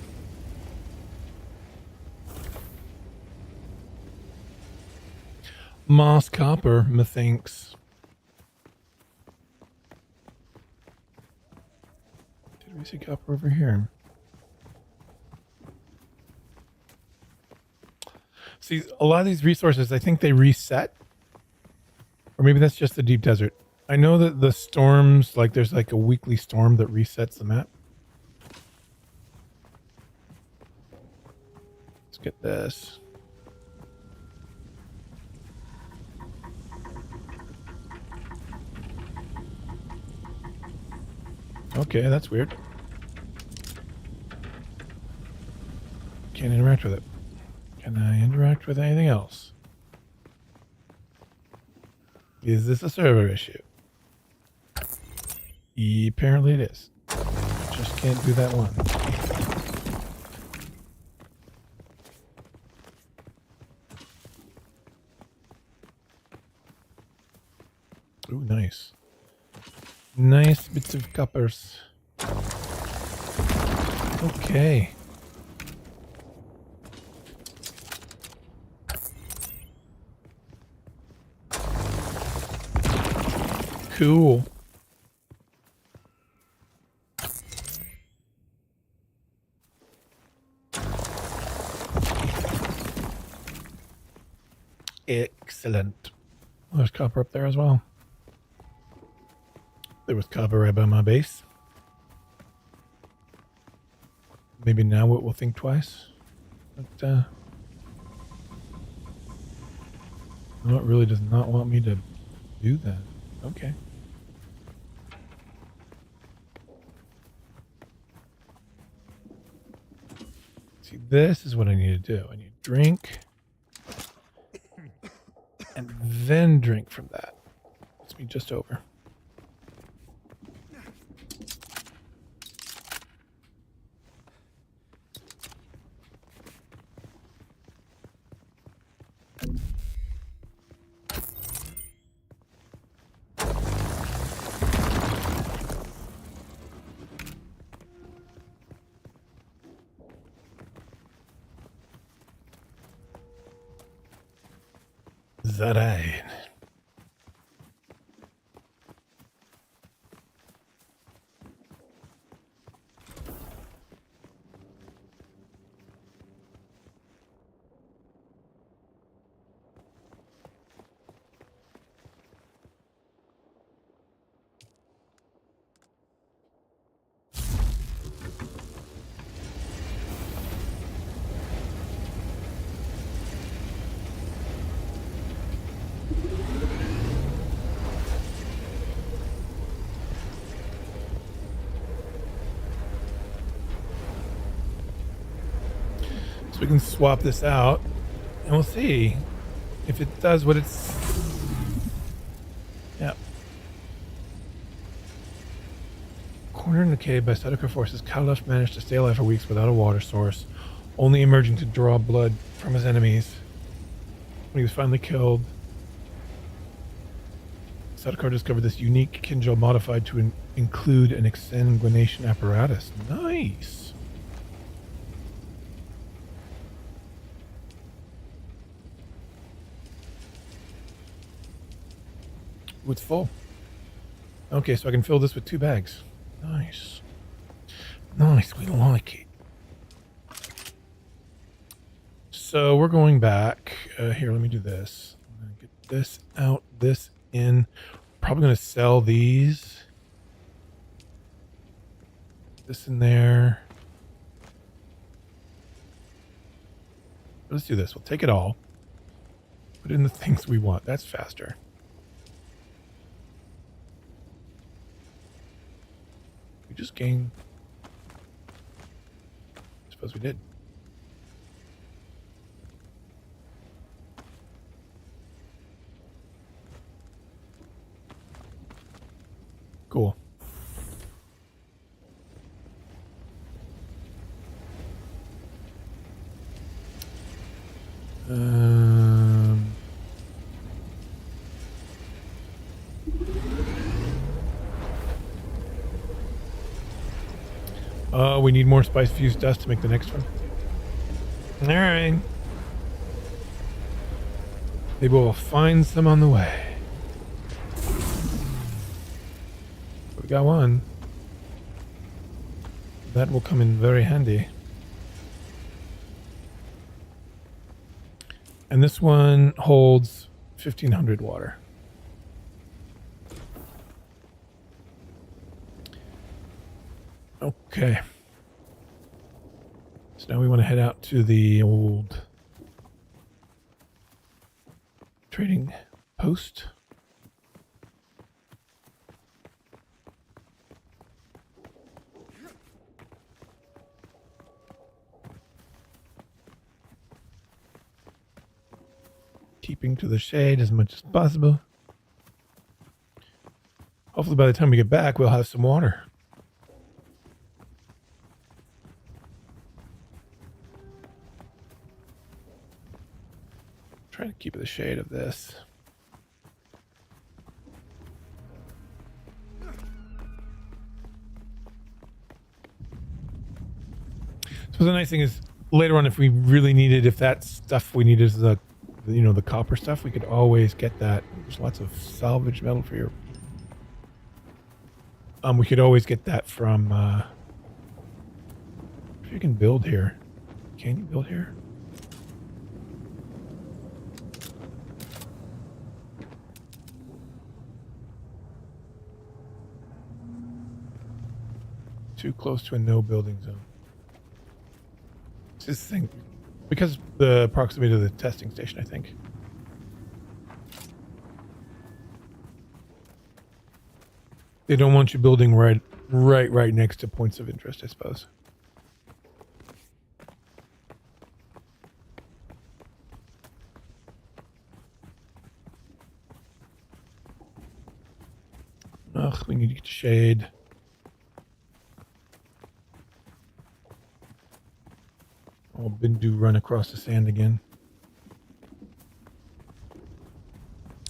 Moss copper, methinks. Did we see copper over here? See, a lot of these resources, I think they reset. Or maybe that's just the deep desert. I know that the storms, like there's like a weekly storm that resets the map. Let's get this. Okay, that's weird. Can't interact with it. Can I interact with anything else? Is this a server issue? Apparently it is. Just can't do that one. Ooh, nice. Nice bits of coppers. Okay. Cool. Excellent. There's copper up there as well. There was copper right by my base. Maybe now it will think twice. But, no, it really does not want me to do that. Okay. See, this is what I need to do. I need drink. And then drink from that. Puts me just over. Right. So we can swap this out and we'll see if it does what it's... Yep. Cornered in the cave by Sardaukar forces, Kalaf managed to stay alive for weeks without a water source, only emerging to draw blood from his enemies. When he was finally killed, Sardaukar discovered this unique Kindle modified to include an exsanguination apparatus. Nice! Ooh, it's full. Okay, so I can fill this with 2 bags. Nice. Nice, we like it. So we're going back. Here, let me do this. I'm going to get this out, this in. Probably going to sell these. This in there. Let's do this. We'll take it all. Put in the things we want. That's faster. We just gained... I suppose we did. Cool. We need more spice-fused dust to make the next one. Alright. Maybe we'll find some on the way. We got one. That will come in very handy. And this one holds 1,500 water. Okay. So now we want to head out to the old trading post. Keeping to the shade as much as possible. Hopefully by the time we get back, we'll have some water. Trying to keep the shade of this. So the nice thing is later on, if we really needed, if that stuff we needed is the, you know, the copper stuff, we could always get that. There's lots of salvage metal for your. We could always get that from. If you can build here, can you build here? Too close to a no building zone. It's this thing, because the proximity to the testing station, I think. They don't want you building right next to points of interest, I suppose. Ugh, we need to get shade. Oh, Bindu run across the sand again.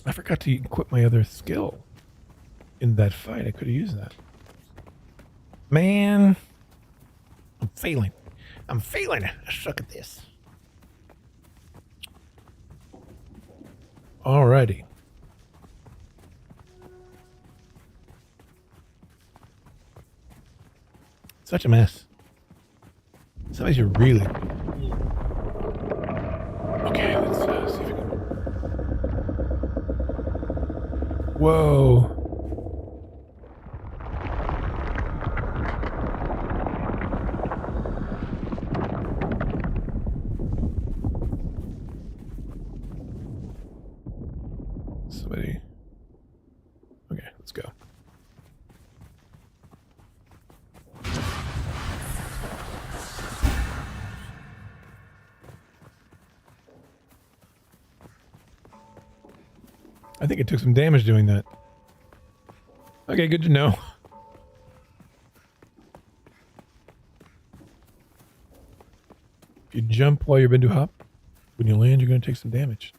I forgot to equip my other skill in that fight. I could have used that. Man, I'm failing. I'm failing. I suck at this. Alrighty. Such a mess. Somebody's really. Okay, let's see if we can. Whoa. Somebody. Okay, let's go. I think it took some damage doing that. Okay, good to know. If you jump while you're Bindu hop, when you land, you're going to take some damage.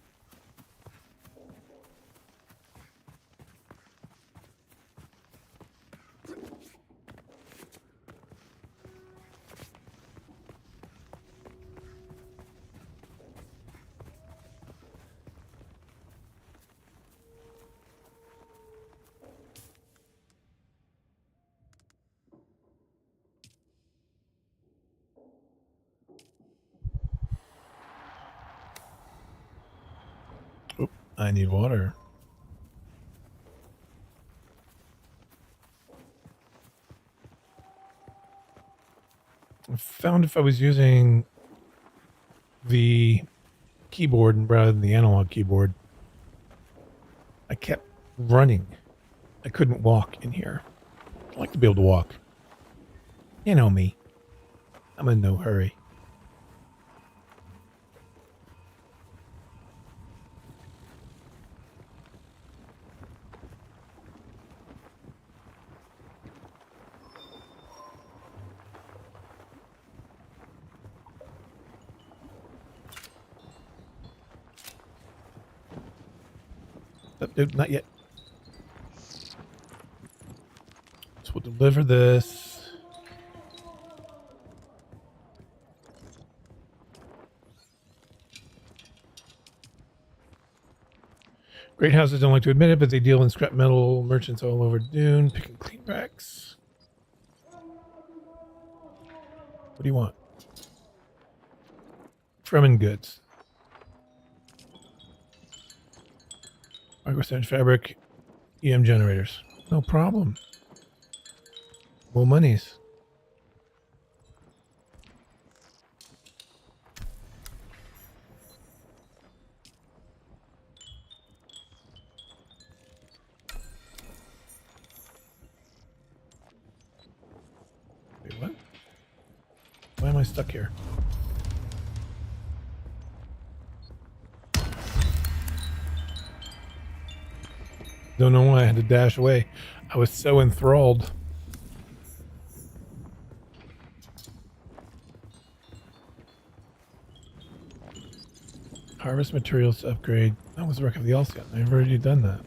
Oop, I need water. I found if I was using the keyboard rather than the analog keyboard, I kept running. I couldn't walk in here. I like to be able to walk. You know me. I'm in no hurry. Dude, not yet. So we'll deliver this. Great houses don't like to admit it, but they deal in scrap metal merchants all over Dune, picking clean racks. What do you want? Fremen goods. Microstage fabric, EM generators. No problem. More monies. Wait, what? Why am I stuck here? Don't know why I had to dash away. I was so enthralled. Harvest materials to upgrade. That was the wreck of the Alcyon. I've already done that.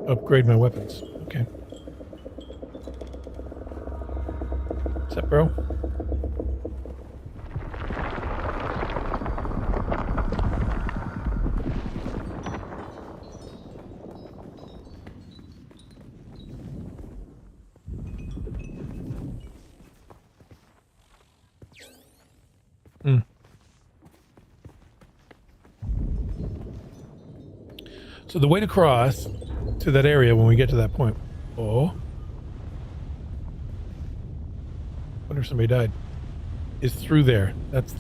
Upgrade my weapons. Okay. What's up, bro? So the way to cross to that area when we get to that point. Oh. Wonder if somebody died. Is through there. That's,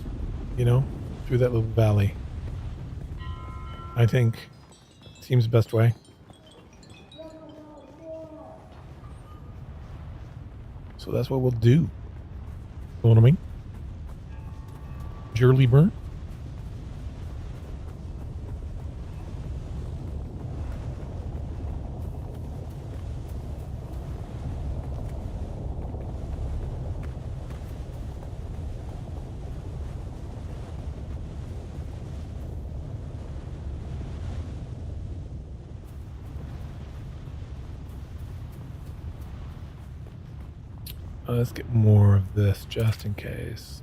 you know, through that little valley. I think seems the best way. So that's what we'll do. You know what I mean? Jurely burn. Let's get more of this just in case.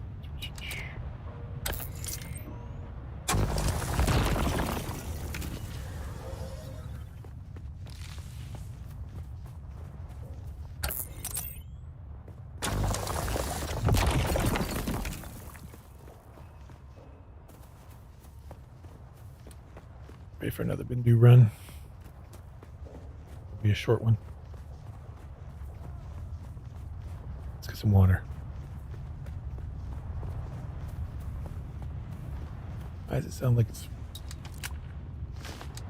Ready for another Bindu run. It'll be a short one. Let's get some water. Why does it sound like it's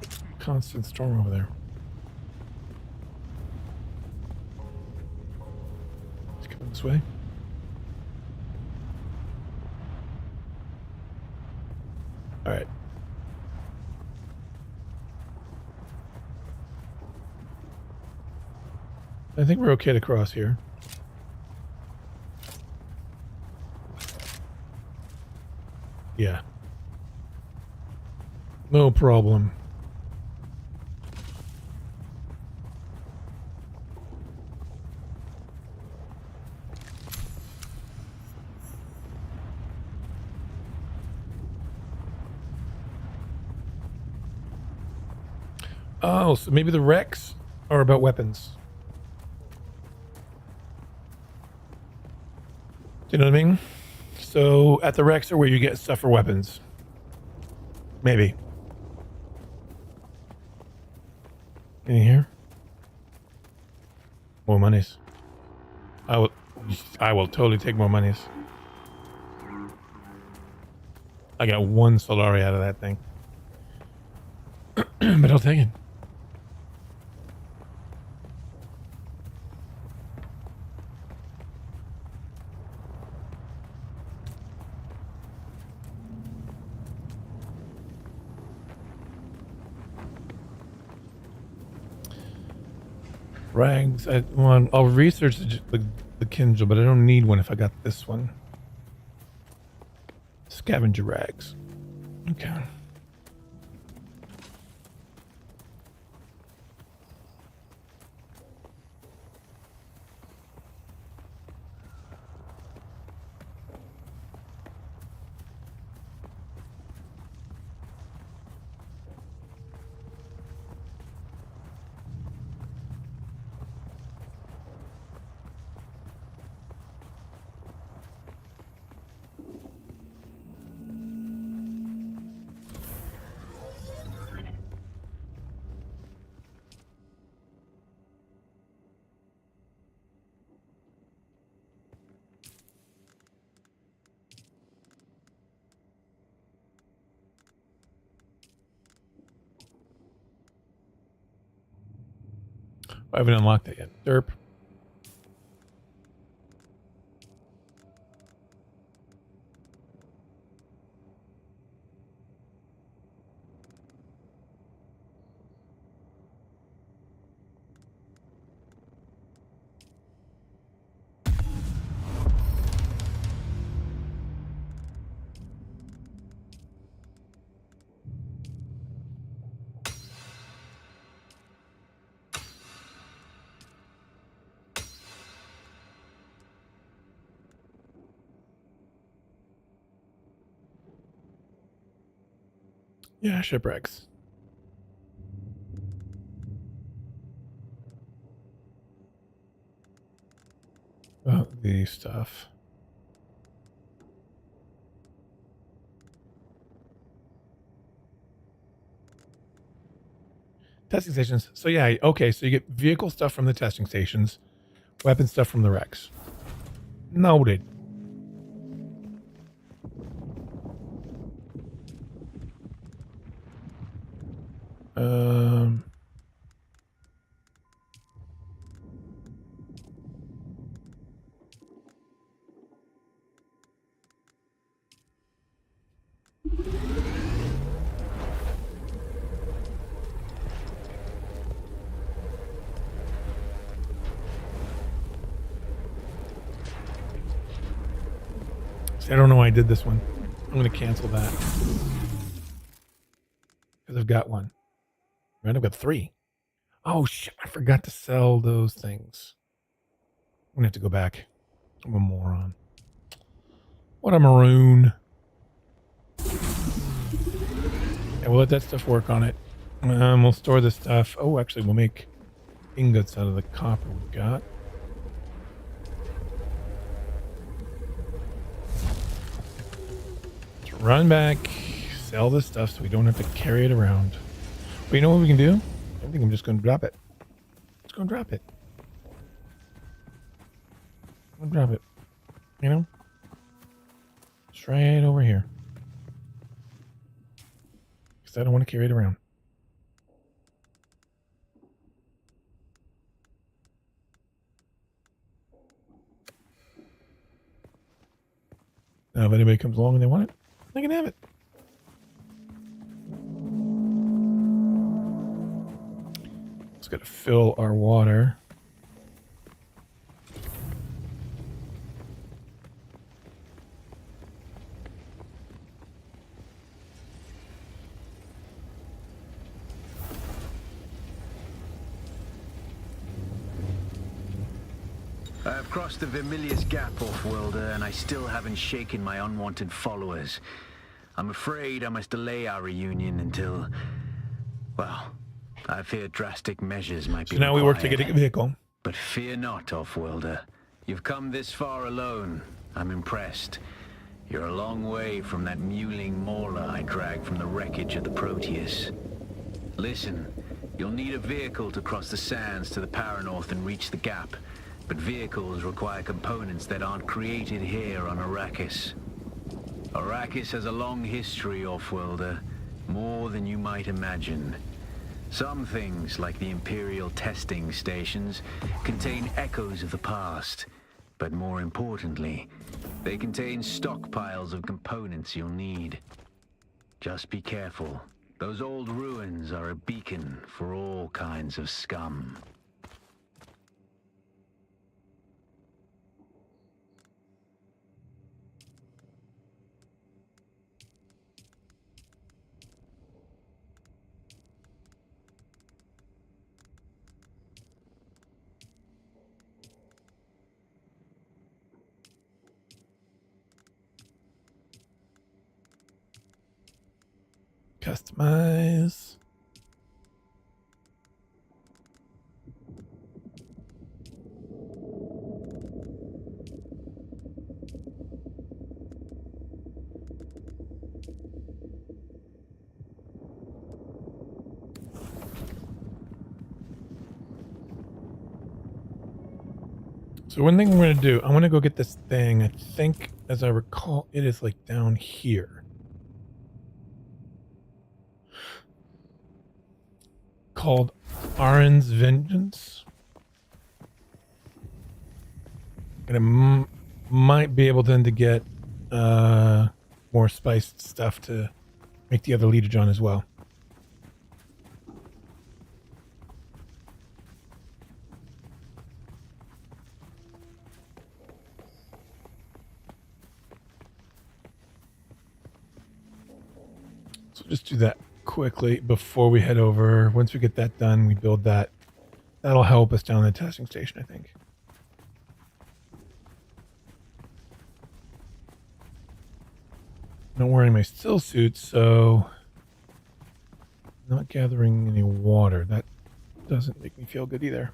a constant storm over there? It's coming this way. All right. I think we're okay to cross here. Yeah. No problem. Oh, so maybe the wrecks are about weapons. Do you know what I mean? So at the wrecks are where you get stuff for weapons. Maybe. Can you hear? More monies. I will totally take more monies. I got one Solari out of that thing. But I'll take it. Rags. I'll research the Kindle, but I don't need one if I got this one. Scavenger rags. Okay. I haven't unlocked it yet. Derp. Yeah, shipwrecks. Oh, the stuff. Testing stations. So yeah, okay. So you get vehicle stuff from the testing stations, weapon stuff from the wrecks. Noted. Um. See, I don't know why I did this one. I'm going to cancel that because I've got one. Right, I've got 3. Oh shit! I forgot to sell those things. I'm gonna have to go back. I'm a moron. What a maroon. Yeah, we'll let that stuff work on it. We'll store this stuff. Oh, actually, we'll make ingots out of the copper we've got. Let's run back, sell this stuff so we don't have to carry it around. But you know what we can do? I think I'm just going to drop it. Let's go and drop it. I'll drop it. You know? It's right over here. Because I don't want to carry it around. Now, if anybody comes along and they want it, they can have it. Just got to fill our water. I have crossed the Vermilius Gap, Off-Worlder, and I still haven't shaken my unwanted followers. I'm afraid I must delay our reunion until... well, I fear drastic measures might be So now we work to required. get a vehicle. But fear not, Off-Worlder. You've come this far alone. I'm impressed. You're a long way from that mewling mauler I dragged from the wreckage of the Proteus. Listen, you'll need a vehicle to cross the sands to the Paranorth and reach the gap. But vehicles require components that aren't created here on Arrakis. Arrakis has a long history, Off-Worlder. More than you might imagine. Some things, like the Imperial testing stations, contain echoes of the past. But more importantly, they contain stockpiles of components you'll need. Just be careful. Those old ruins are a beacon for all kinds of scum. Customize. So one thing I'm going to do, I want to go get this thing. I think, as I recall, it is like down here. Called Arin's Vengeance. And I might be able then to get more spiced stuff to make the other leader John as well. So just do that quickly before we head over. Once we get that done, we build that. That'll help us down the testing station, I think. I'm not wearing my still suit, so Not gathering any water. That doesn't make me feel good either.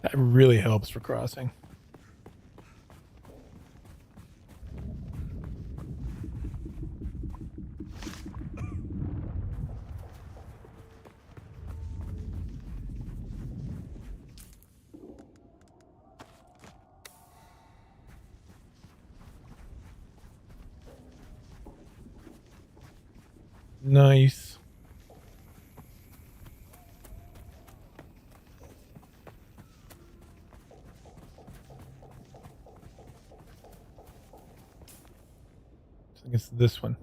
That really helps for crossing. Nice. I think it's this one.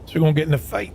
So we're gonna get in a fight.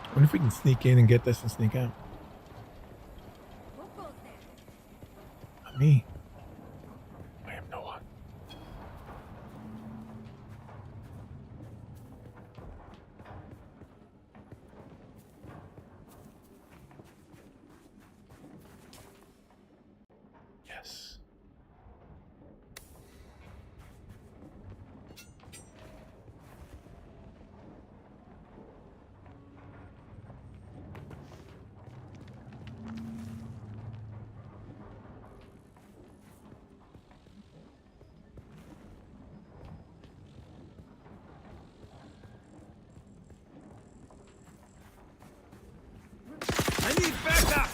I wonder if we can sneak in and get this and sneak out. Not me. I am no one. Yes. I need backup!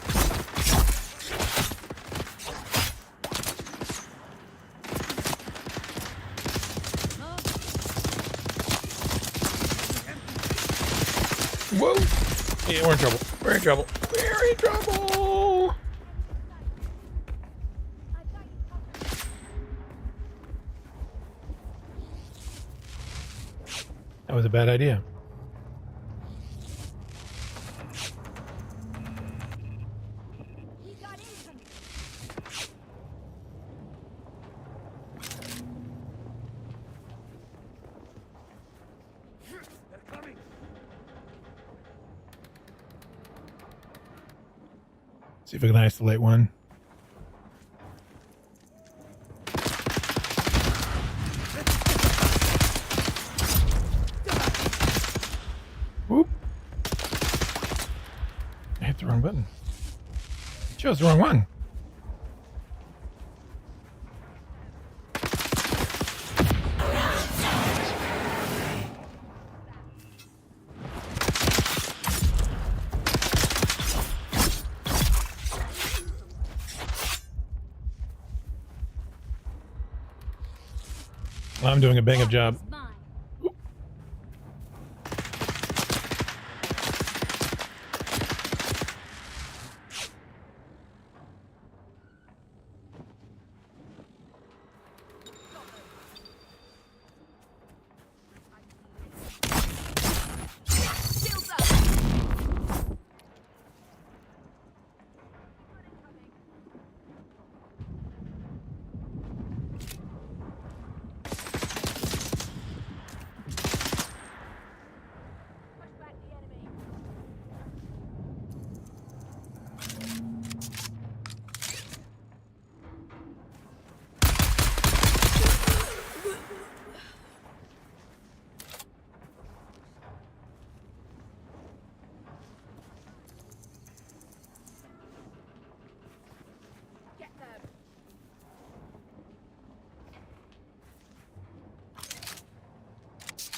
Whoa! Yeah, we're in trouble. We're in trouble. We're in trouble! That was a bad idea. See if I can isolate one. Whoop. I hit the wrong button. Chose the wrong one. I'm doing a bang up job.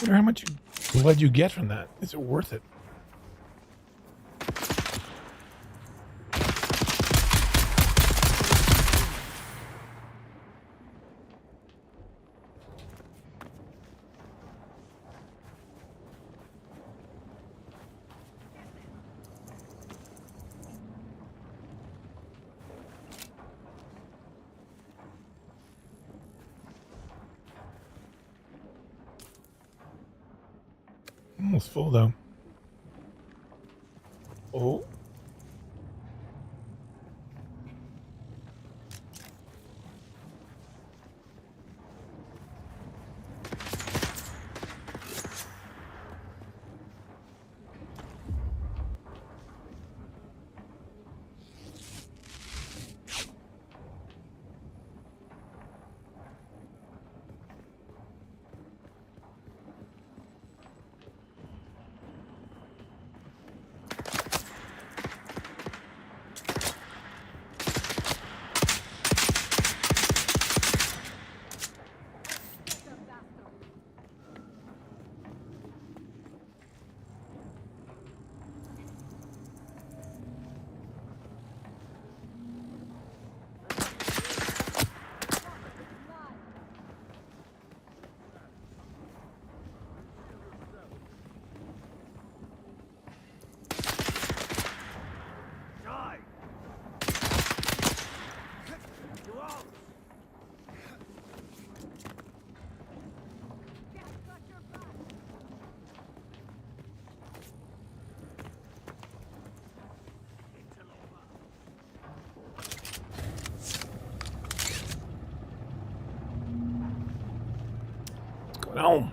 wonder how much blood you get from that. Is it worth it? Almost full though. Oh. What's going on?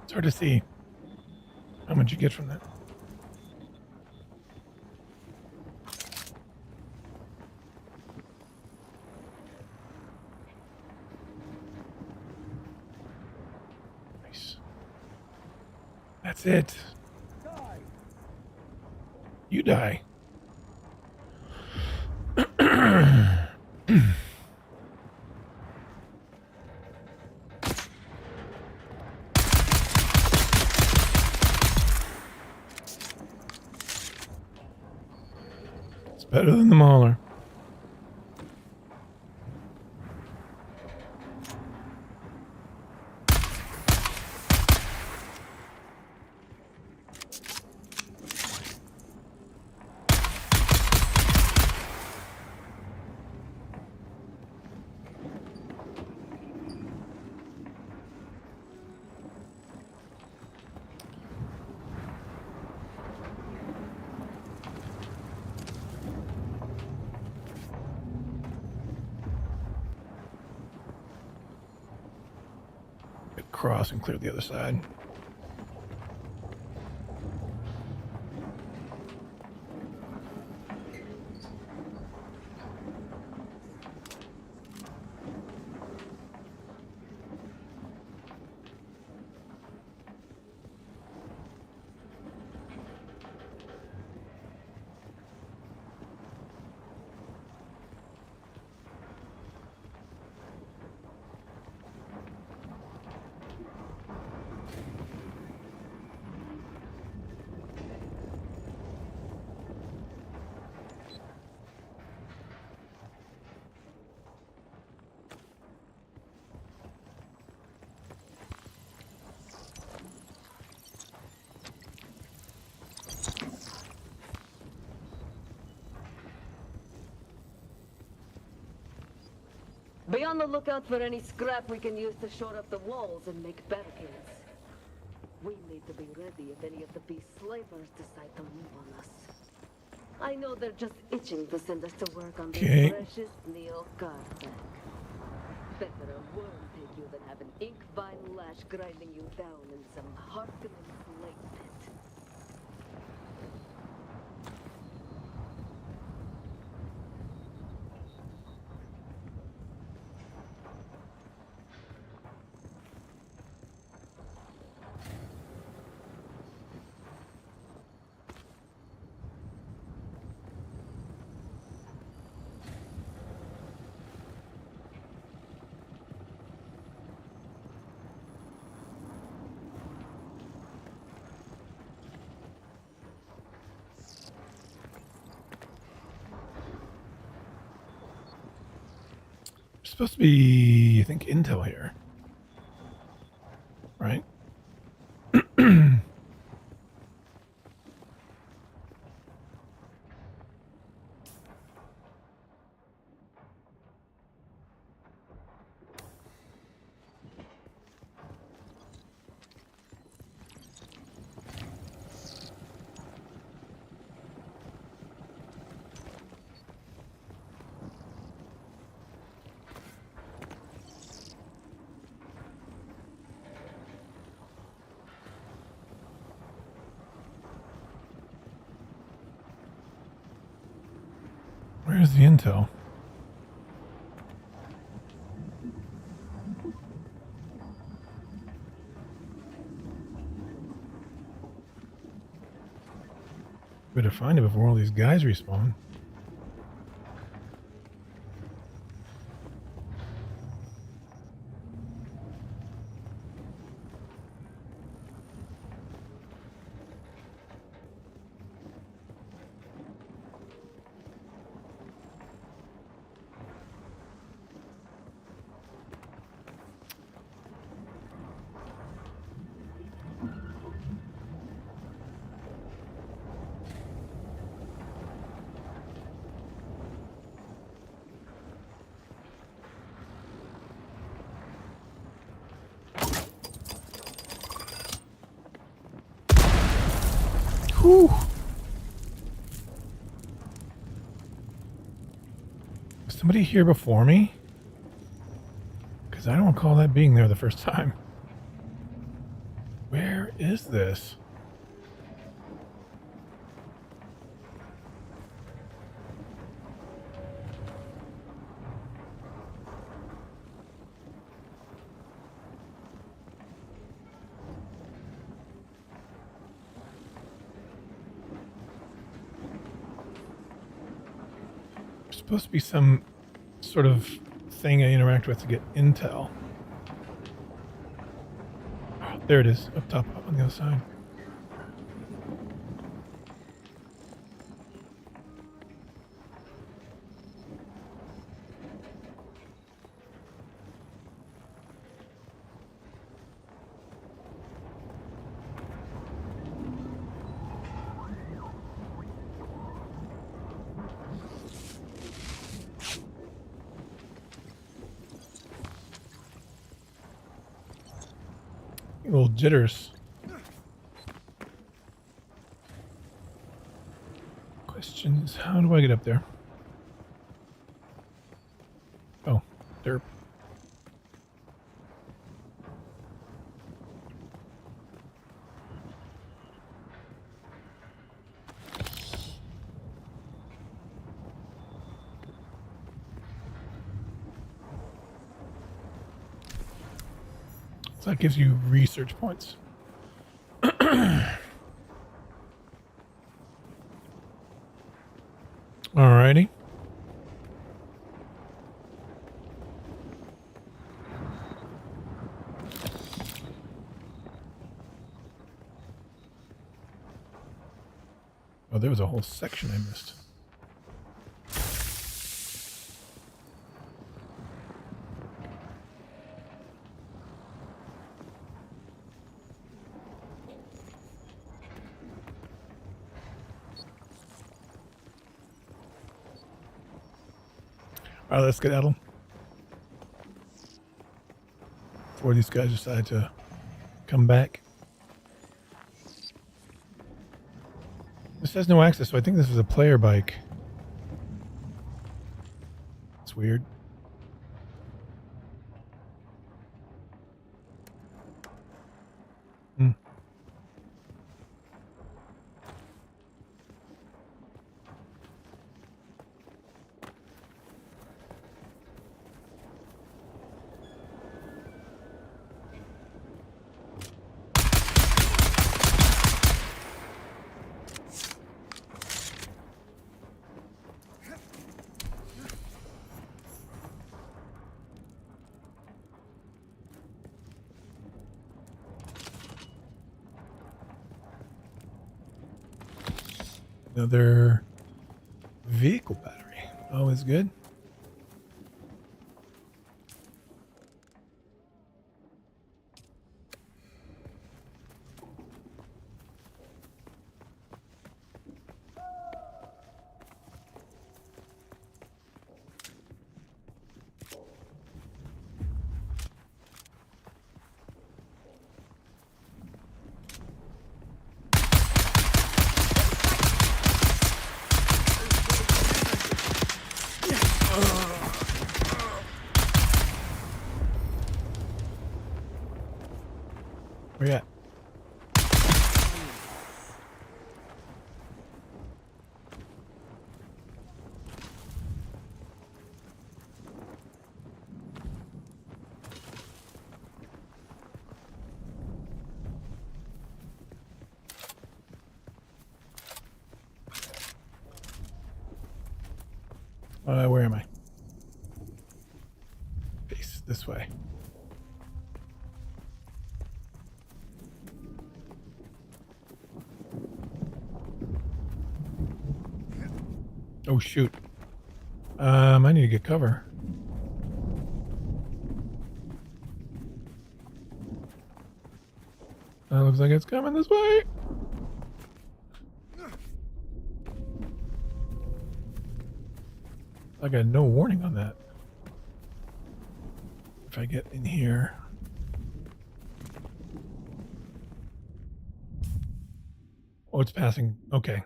It's hard to see how much you get from that. Nice. That's it. You die. It's better than the Mauler. Cross and clear the other side. Be on the lookout for any scrap we can use to shore up the walls and make barricades. We need to be ready if any of the beast slavers decide to move on us. I know they're just itching to send us to work on their precious Neo Cartag. Better a worm take you than have an ink vine lash grinding you down in some Harkonnen slate pit. Supposed to be, I think, intel here, right? Where's the intel? Better find it before all these guys respawn. Whew. Was somebody here before me? Because I don't recall that being there the first time. Where is this? Supposed to be some sort of thing I interact with to get intel. Oh, there it is, up top, up on the other side. Little jitters. Question is, how do I get up there? Oh, derp. So that gives you research points. Alrighty. Oh, there was a whole section I missed. All right, let's get at them before these guys decide to come back. This has no access, so I think this is a player bike. It's weird. Another vehicle battery. Always good. Where you at? Where am I? Face this way. Oh shoot. I need to get cover. Looks like it's coming this way. I got no warning on that. If I get in here. Oh, it's passing. Okay.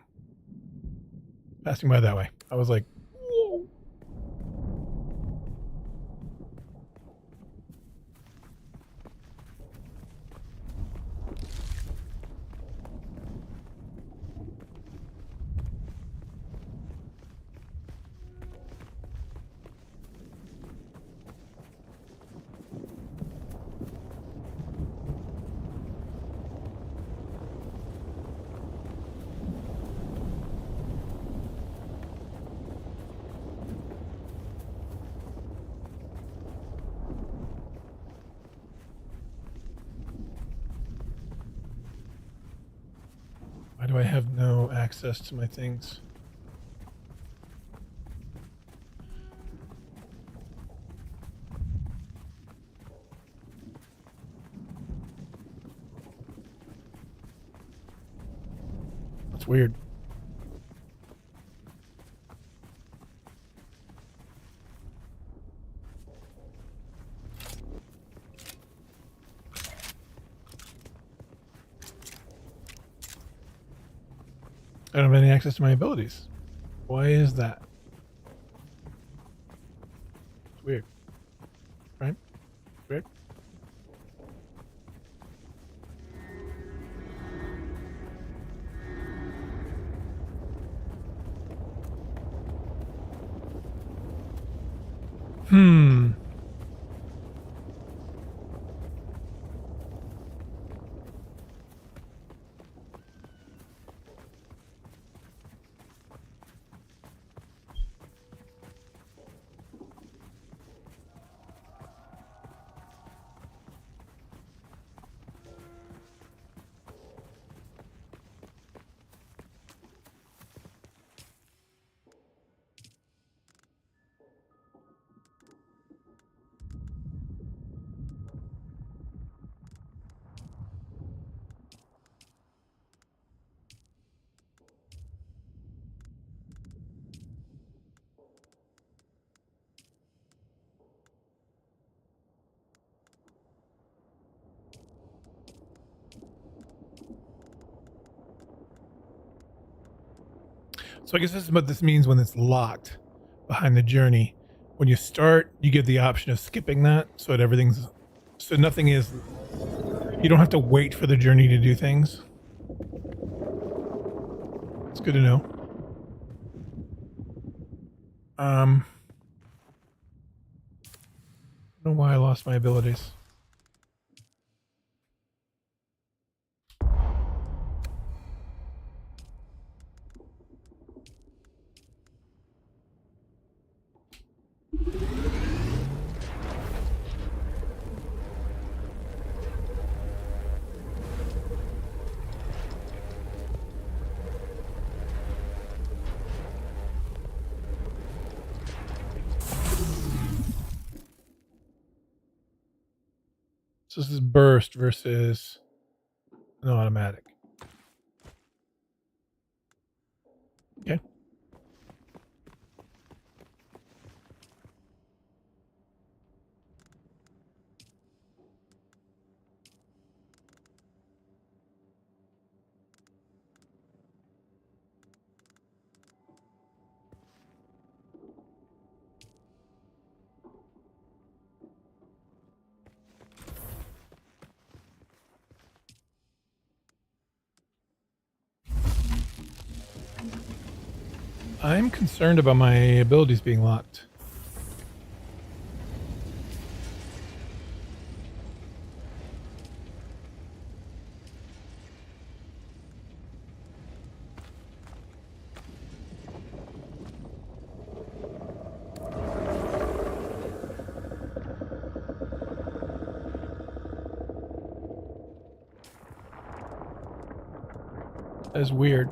Passing by that way. I was like, whoa. Why do I have no access to my things? That's weird. I don't have any access to my abilities. Why is that? It's weird. Right? Weird. Hmm. So I guess this is what this means when it's locked behind the journey. When you start, you get the option of skipping that so that everything's, so nothing is, you don't have to wait for the journey to do things. It's good to know. I don't know why I lost my abilities. So this is burst versus an automatic. Okay. I'm concerned about my abilities being locked. That's weird.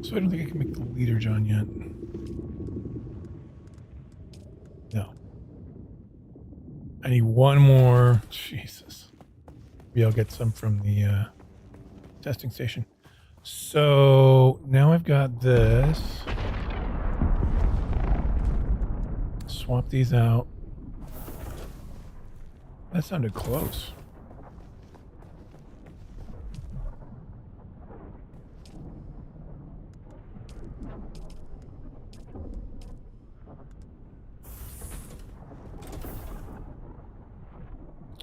So I don't think I can make the leader John yet. No. I need one more. Jesus. Maybe I'll get some from the testing station. So now I've got this. Swap these out. That sounded close.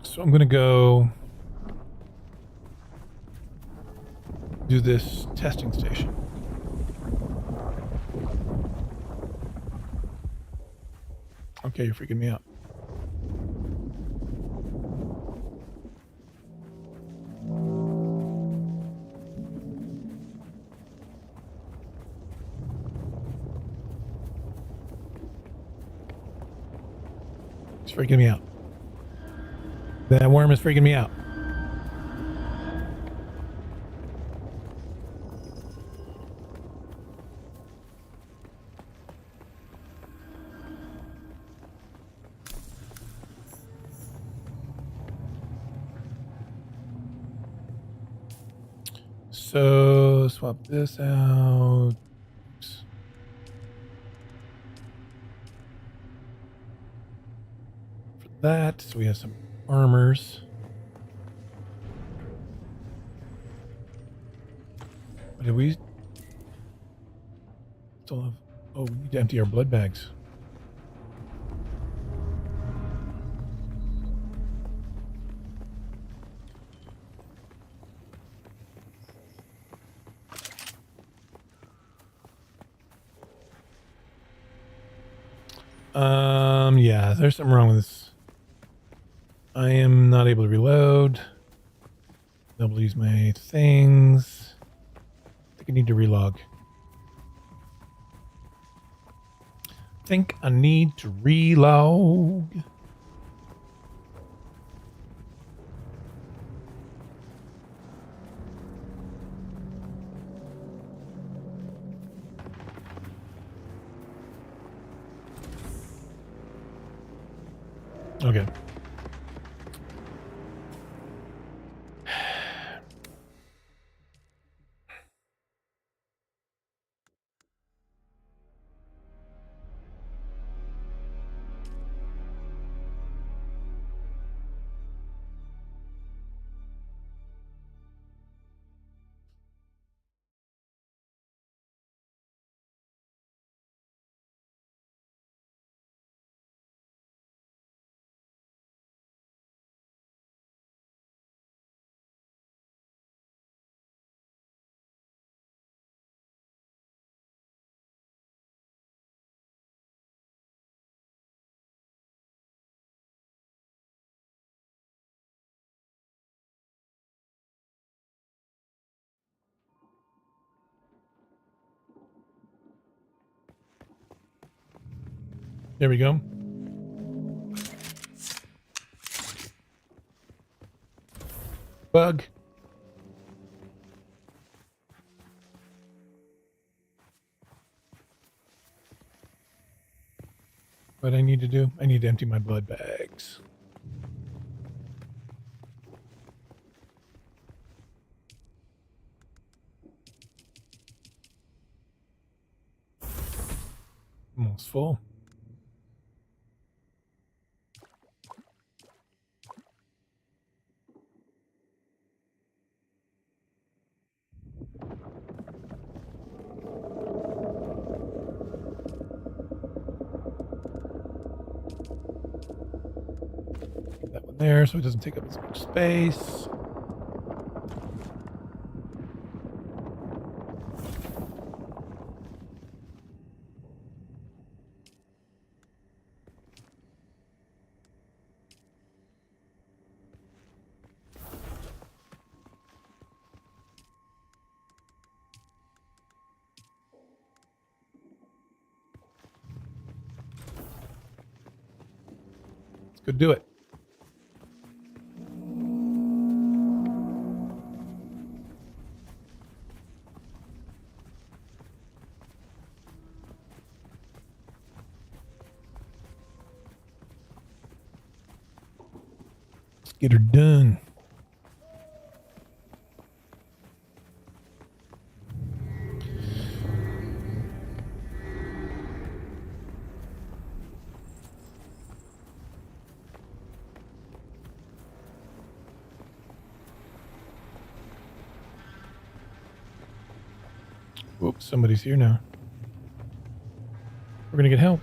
So I'm going to go do this testing station. Okay, you're freaking me out. It's freaking me out. That worm is freaking me out. So swap this out. Oops. For that, so we have some armors. But did we still have? Oh, we need to empty our blood bags. Yeah, there's something wrong with this. I am not able to reload. Not able to use my things. I think I need to relog. Think I need to relog. Okay. There we go. bug. What I need to do? I need to empty my blood bags. Almost full. Keep that one there so it doesn't take up as much space. Let's go do it. Let's get her done. Whoops, somebody's here now. We're gonna get help.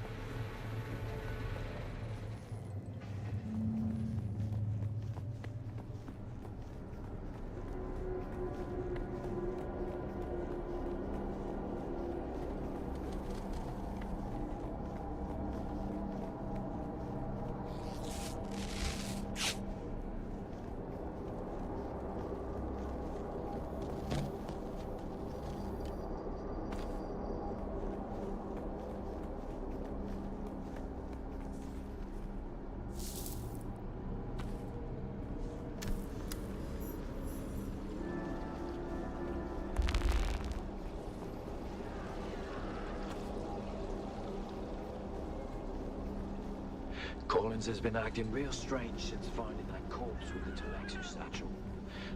Collins has been acting real strange since finding that corpse with the Telexu satchel.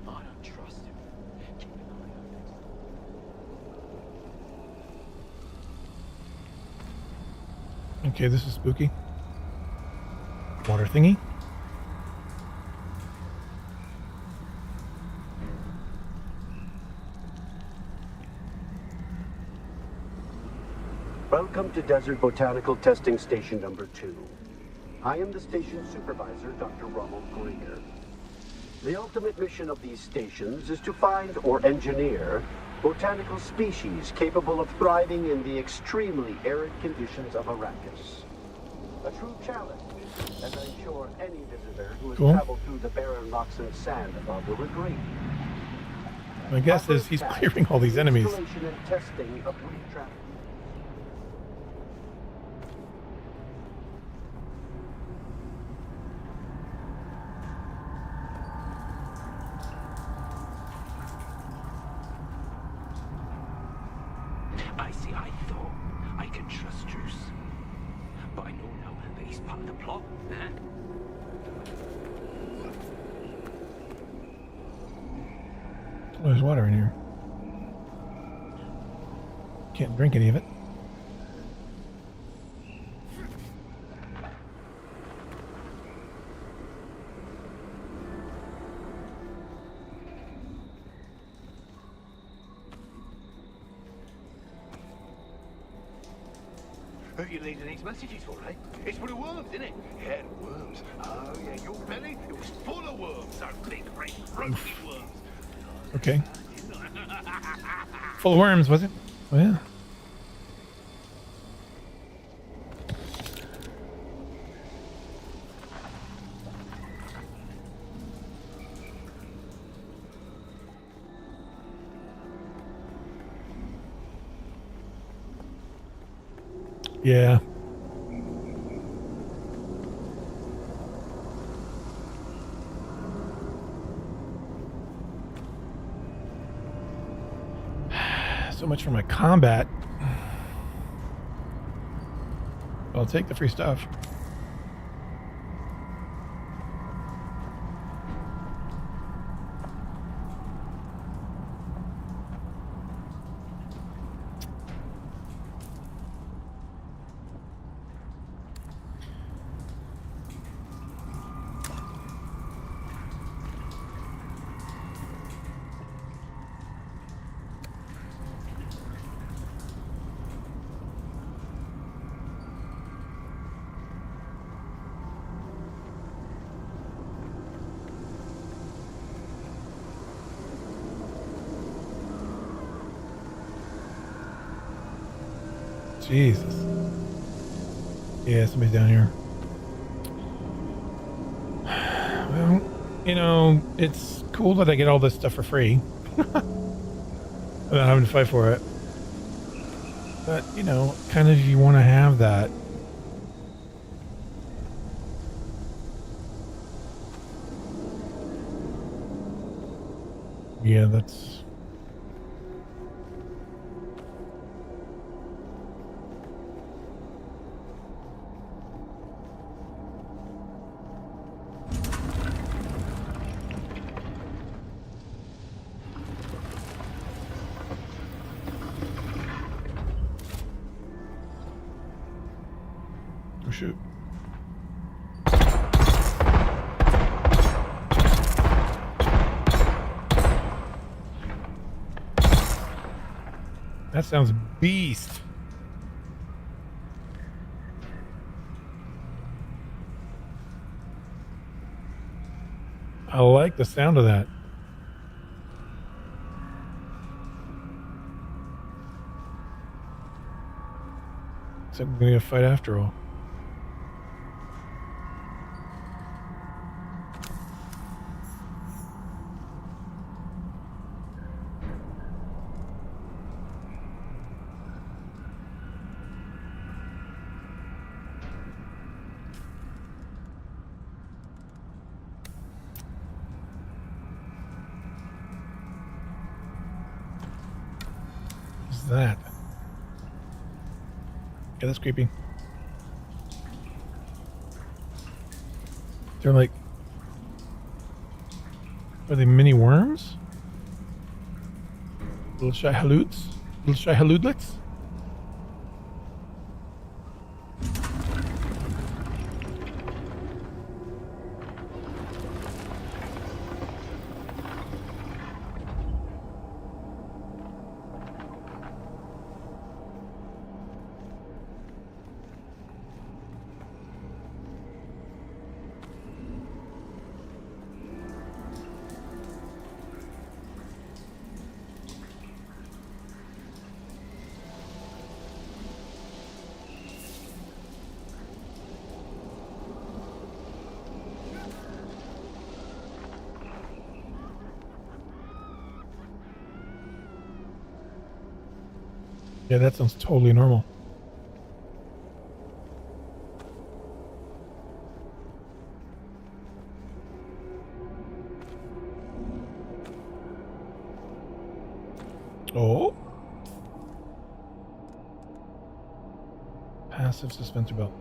I don't trust him. Keep an eye on it. Okay, this is spooky. Water thingy. Welcome to Desert Botanical Testing Station number 2. I am the station supervisor, Dr. Ronald Greer. The ultimate mission of these stations is to find or engineer botanical species capable of thriving in the extremely arid conditions of Arrakis. A true challenge, as I'm sure any visitor who has traveled through the barren rocks and sand above will agree. My guess is he's clearing all these enemies. Installation and testing of reef traffic. I thought I can trust Juice. But I know now that he's part of the plot, eh? Oh, there's water in here. Can't drink any of it. Who you leaving these messages for, eh? It's for the worms, isn't it? Yeah, the worms. Oh, yeah, your belly, it was full of worms. So big, great, roasted worms. Okay. Full of worms, was it? Oh, yeah. Yeah. much for my combat. I'll take the free stuff. Jesus. Yeah, somebody's down here. Well, you know, it's cool that I get all this stuff for free. Without having to fight for it. But, you know, kind of you want to have that. Yeah, that's... Oh, shoot. That sounds beast. I like the sound of that. So we're gonna fight after all. What's that? Yeah, that's creepy. They're like... Are they mini worms? Little shai-haluds? Little shai-haludlets? Yeah, that sounds totally normal. Oh. Passive dispenser belt.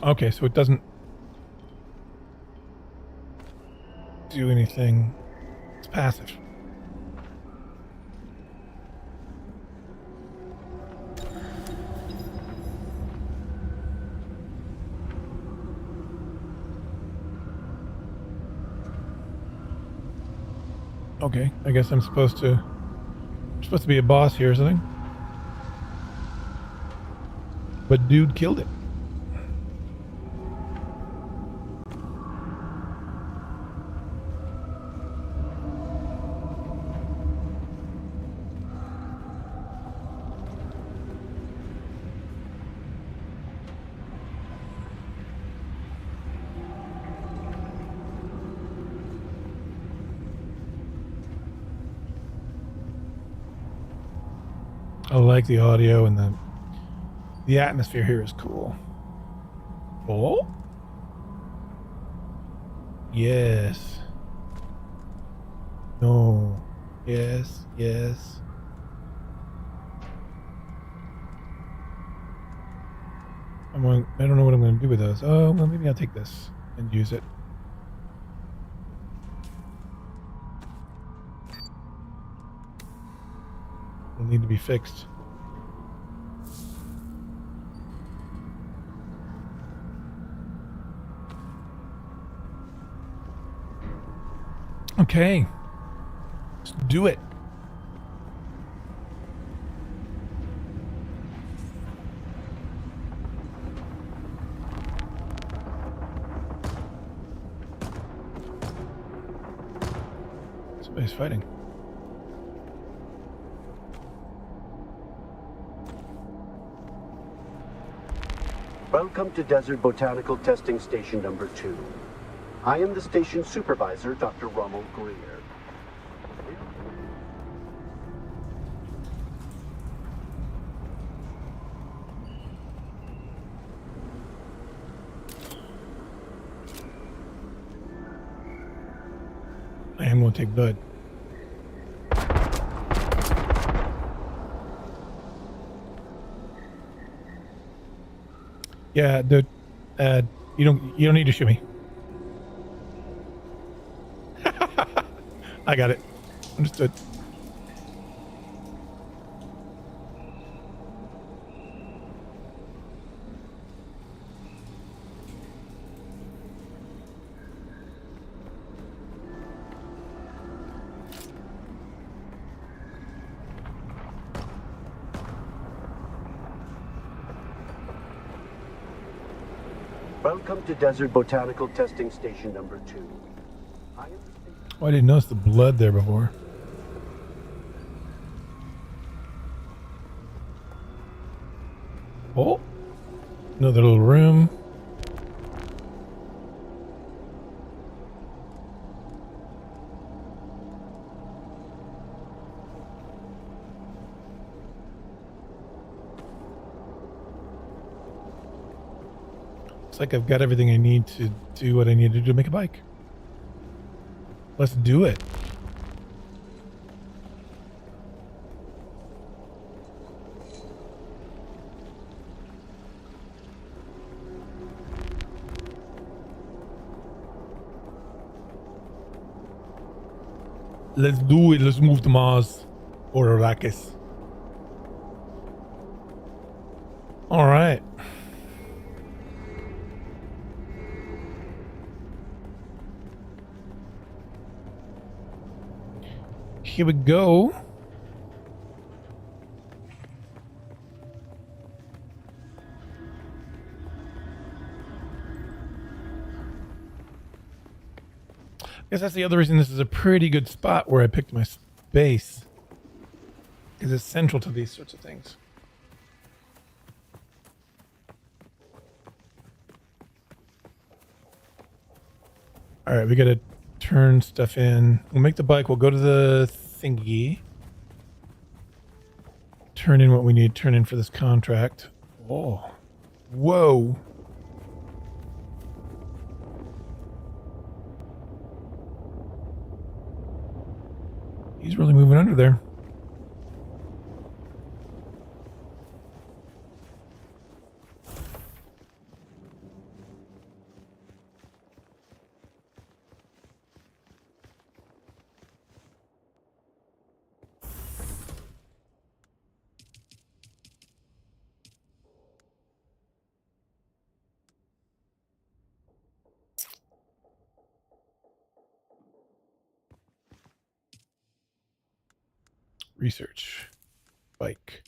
Okay, so it doesn't do anything. It's passive. Okay, I guess I'm supposed to be a boss here or something. But dude killed it. I like the audio and the atmosphere here is cool. Oh? Yes. No. Yes. Yes. I don't know what I'm going to do with those. Oh, well, maybe I'll take this and use it. Will need to be fixed. Okay. Let's do it. Somebody's fighting. Welcome to Desert Botanical Testing Station number 2. I am the station supervisor, Dr. Rommel Greer. I am going to take Bud. Yeah, dude. You don't need to shoot me. I got it. Understood. Welcome to Desert Botanical Testing Station number 2. Oh, I didn't notice the blood there before. Oh, another little room. Looks like I've got everything I need to do what I need to do to make a bike. Let's do it. Let's do it. Let's move to Mars or Arrakis. All right. Here we go. I guess that's the other reason this is a pretty good spot where I picked my base. Because it's central to these sorts of things. All right, we got to turn stuff in. We'll make the bike. We'll go to the thingy. Turn in what we need to turn in for this contract. Oh. Whoa. He's really moving under there. Research. Bike.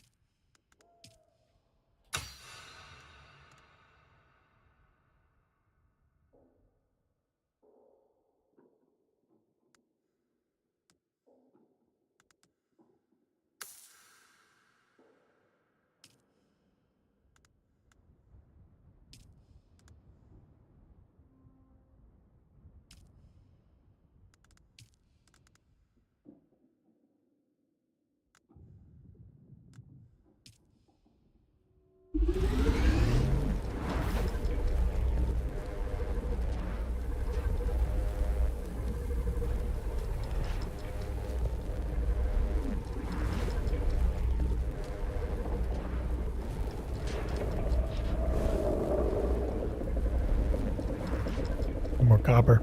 copper.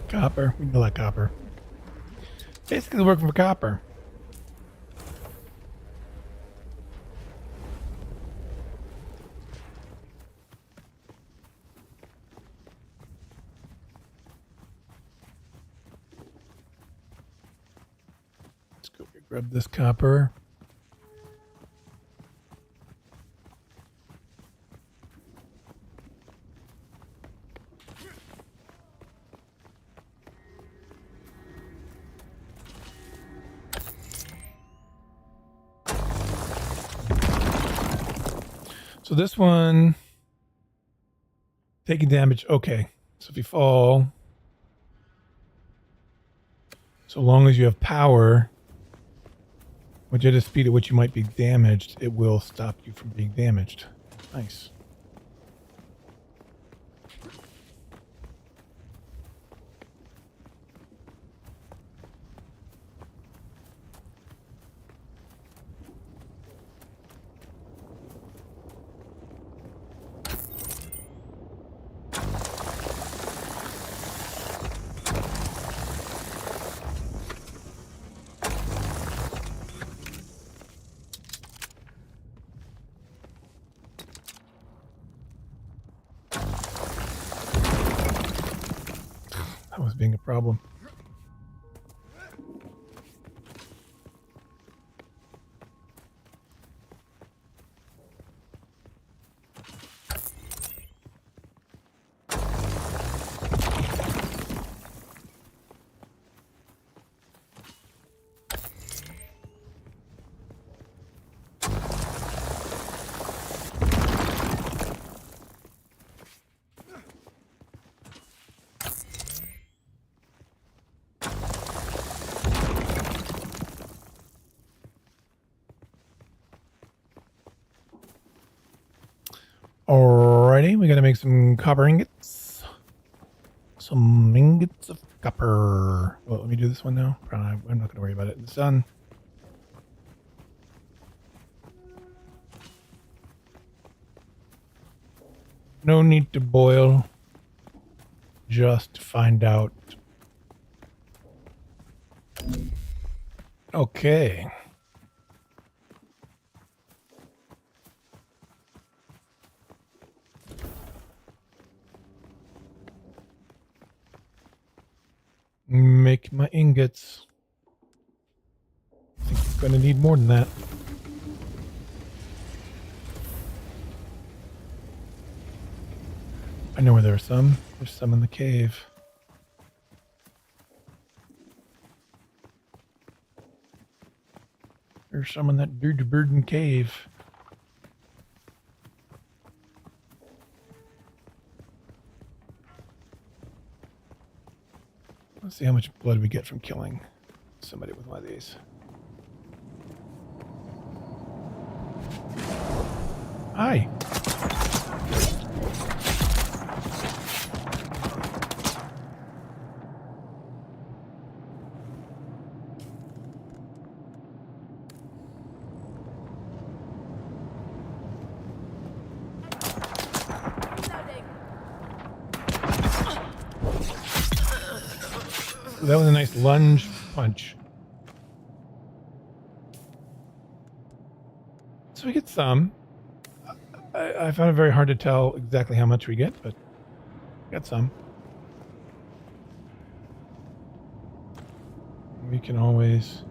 Copper. We know that copper. Basically working for copper. Let's go grab this copper. So this one, taking damage. Okay. So if you fall, so long as you have power, which at a speed at which you might be damaged, it will stop you from being damaged. Nice. That was being a problem. Alrighty, we gotta make some copper ingots. Some ingots of copper. Well, let me do this one now. I'm not gonna worry about it in the sun. No need to boil. Just to find out. Okay. Make my ingots. I think I'm gonna need more than that. I know where there are some. There's some in the cave. There's some in that Burden cave. Let's see how much blood we get from killing somebody with one of these. Hi. That was a nice lunge punch. So we get some. I found it very hard to tell exactly how much we get, but we got some. We can always,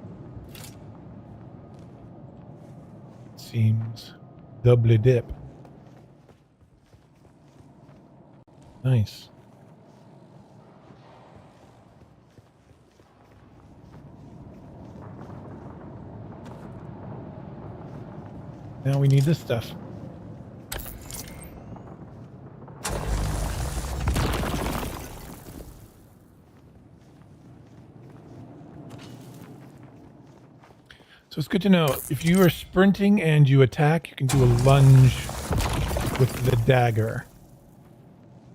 it seems, doubly dip. Nice. Now we need this stuff. So it's good to know. If you are sprinting and you attack, you can do a lunge with the dagger.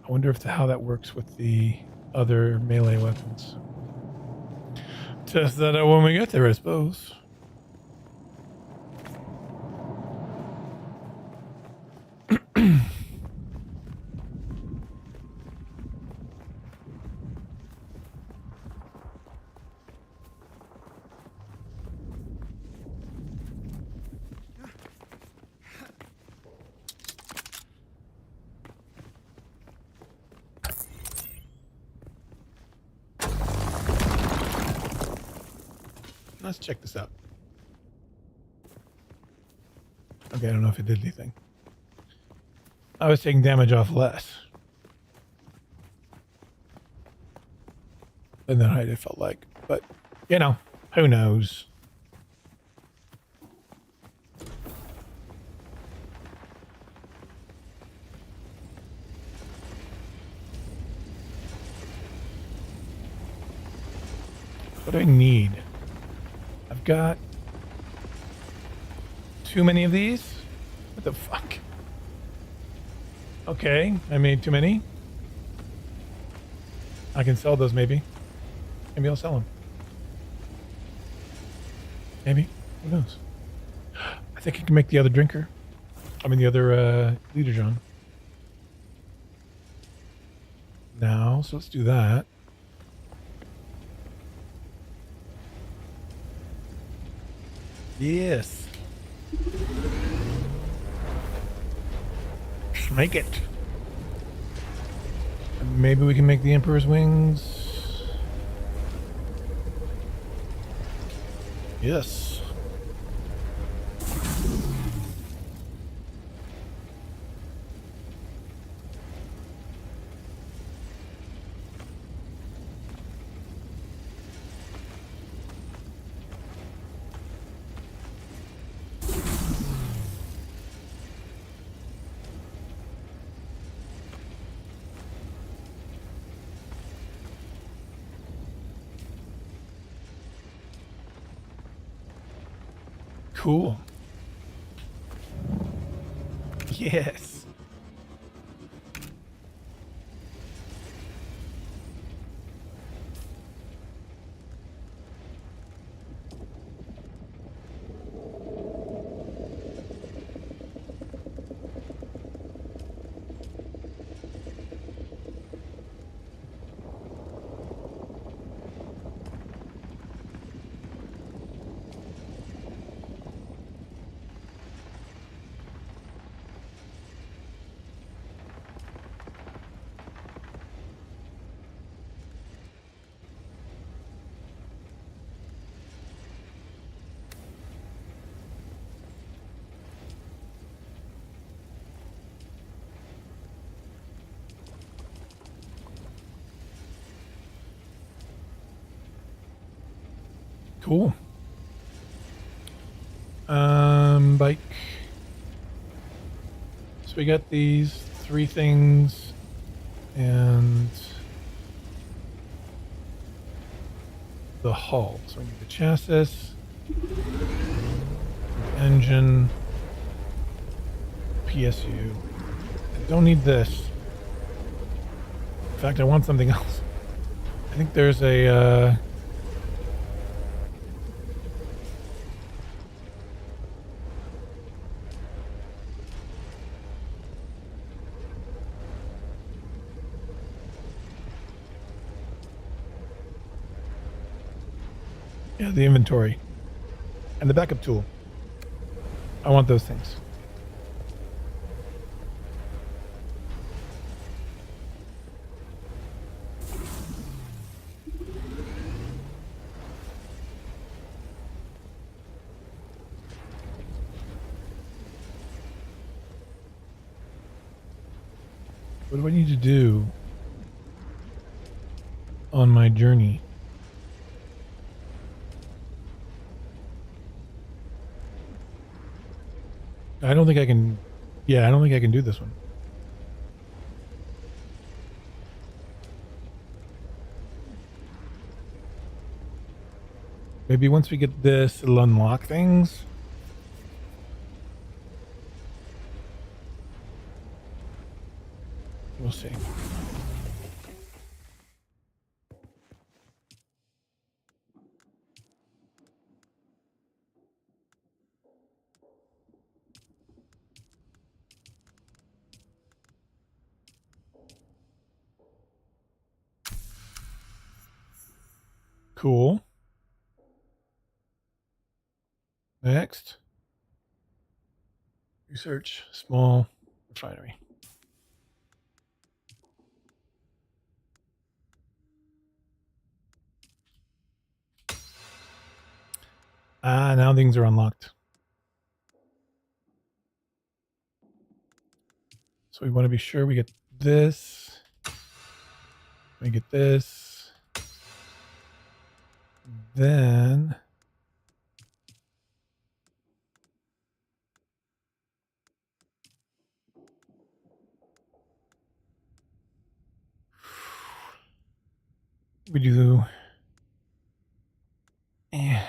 I wonder if how that works with the other melee weapons. Test that out when we get there, I suppose. Let's check this out. Okay, I don't know if it did anything. I was taking damage off less than that height it felt like. But, you know, who knows? What do I need? I've got too many of these? What the fuck? Okay, I made too many. I can sell those maybe. Maybe I'll sell them. Maybe. Who knows? I think I can make the other drinker. I mean the other leader John. Now, so let's do that. Yes. Make it. Maybe we can make the Emperor's wings. Yes. Cool. Yes. Cool. Bike. So we got these 3 things and the hull. So we need the chassis, the engine, PSU. I don't need this. In fact, I want something else. I think there's a yeah, the inventory and the backup tool. I want those things. What do I need to do on my journey? I don't think I can. Yeah, I don't think I can do this one. Maybe once we get this, it'll unlock things. We'll see. Cool. Next. Research small refinery. Ah, now things are unlocked. So we want to be sure we get this. We get this. Then we do eh.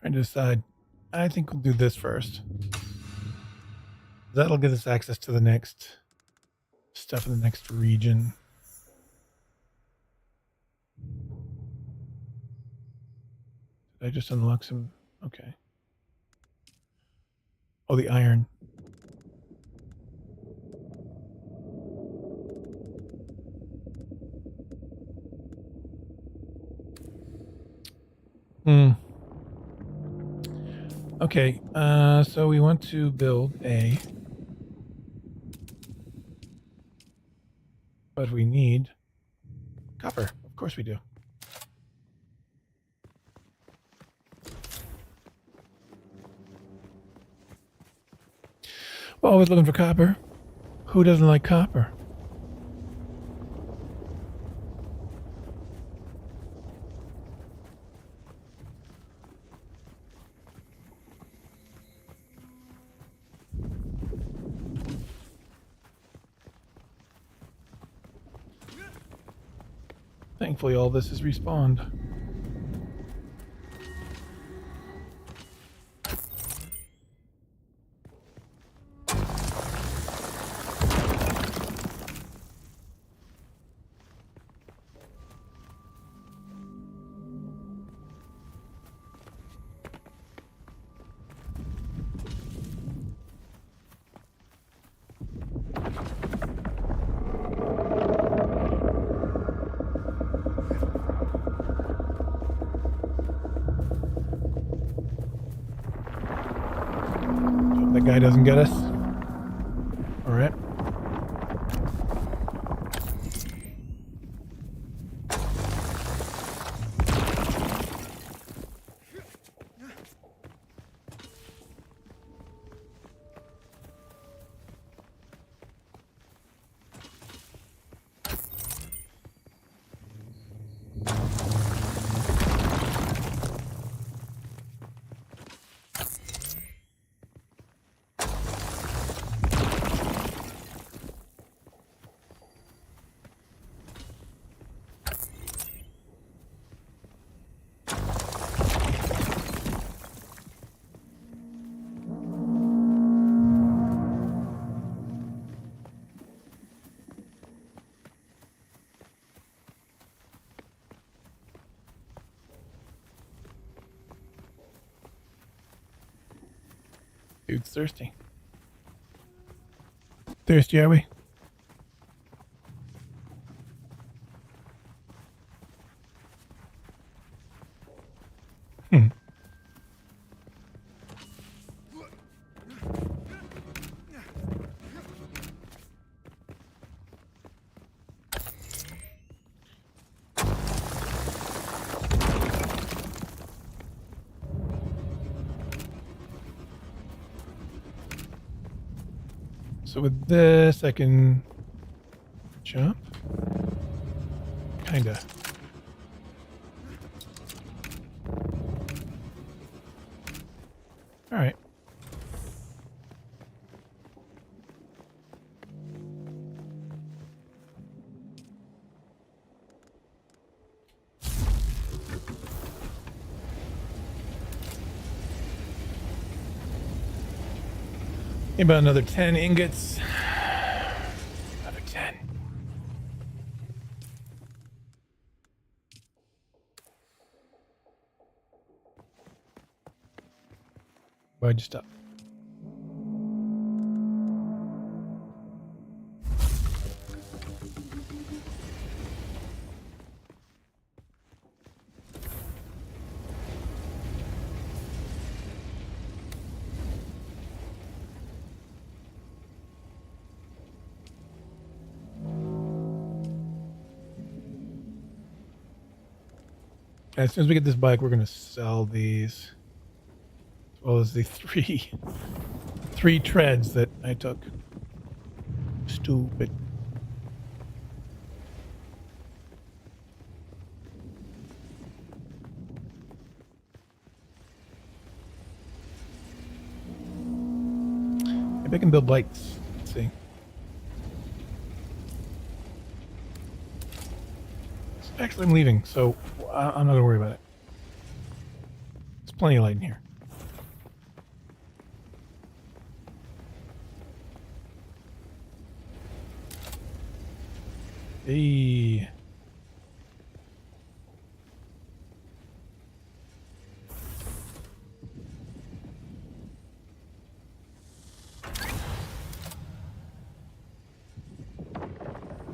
Trying to decide. I think we'll do this first. That'll give us access to the next stuff in the next region. Did I just unlock some? Okay. Oh, the iron. Okay, so we want to build a, but we need copper. Of course we do. Well, always looking for copper. Who doesn't like copper? Thankfully, all this is respawned. That guy doesn't get us. All right. Dude's thirsty. Thirsty, are we? So with this, I can jump. Kinda. All right. About another 10 ingots. Another 10. Why'd you stop? As soon as we get this bike, we're going to sell these. As well as the three treads that I took. Stupid. Maybe I can build bikes. Let's see. Actually, I'm leaving, so I'm not going to worry about it. There's plenty of light in here. Hey.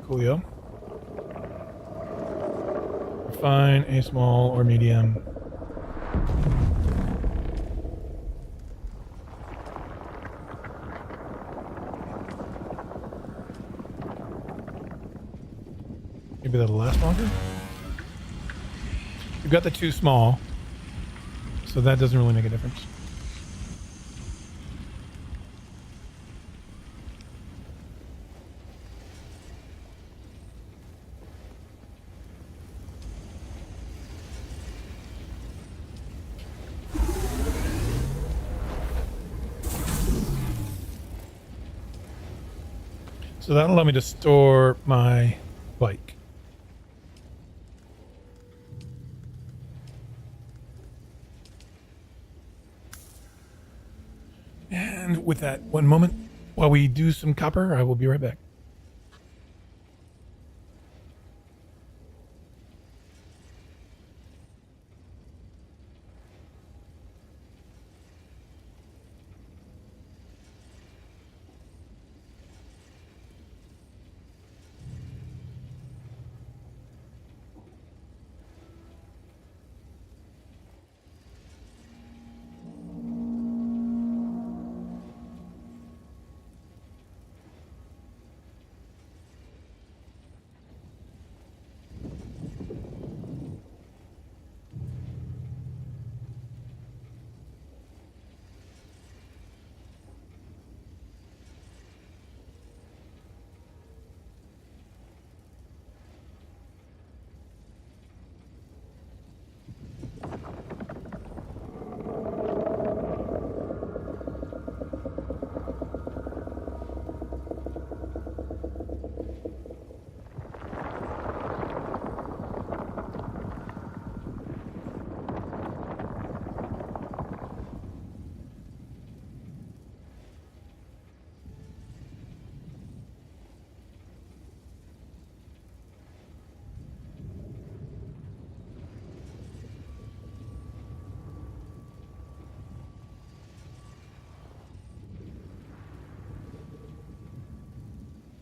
Coolio. Fine, a small or medium. Maybe that'll last longer. We've got the two small, so that doesn't really make a difference. So that'll allow me to store my bike. And with that, one moment while we do some copper, I will be right back.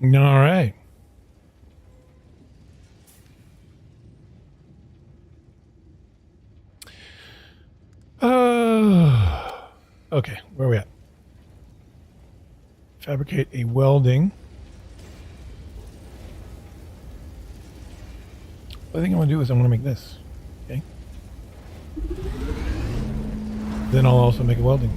All right. Okay, where are we at? Fabricate a welding. The thing I want to do is I want to make this. Okay. Then I'll also make a welding.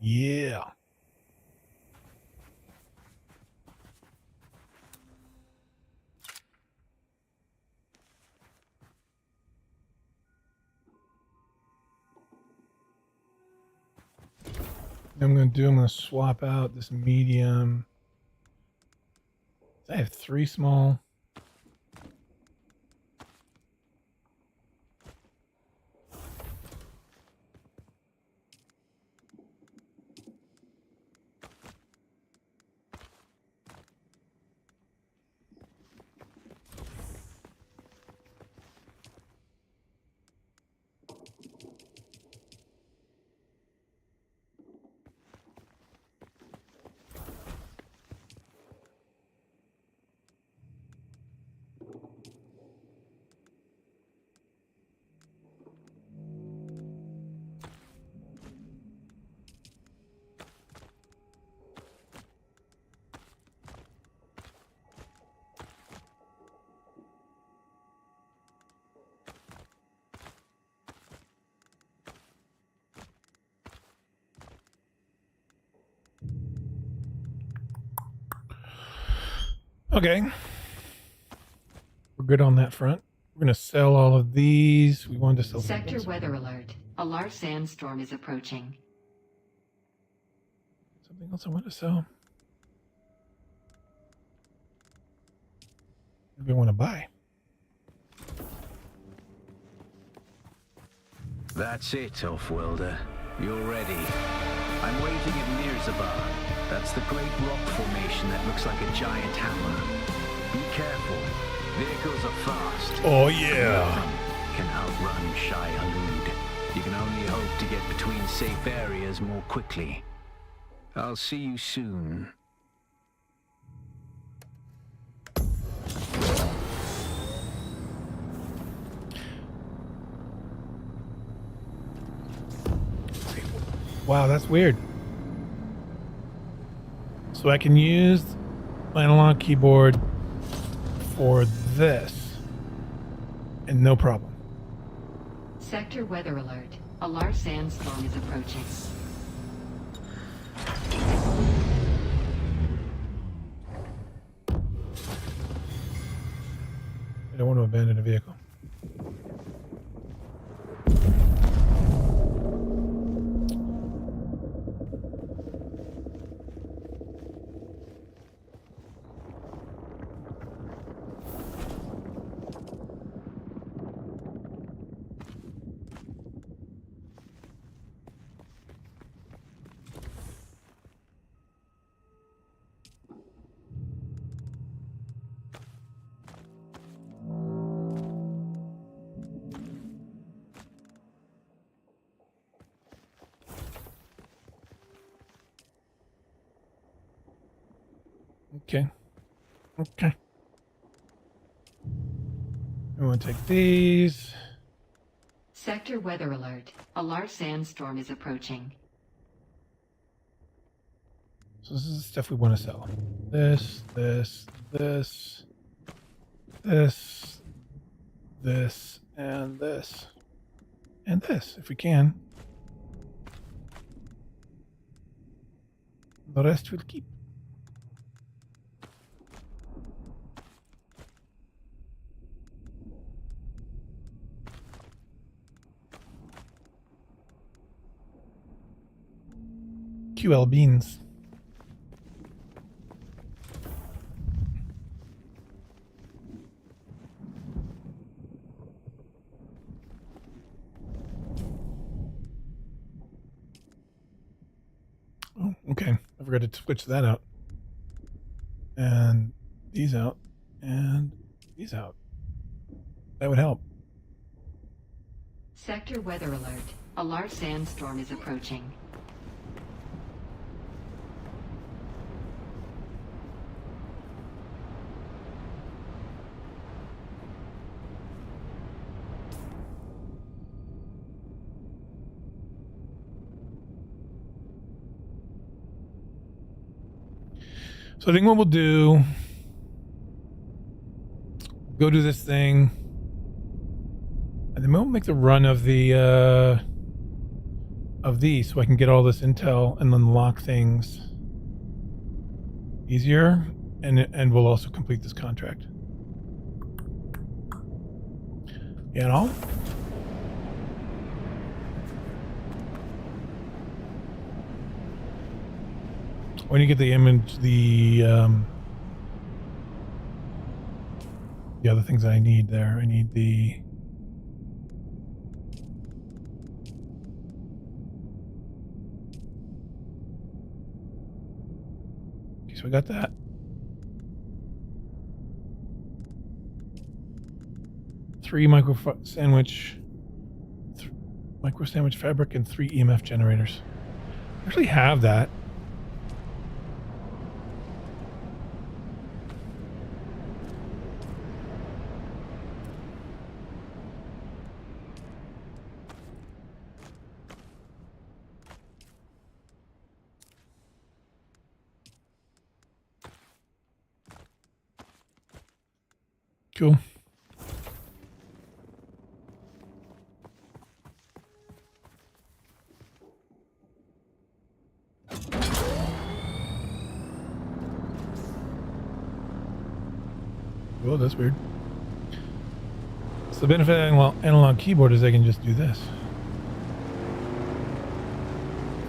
Yeah. I'm going to swap out this medium. I have 3 small. Okay. We're good on that front. We're going to sell all of these. We wanted to sell Sector something. weather alert. A large sandstorm is approaching. Something else I want to sell. Maybe I want to buy. That's it, Offworlder. You're ready. I'm waiting at Mirzabar. That's the great rock formation that looks like a giant hammer. Be careful. Vehicles are fast. Oh, yeah. Nothing can outrun Shai-Hulud. You can only hope to get between safe areas more quickly. I'll see you soon. Wow, that's weird. So I can use my analog keyboard for this and no problem. Sector weather alert. A large sandstorm is approaching. I don't want to abandon a vehicle. Okay. Okay. I want to take these. Sector weather alert. A large sandstorm is approaching. So this is the stuff we want to sell. This, this, this, this, this, and this. And this, if we can. The rest we'll keep. QL beans. Oh, okay. I forgot to switch that out. And these out. And these out. That would help. Sector weather alert. A large sandstorm is approaching. So I think what we'll do, go do this thing, and then we'll make the run of the of these so I can get all this intel and unlock things easier, and we'll also complete this contract. You know? When you get the image, the other things I need there, I need the so we got that. Three micro sandwich fabric and 3 EMF generators. I actually have that. Cool. Oh, that's weird. So the benefit of an analog keyboard is I can just do this.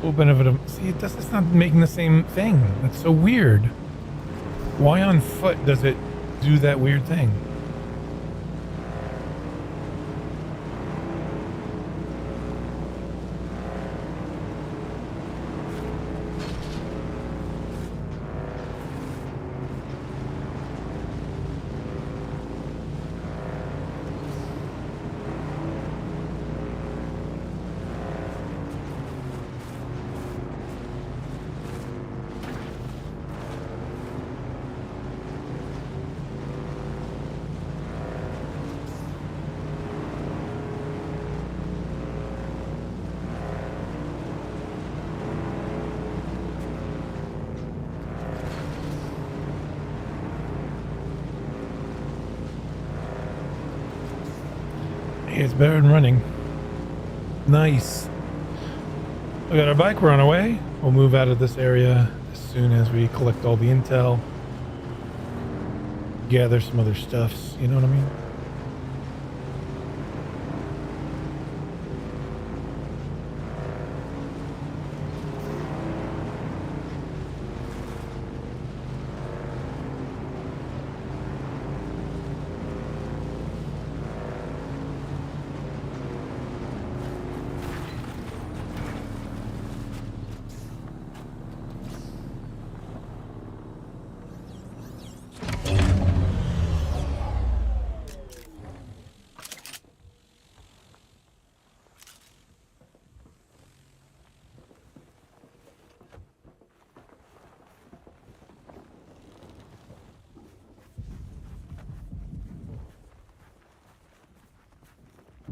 Full benefit of... See, it's not making the same thing. That's so weird. Why on foot does it do that weird thing? It's better than running. Nice. We got our bike, we're on our way. We'll move out of this area as soon as we collect all the intel. Gather some other stuffs, you know what I mean?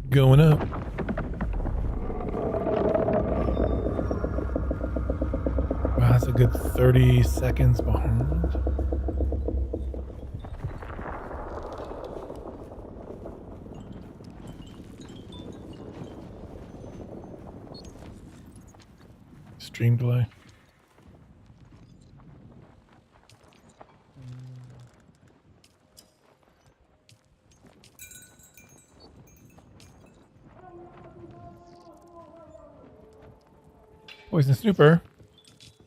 Going up. Wow, that's a good 30 seconds behind. Stream delay. Poison Snooper.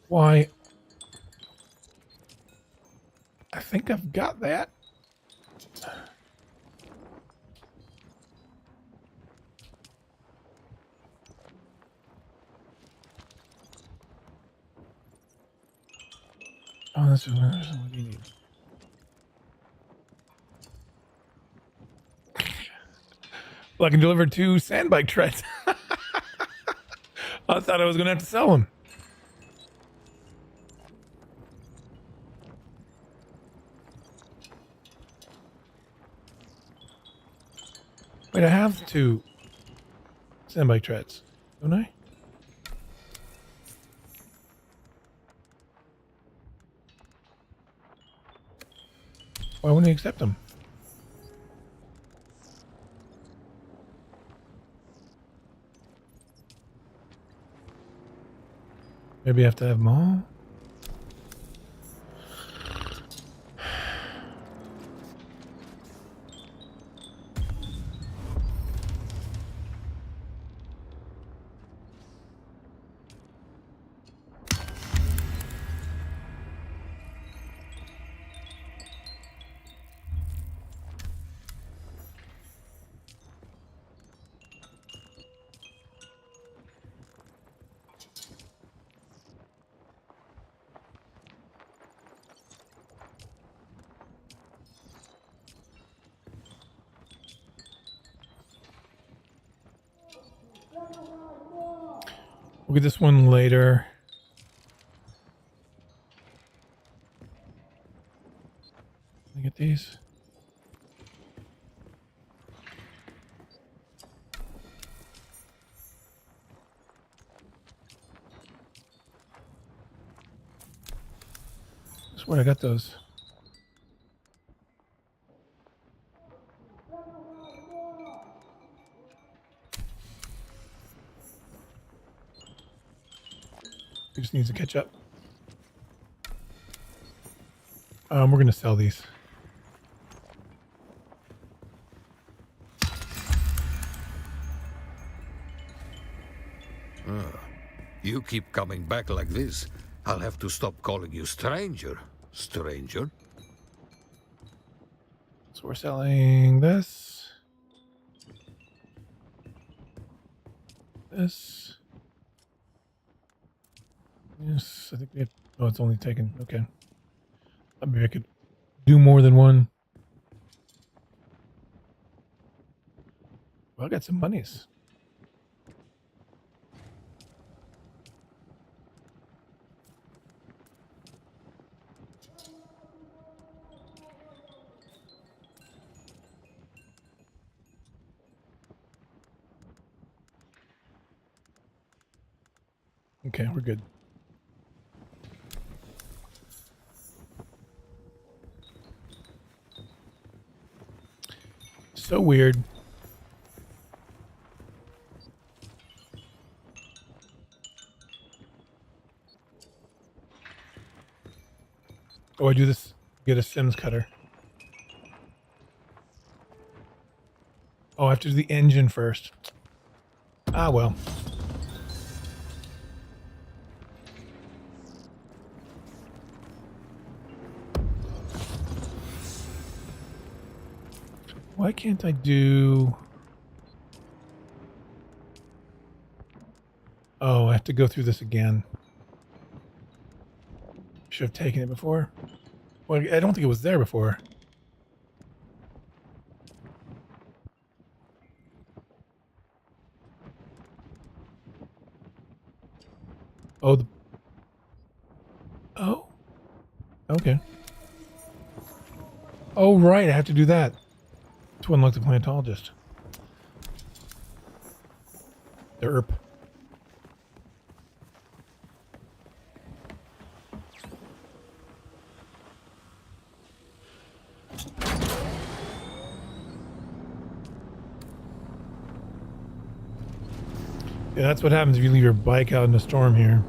Why? I think I've got that. Oh, this is what do you need? Well, I can deliver 2 sandbike treads. I thought I was going to have to sell them. Wait, I have 2 sandbike treads, don't I? Why wouldn't he accept them? Maybe I have to have them all. We'll get this one later. Can I get these? I swear I got those. He just needs to catch up. We're going to sell these. You keep coming back like this, I'll have to stop calling you stranger. Stranger? So we're selling this. This. Yes, I think we have, oh, it's only taken, okay. Maybe I could do more than one. Well, I got some monies. Okay, we're good. So weird. Oh, I do this. Get a Sims cutter. Oh, I have to do the engine first. Ah, well. Why can't I do... Oh, I have to go through this again. Should have taken it before. Well, I don't think it was there before. Oh, the... Oh. Okay. Oh, right. I have to do that to unlock the paleontologist. Derp. Yeah, that's what happens if you leave your bike out in a storm here.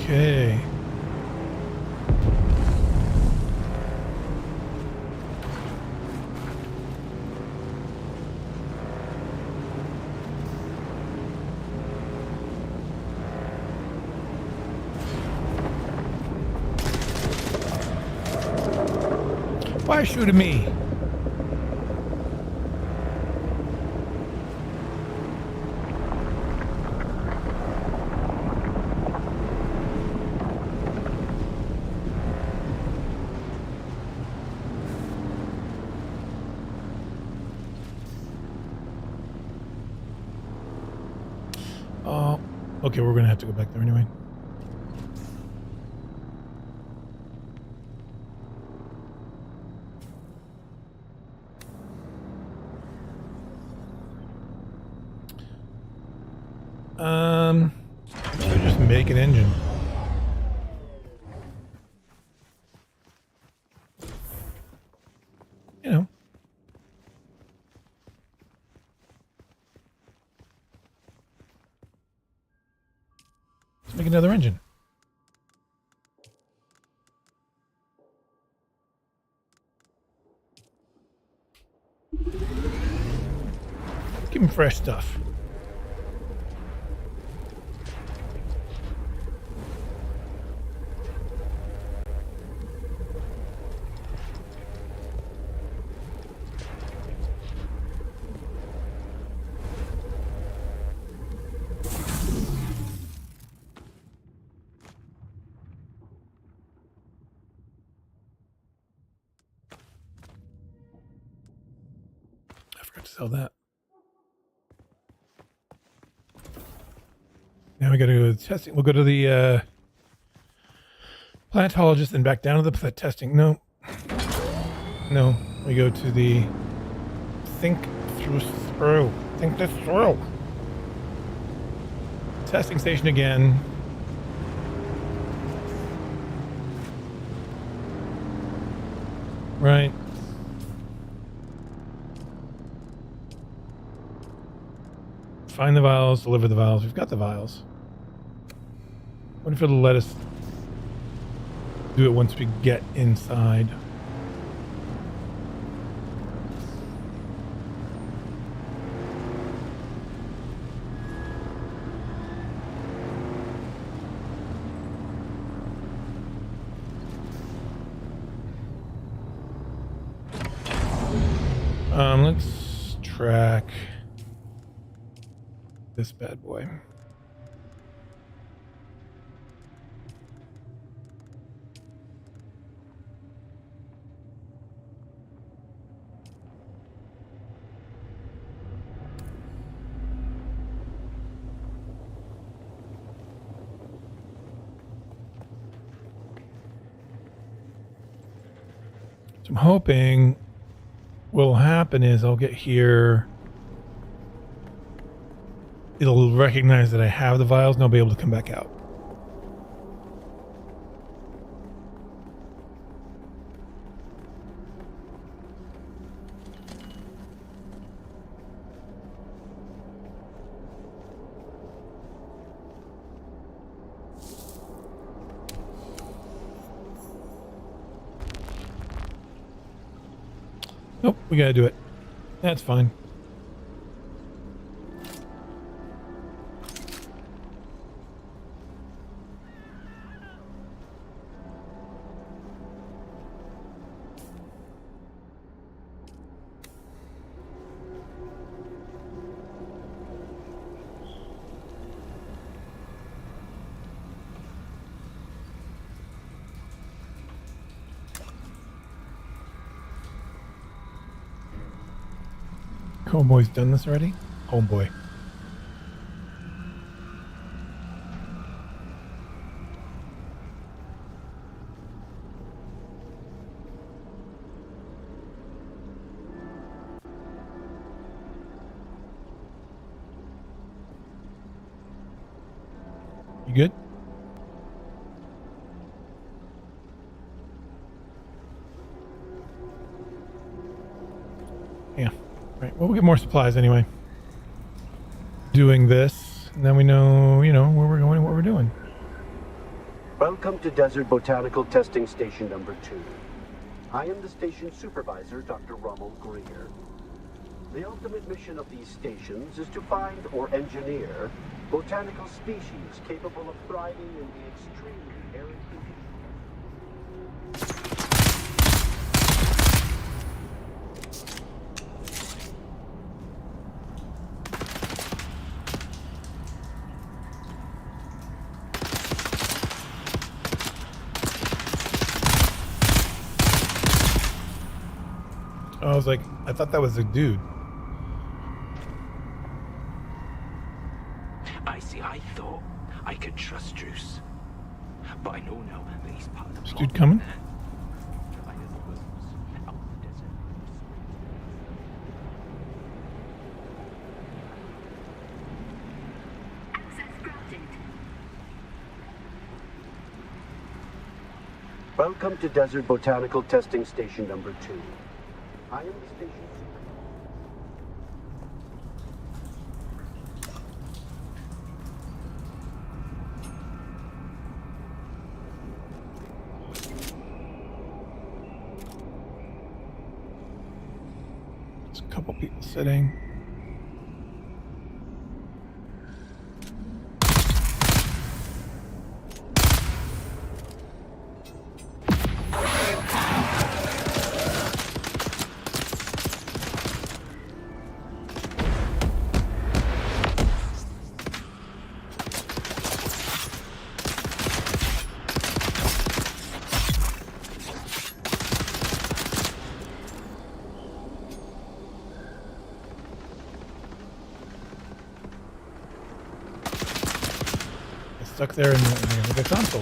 Okay. Why shoot at me? Okay, we're gonna have to go back there anyway. Should just make an engine. You know. Let's make another engine. Give him fresh stuff. I forgot to sell that. Now we got to go to the testing. We'll go to the plantologist and back down to the testing. No. No. We go to the think this through. Testing station again. Right. Find the vials, deliver the vials. We've got the vials. What if it'll let us do it once we get inside? Let's track this bad boy. So I'm hoping what'll happen is I'll get here. It'll recognize that I have the vials and I'll be able to come back out. Nope, we gotta do it. That's fine. Homeboy's done this already? Homeboy. You good? Yeah. Right. Well, we'll get more supplies anyway. Doing this, and then we know, where we're going and what we're doing. Welcome to Desert Botanical Testing Station number 2. I am the station supervisor, Dr. Rommel Greer. The ultimate mission of these stations is to find or engineer botanical species capable of thriving in the extremely arid conditions. I was like, I thought that was a dude. I see, I thought I can trust Druce. But I know now that he's part of the Is plot. dude coming? Provided the wolves out in the desert. Access granted. Welcome to Desert Botanical Testing Station number 2. I am the station There's a couple people sitting. Stuck there in the console.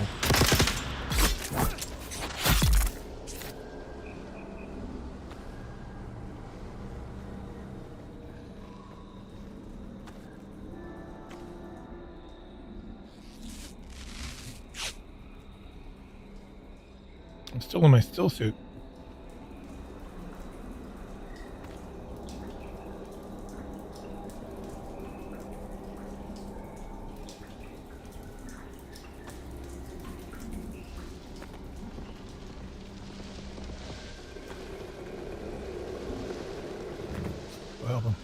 I'm still in my still suit. Help him.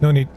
No need.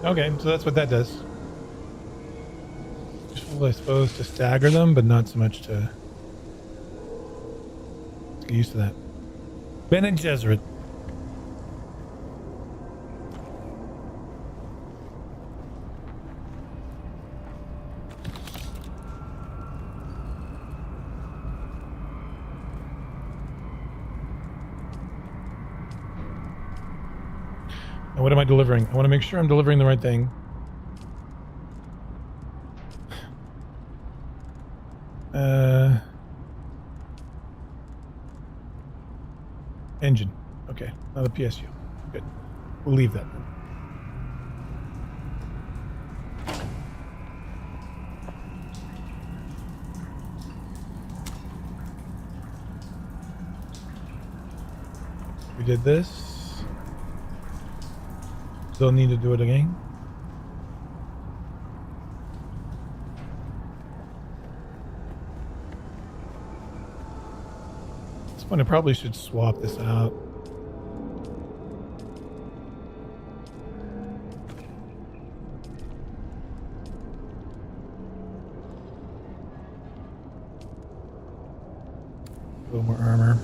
Okay, so that's what that does. Useful, I suppose, to stagger them, but not so much to get used to that. Bene Gesserit. Now what am I delivering? I want to make sure I'm delivering the right thing. Engine. Okay, not a PSU. Good. We'll leave that then. We did this. Don't need to do it again. At this point, I probably should swap this out. A little more armor.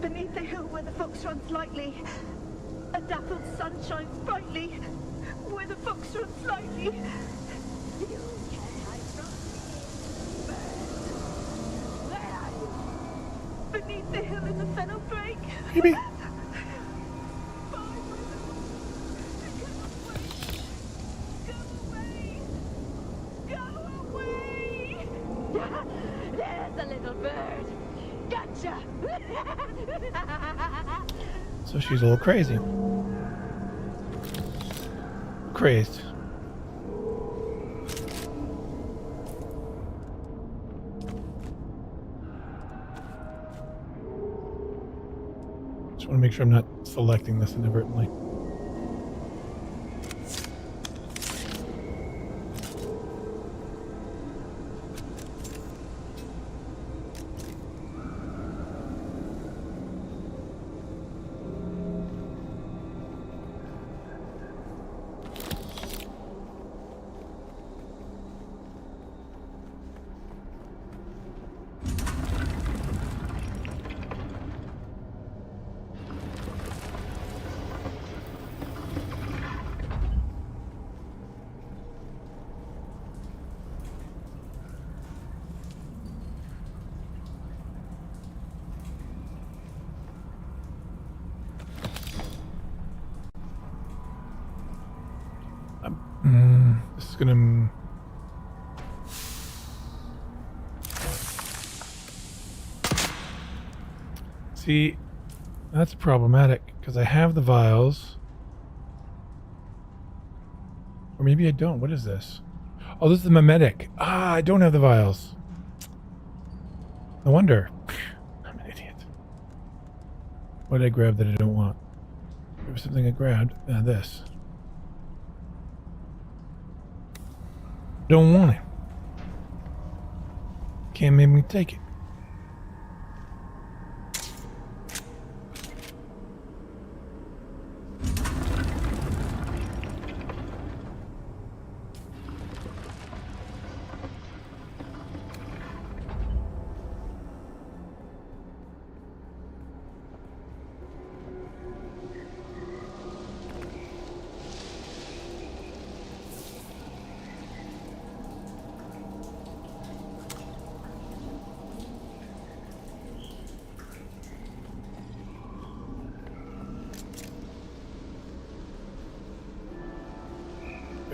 Beneath the hill where the fox runs lightly, a dappled sun shines brightly. Where the fox runs lightly. Beneath the hill is a fennel drake. Maybe. There's a little bird. Gotcha! So she's a little crazy. Crazed. Just want to make sure I'm not selecting this inadvertently. This is gonna. See, that's problematic because I have the vials. Or maybe I don't. What is this? Oh, this is the mimetic. Ah, I don't have the vials. No wonder. I'm an idiot. What did I grab that I don't want? There was something I grabbed. This. Don't want it. Can't make me take it.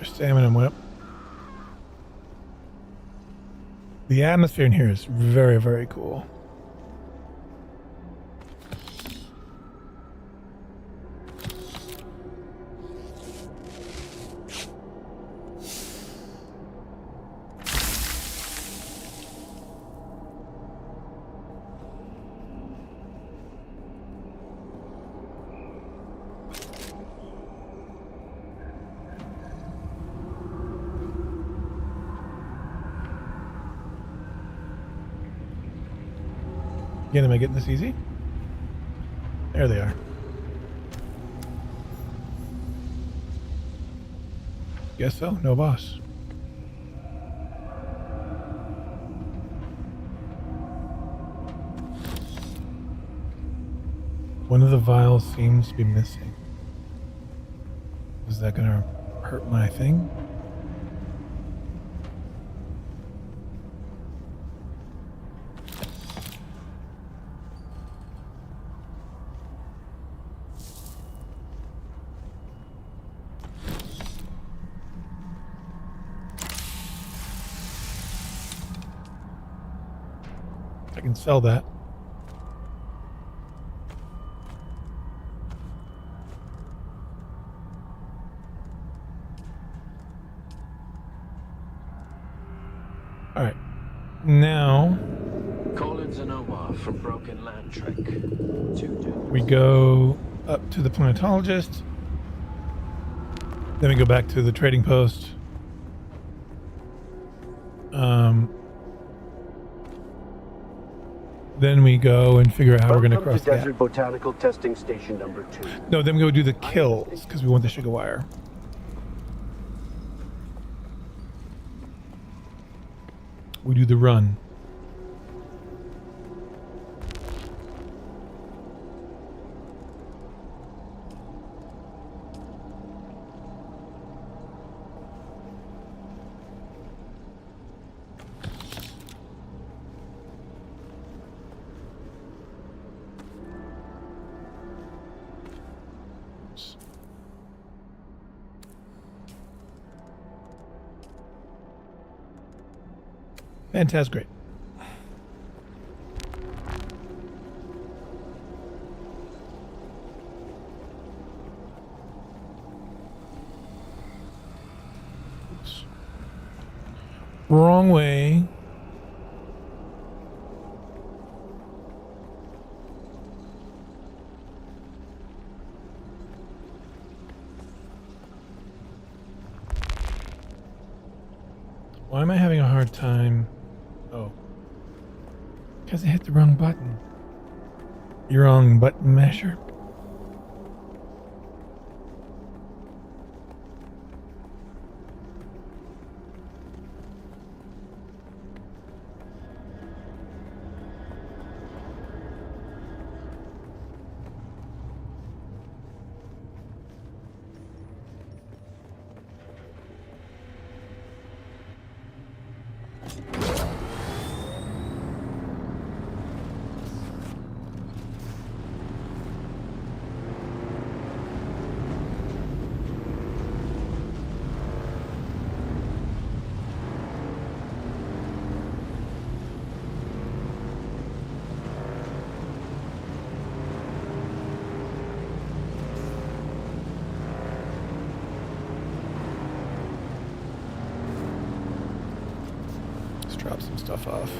Stamina whip. The atmosphere in here is very, very cool. Again, am I getting this easy? There they are. Guess so. No boss. One of the vials seems to be missing. Is that gonna hurt my thing? I can sell that. All right. Now Collins and Omar from Broken Land Trek. we go up to the planetologist. Then we go back to the trading post. Then we go and figure out how we're going to cross the Desert Botanical Testing Station number 2. No, then we go do the kills because we want the sugar wire. We do the run. Fantastic. Wrong way. Why am I having a hard time? Oh. Because I hit the wrong button. You're wrong button masher. Drop some stuff off.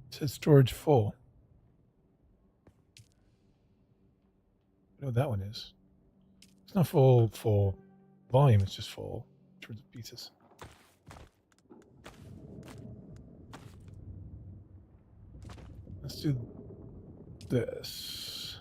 It says storage full. I know what that one is. It's not full volume, it's just full in terms of pieces. Let's do this.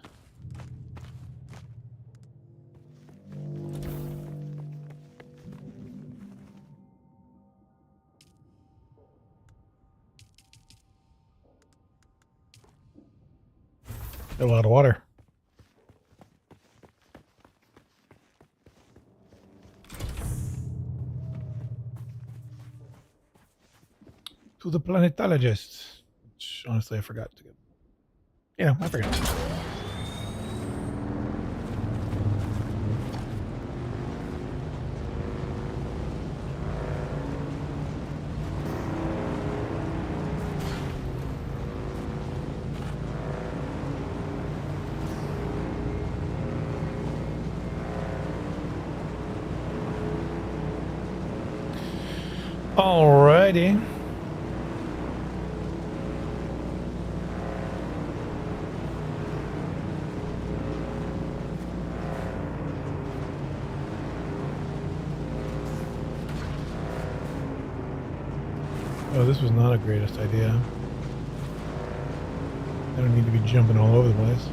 Got a lot of water. To the planetologist, which honestly I forgot to get. Yeah, I forgot. Alrighty. Oh, this was not a greatest idea. I don't need to be jumping all over the place.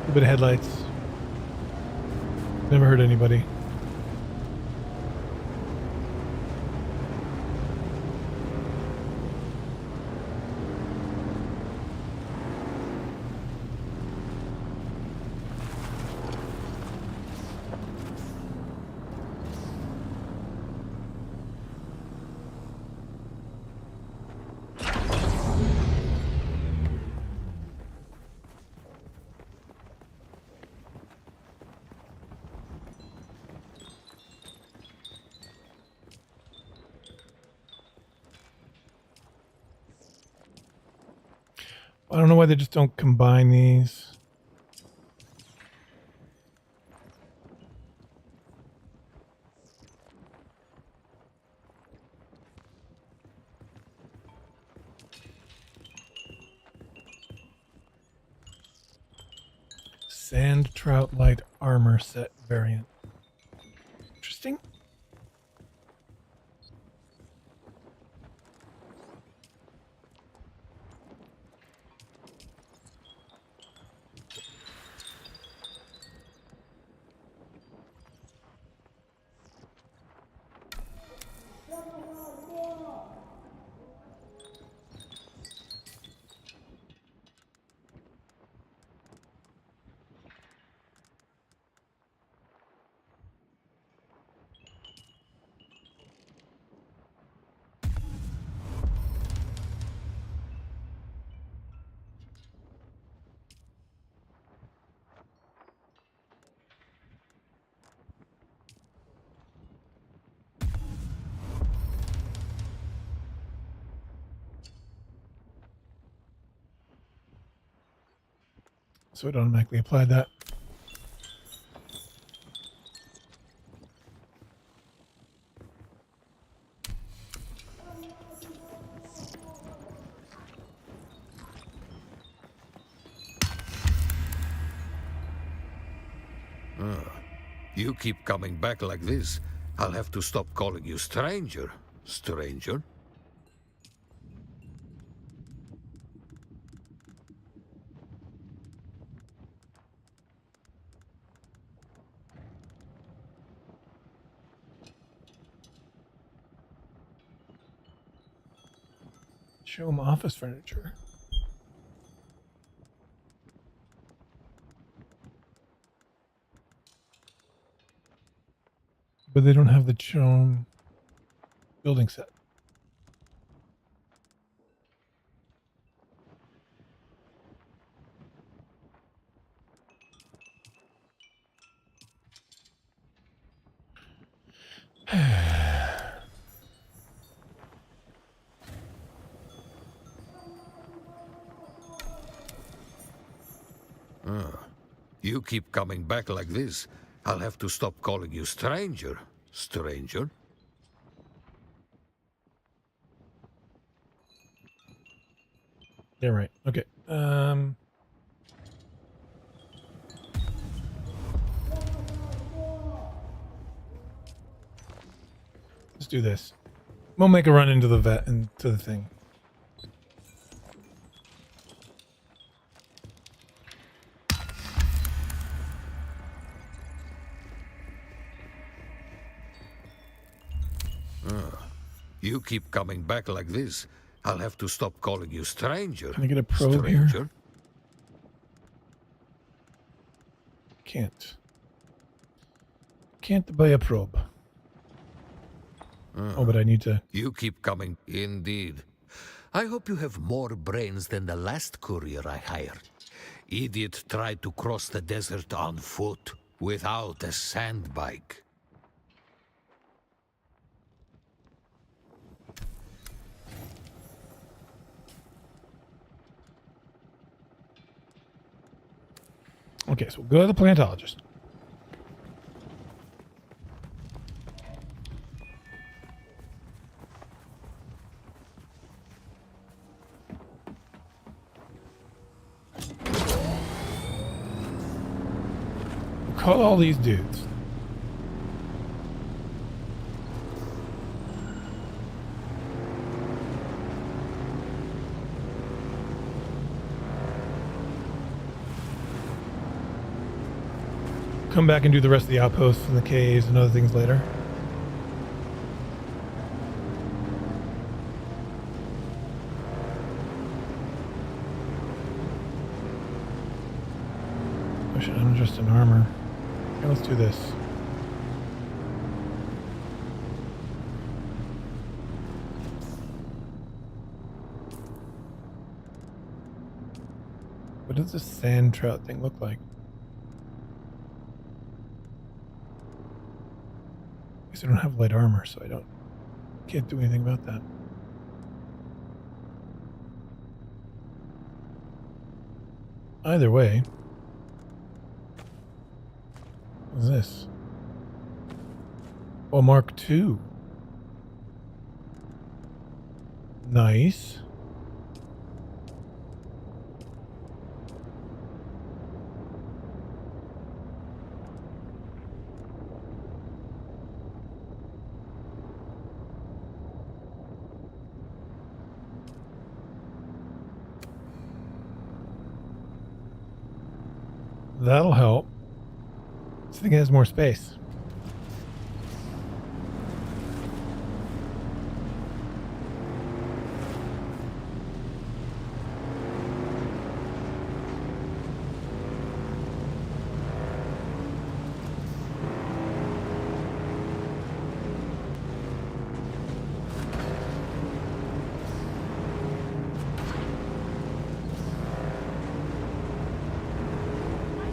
A bit of headlights. Never hurt anybody. I don't know why they just don't combine these. Sand Trout Light Armor Set variant. Interesting. So it automatically applied that. You keep coming back like this, I'll have to stop calling you stranger. Stranger? Show them office furniture. But they don't have the shown building set. You keep coming back like this, I'll have to stop calling you stranger. Stranger? Yeah, right. Okay. Let's do this. We'll make a run into the thing. You keep coming back like this, I'll have to stop calling you stranger. Can I get a probe stranger? here? Can't. Can't buy a probe. Oh, but I need to... You keep coming. Indeed. I hope you have more brains than the last courier I hired. Idiot tried to cross the desert on foot, without a sand bike. Okay, so we'll go to the plantologist. We'll call all these dudes. Come back and do the rest of the outposts and the caves and other things later. Oh shit, I'm just in armor. Okay, let's do this. What does this sand trout thing look like? I don't have light armor, so can't do anything about that. Either way, what's this? Oh, Mark II. Nice. That'll help. This thing has more space.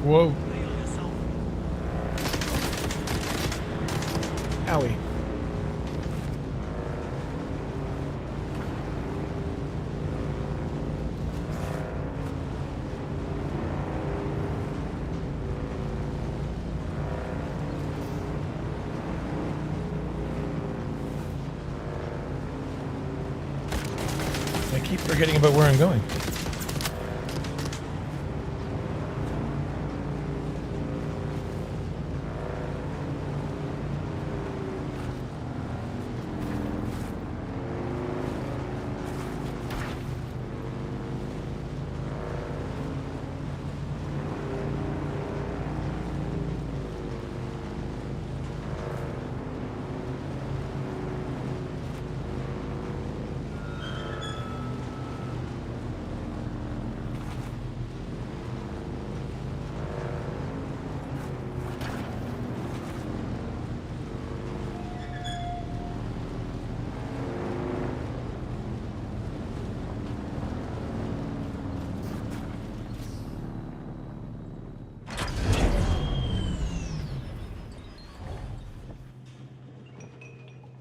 Whoa. Owie. keep forgetting about where I'm going.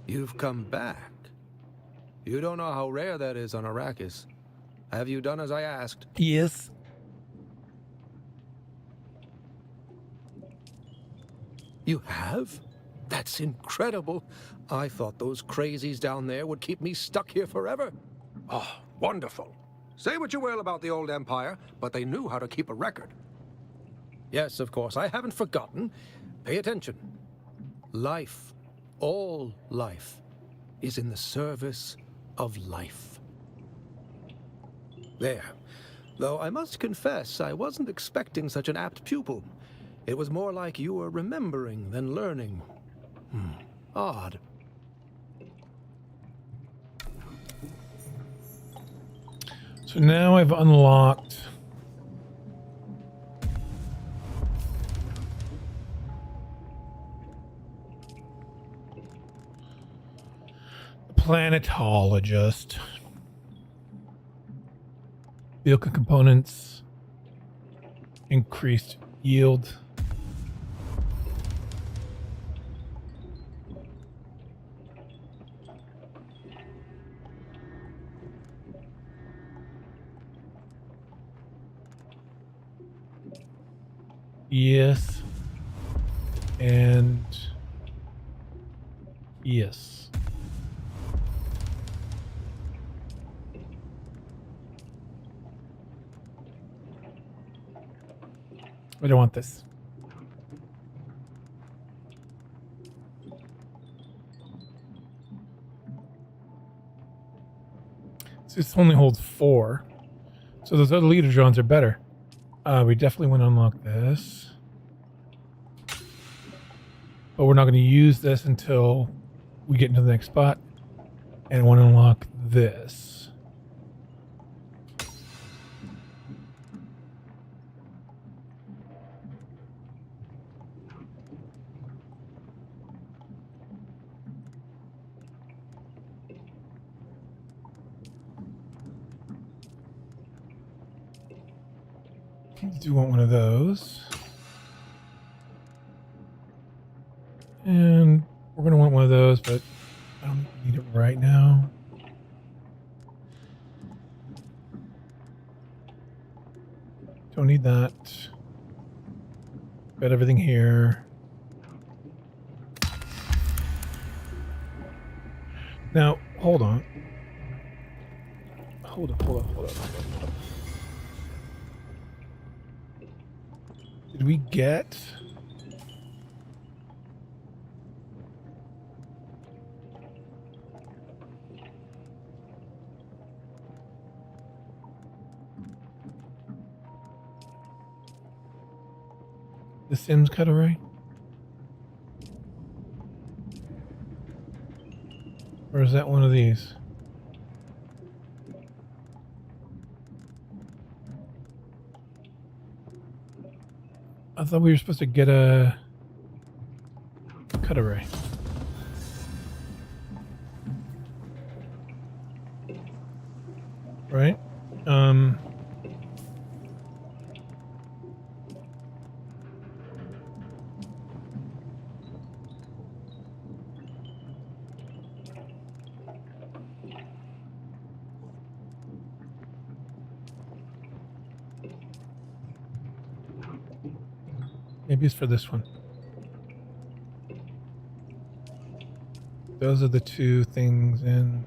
You've come back. You don't know how rare that is on Arrakis. Have you done as I asked? Yes. You have? That's incredible. I thought those crazies down there would keep me stuck here forever. Oh, wonderful. Say what you will about the old Empire, but they knew how to keep a record. Yes, of course, I haven't forgotten. Pay attention. Life, all life, is in the service of life. There. Though I must confess, I wasn't expecting such an apt pupil. It was more like you were remembering than learning. Odd. So now I've unlocked the planetologist. Vehicle components, increased yield. Yes. And yes. I don't want this. So this only holds 4. So those other leader drones are better. We definitely want to unlock this. But we're not going to use this until we get into the next spot. And want to unlock this. Do want one of those. And we're going to want one of those, but I don't need it right now. Don't need that. Got everything here. Now, hold on. Hold up. Did we get... the Sims cutaway? Or is that one of these? I thought we were supposed to get a cutaway. Right? Maybe it's for this one. Those are the two things in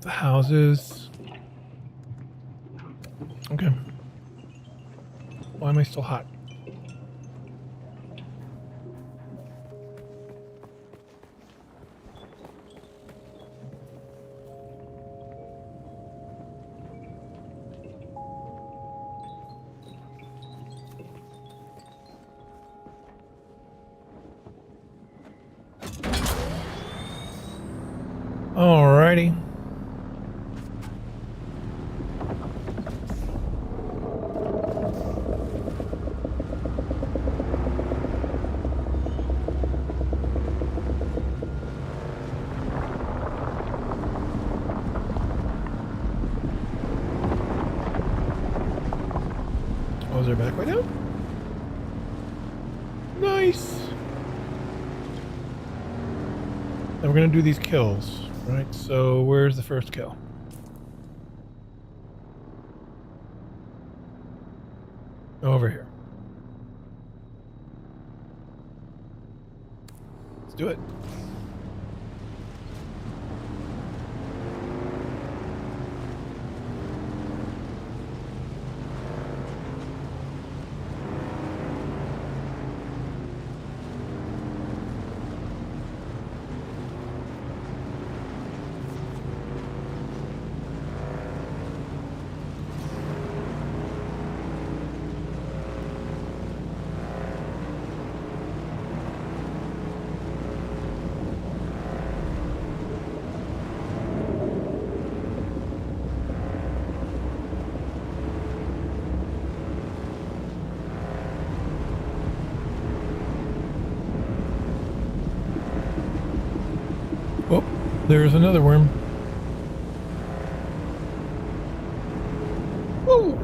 The houses. Okay. Why am I still hot? Alrighty. Oh, is there a back way now? Nice. Now we're gonna do these kills. Right, so where's the first kill? Over here. Let's do it. Oh, there's another worm. Woo!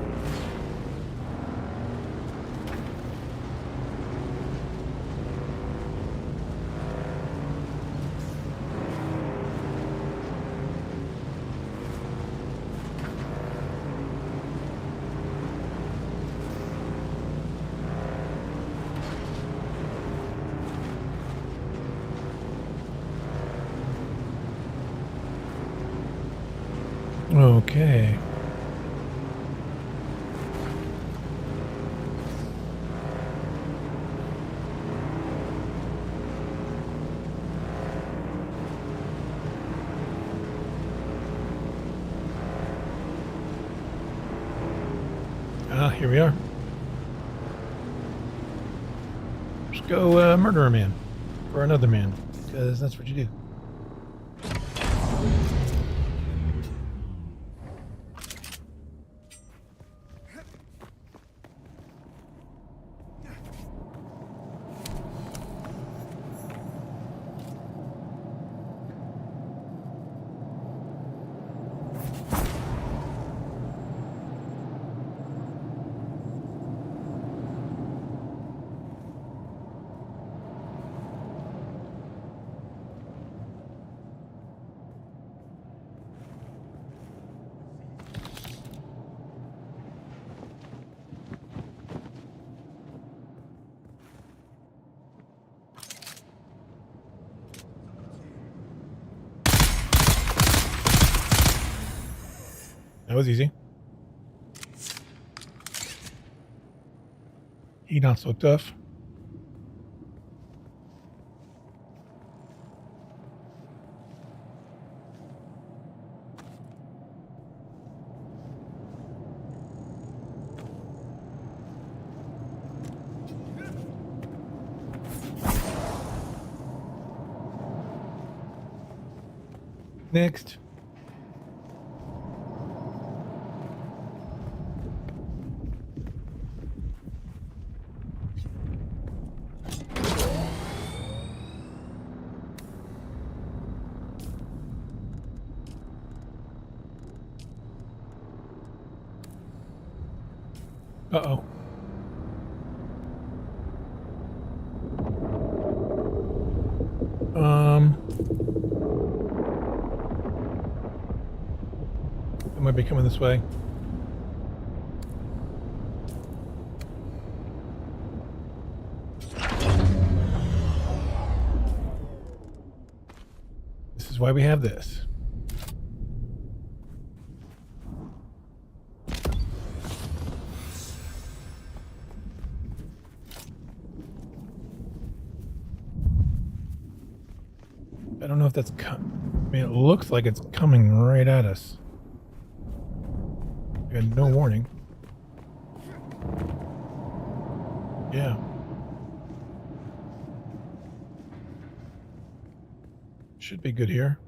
Okay. Ah, here we are. Let's go murder a man for another man, because that's what you do. That was easy. He not so tough. Next. Uh-oh. It might be coming this way. This is why we have this. I don't know if that's I mean, it looks like it's coming right at us. We had no warning. Yeah. Should be good here.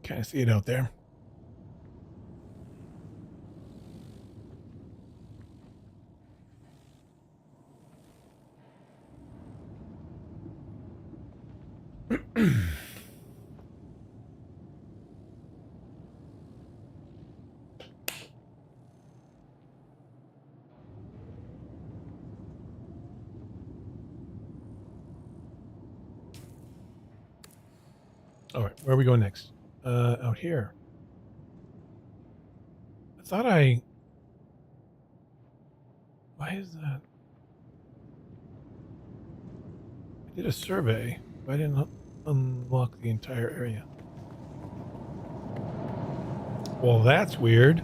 Kind of see it out there. All right, where are we going next? Out here. I thought I... Why is that? I did a survey, but I didn't unlock the entire area. Well, that's weird.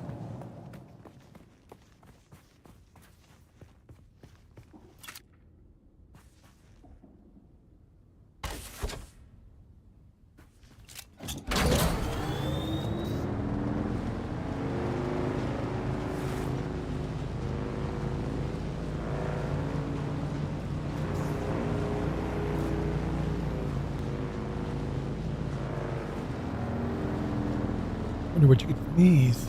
Wonder what you get from these.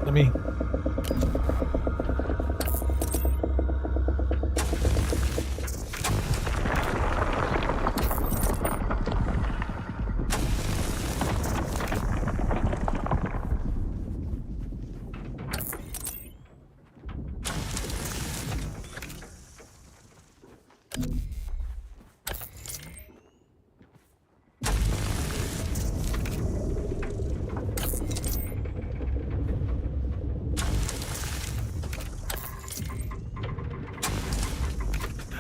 Let me...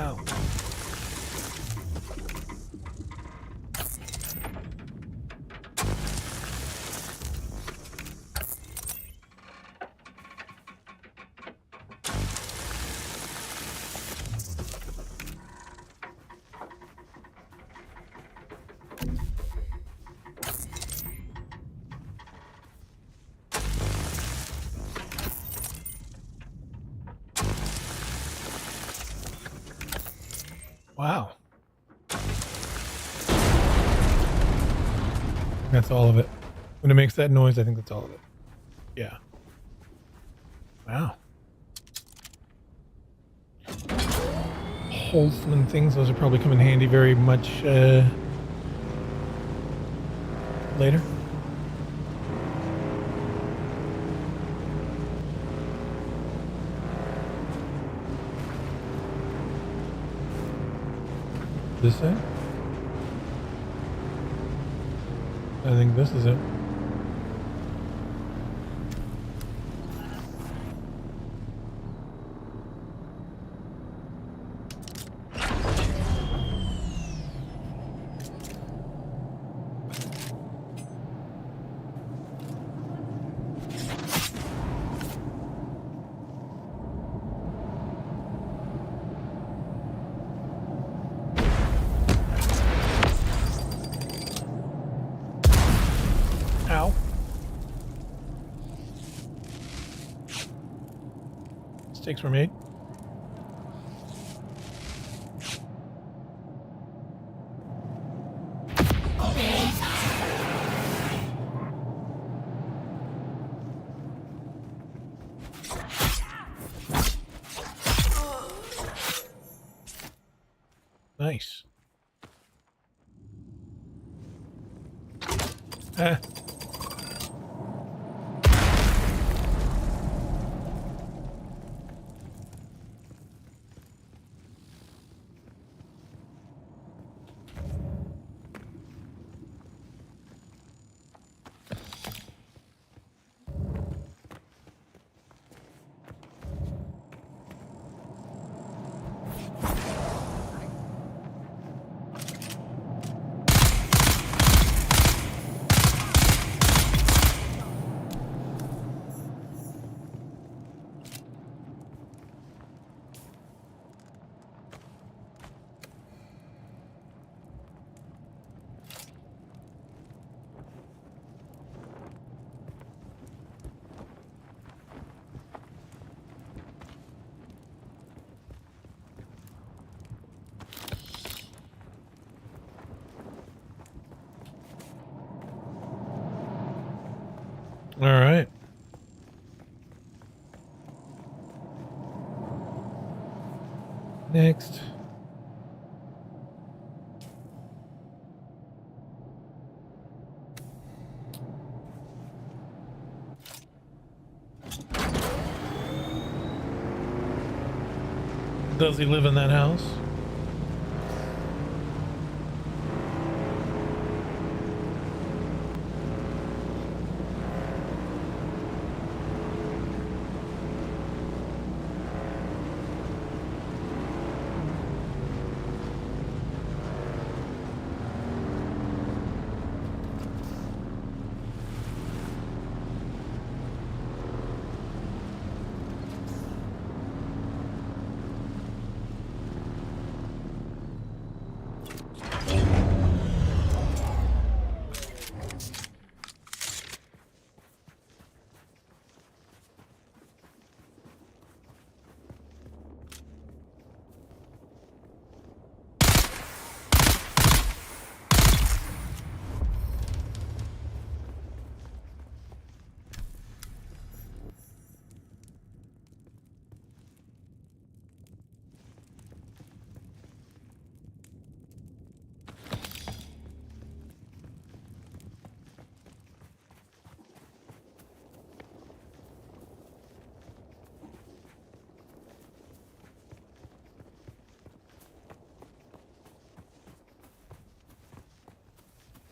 Ow. Wow. That's all of it. When it makes that noise, I think that's all of it. Yeah. Wow. Wholesome and things, those will probably come in handy very much later. This it? I think this is it. Ow. Mistakes were made. Nice. Next. Does he live in that house?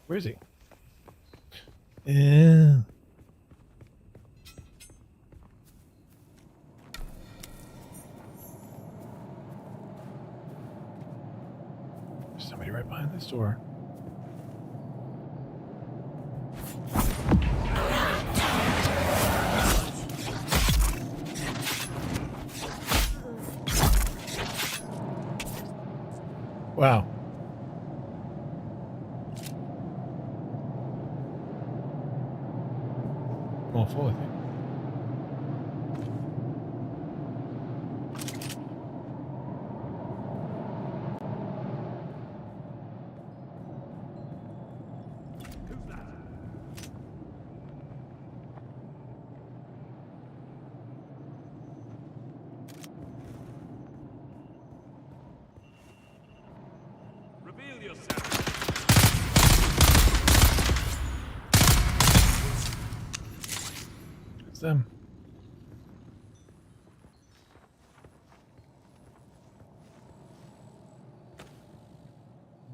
Where is he? Yeah. There's somebody right behind this door. Wow. All full, I think. Reveal yourself. It's them.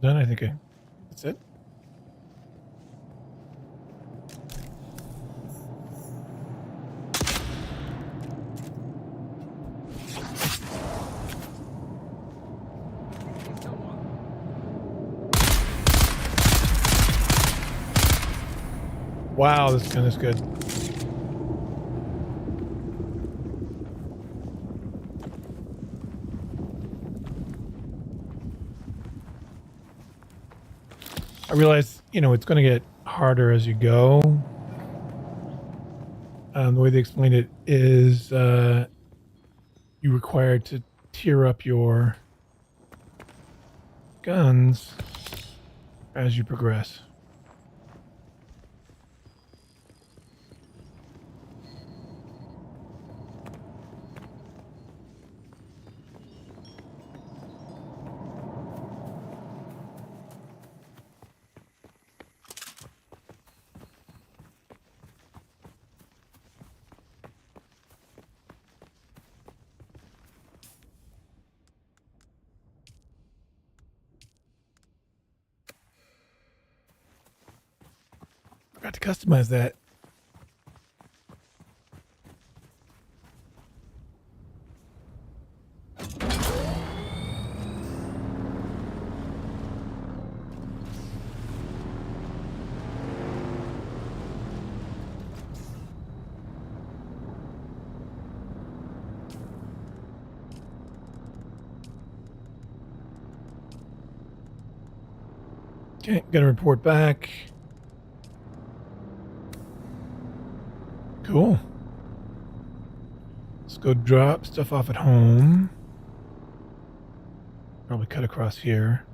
Done, I think. That's it. Wow, this gun is good. I realize, you know, it's going to get harder as you go. The way they explain it is you're required to tier up your guns as you progress. Forgot to customize that. Okay, gotta report back. Cool. Let's go drop stuff off at home. Probably cut across here.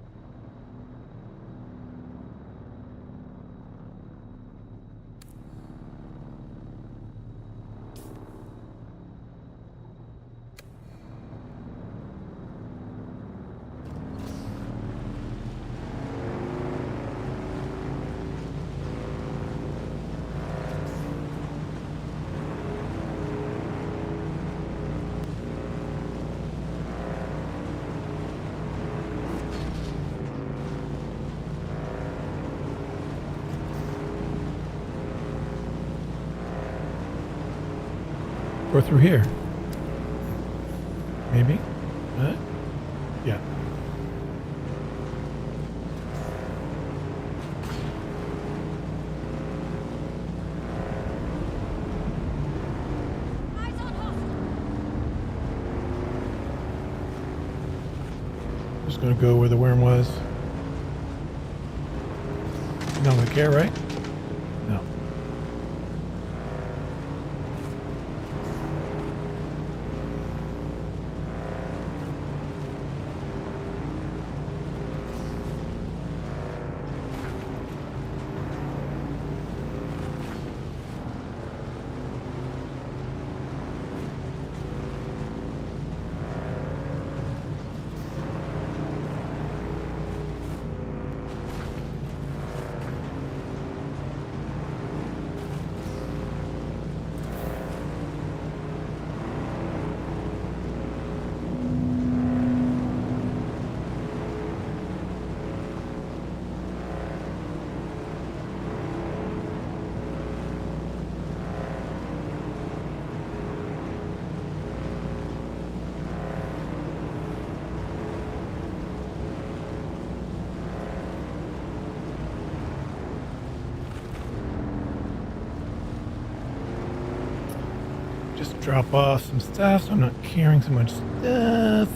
or through here. Maybe. Yeah. Just gonna go where the worm was. You don't really care, right? No. Just drop off some stuff so I'm not carrying so much stuff.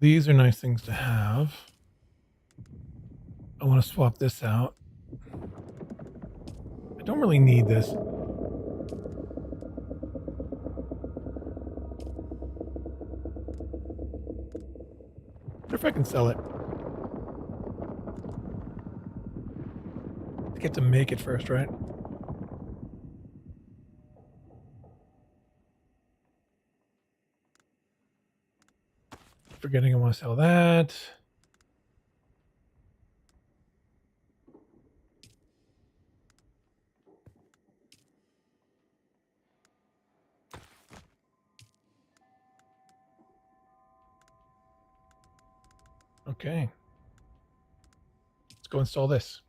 These are nice things to have. I want to swap this out. I don't really need this. I wonder if I can sell it. I get to make it first, right? Forgetting I want to sell that. Okay. Let's go install this.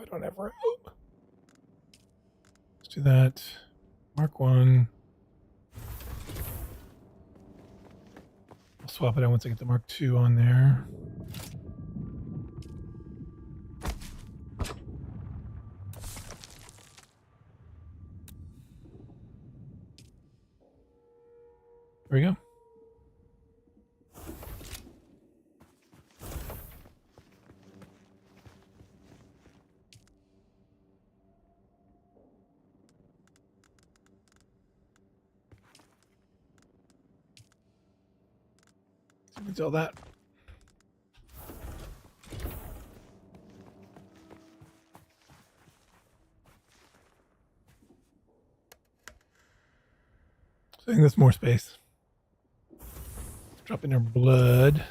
I don't have room. Let's do that. Mark 1. I'll swap it out once I get the Mark 2 on there. There we go. Let's all that. I think that's more space. Drop in our blood.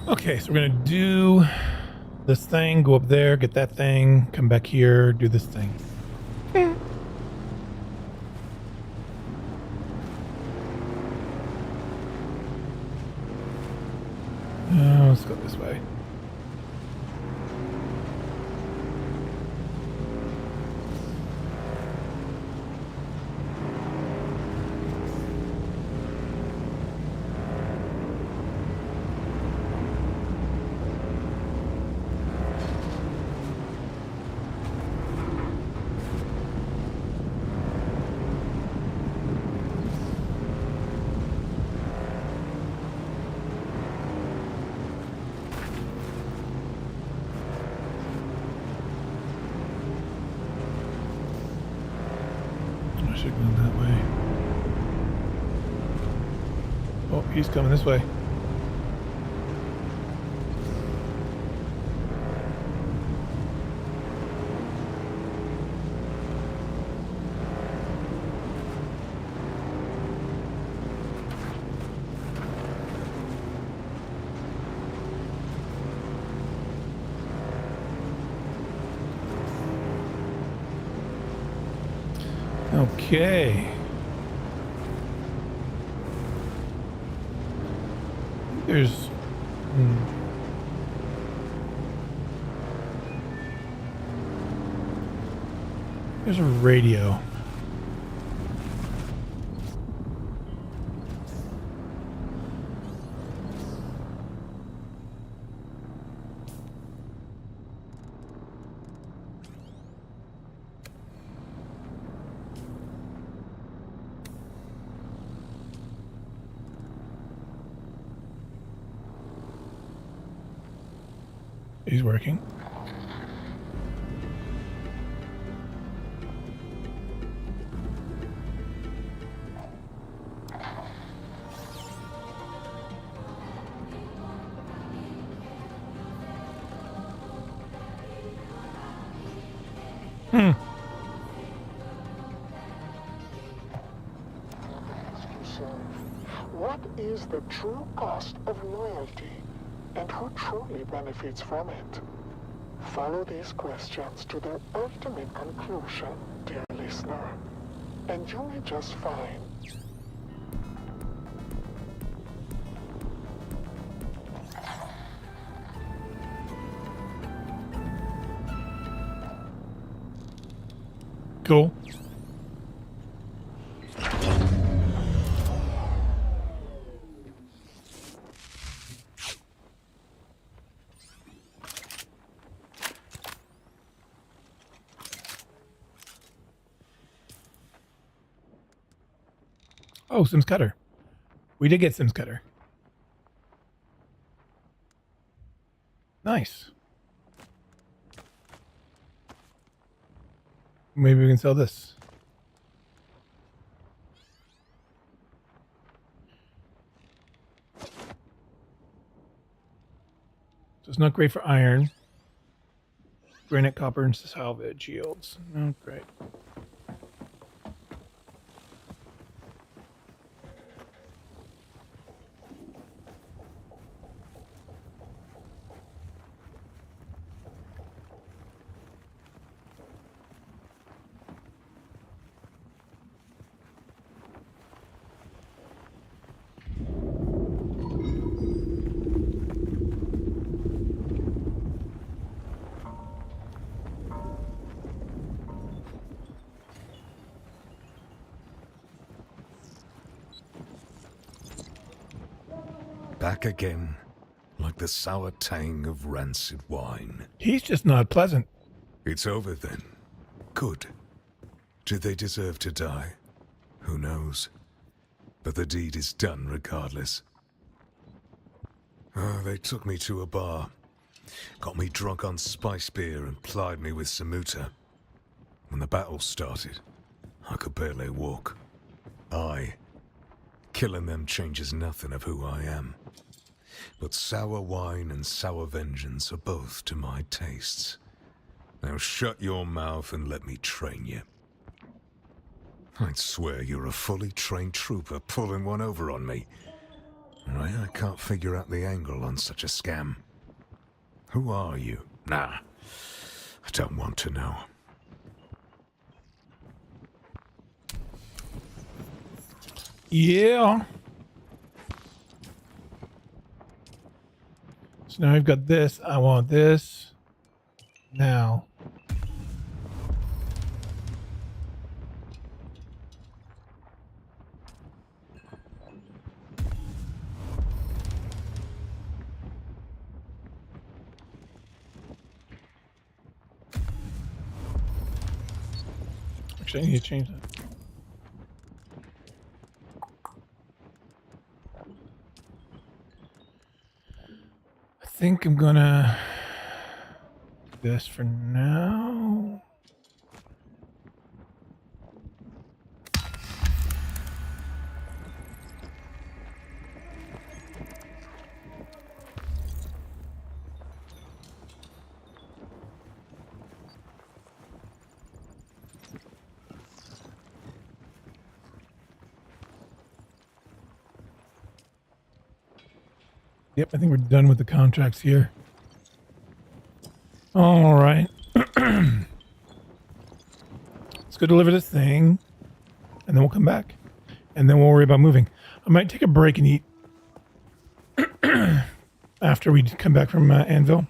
Okay, so we're gonna do this thing, go up there, get that thing, come back here, do this thing. Let's go this way. signaling that way. Oh, he's coming this way. Okay. There's... There's a radio. He's working. What is the true cost of loyalty, and who truly benefits from it? Follow these questions to their ultimate conclusion, dear listener, and you may just find Cool. Oh, Sims Cutter. We did get Sims Cutter. Nice. Maybe we can sell this. So it's not great for iron. Granite, copper, and salvage yields. Oh, great. Back again, like the sour tang of rancid wine. He's just not pleasant. It's over then. Good. Did they deserve to die? Who knows? But the deed is done regardless. Oh, they took me to a bar. Got me drunk on spice beer and plied me with samuta. When the battle started, I could barely walk. Killing them changes nothing of who I am. But sour wine and sour vengeance are both to my tastes. Now shut your mouth and let me train you. I'd swear you're a fully trained trooper pulling one over on me. I can't figure out the angle on such a scam. Who are you? Nah, I don't want to know. Yeah. So now I've got this. I want this. Now. Actually, I need to change that. I think I'm gonna do this for now. Yep, I think we're done with the contracts here. All right. Let's go deliver this thing, and then we'll come back. And then we'll worry about moving. I might take a break and eat after we come back from Anvil.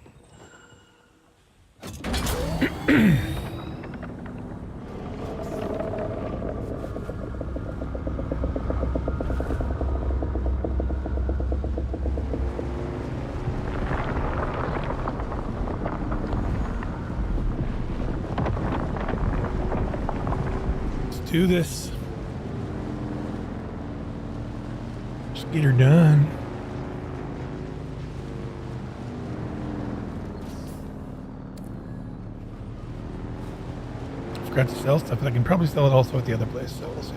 Do this. Just get her done. Forgot to sell stuff, but I can probably sell it also at the other place, so we'll see.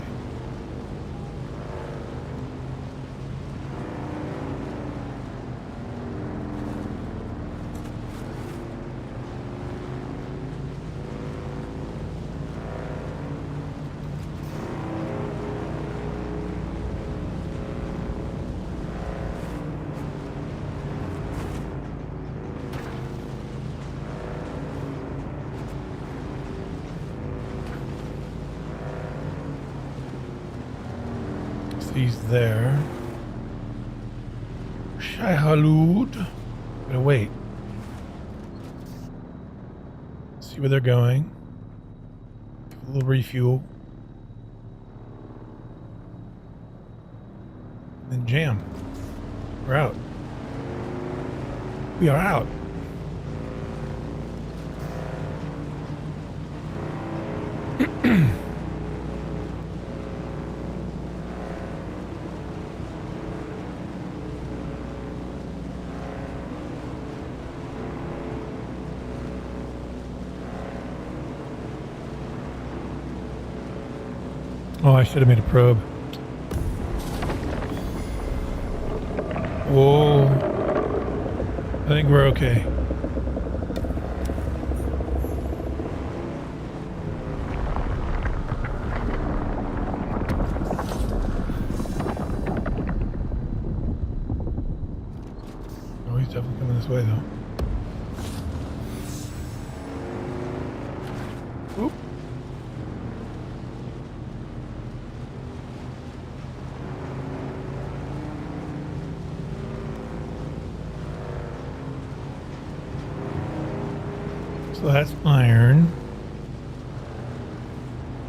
He's there. Shai-Hulud. Gonna wait. See where they're going. A little refuel. And then jam. We're out. We are out. Oh, I should have made a probe. Whoa. I think we're okay. Oh, he's definitely coming this way, though. Oop. So that's iron.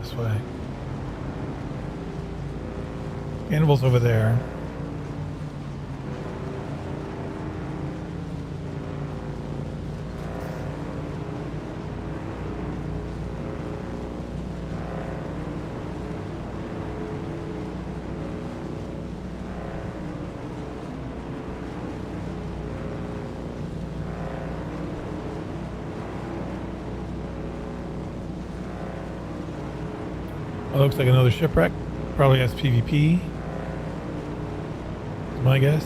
This way. Anvil's over there. Oh, looks like another shipwreck. Probably has PvP. Is my guess.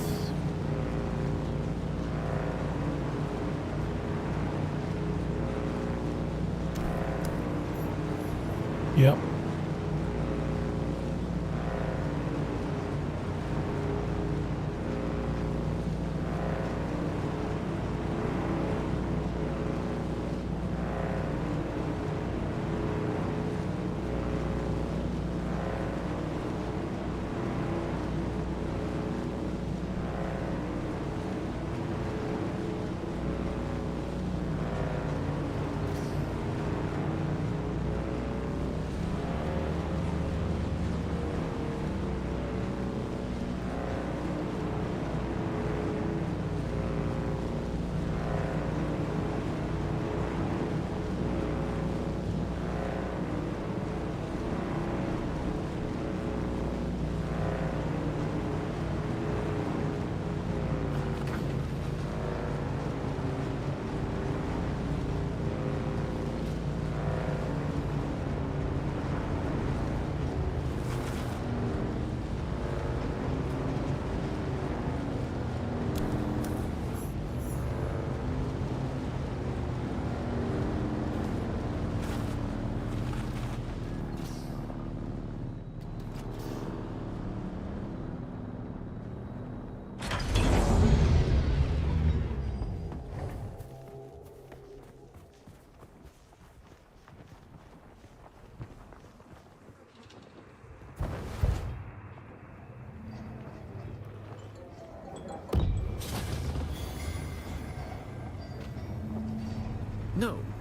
Yep.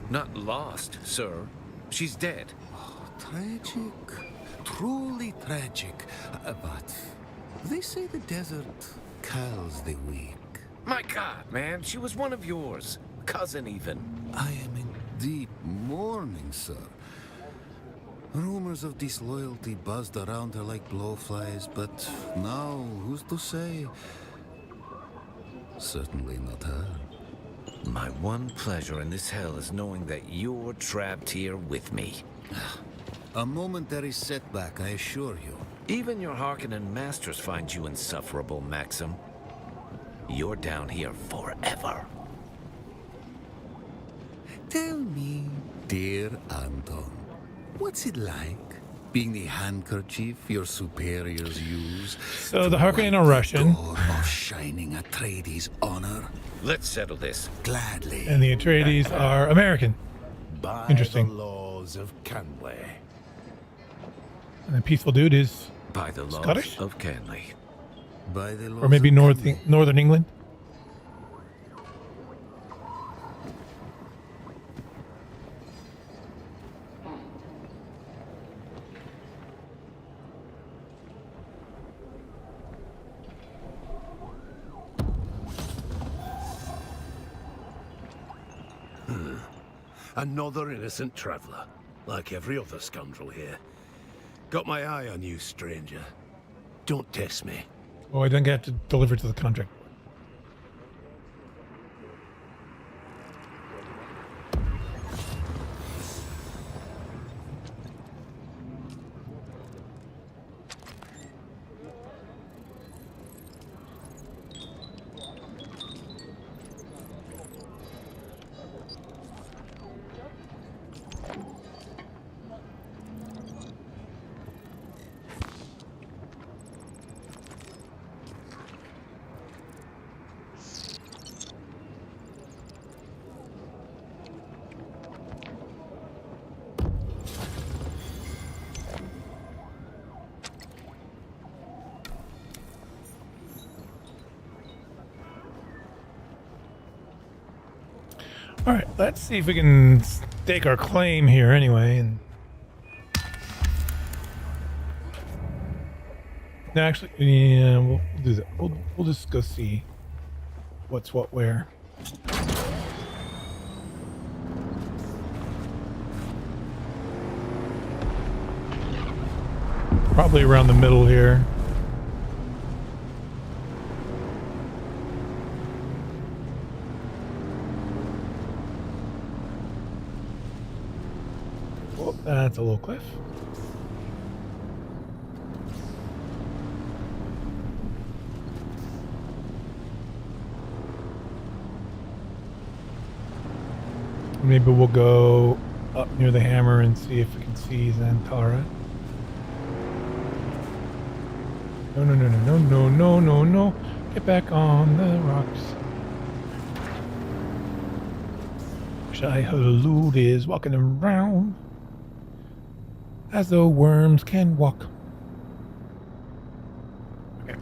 Not lost, sir. She's dead. Tragic. Truly tragic. But they say the desert calls the weak. My God, man, she was one of yours. Cousin, even. I am in deep mourning, sir. Rumors of disloyalty buzzed around her like blowflies, but now, who's to say? Certainly not her. My one pleasure in this hell is knowing that you're trapped here with me. A momentary setback, I assure you. Even your Harkonnen masters find you insufferable, Maxim. You're down here forever. Tell me, dear Anton, what's it like being the handkerchief your superiors use? So the Harkonnen are Russian. Door of shining Atreides' honor? Let's settle this. Gladly. And the Atreides are American. By Interesting. the laws of Canway. And the peaceful dude is By the laws Scottish? of Canley. By the laws Or maybe of Northern England. Another innocent traveler, like every other scoundrel here. Got my eye on you, stranger. Don't test me. Oh, I didn't get to deliver to the contract. All right, let's see if we can stake our claim here anyway. And no, actually, yeah, we'll do that. We'll just go see what's what where. Probably around the middle here. Oh, that's a little cliff. Maybe we'll go up near the hammer and see if we can see Xantara. No, no, no, no, no, no, no, no. Get back on the rocks. Shai-Hulud is walking around as though worms can walk. Okay.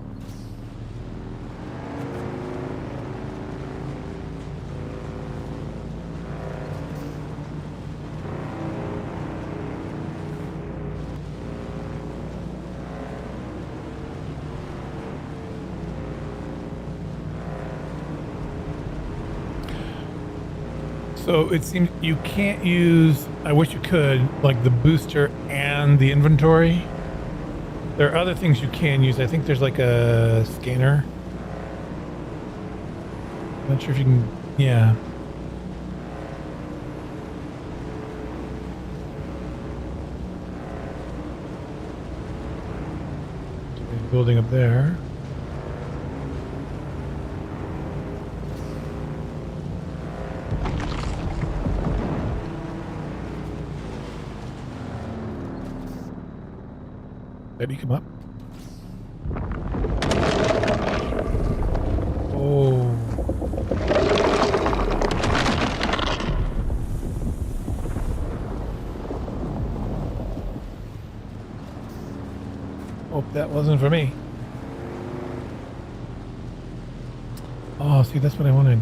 So it seems you can't use, I wish you could, like the booster and the inventory. There are other things you can use. I think there's like a scanner. Not sure if you can, yeah. Building up there. Did he come up? Oh. Hope that wasn't for me. Oh, see, that's what I wanted.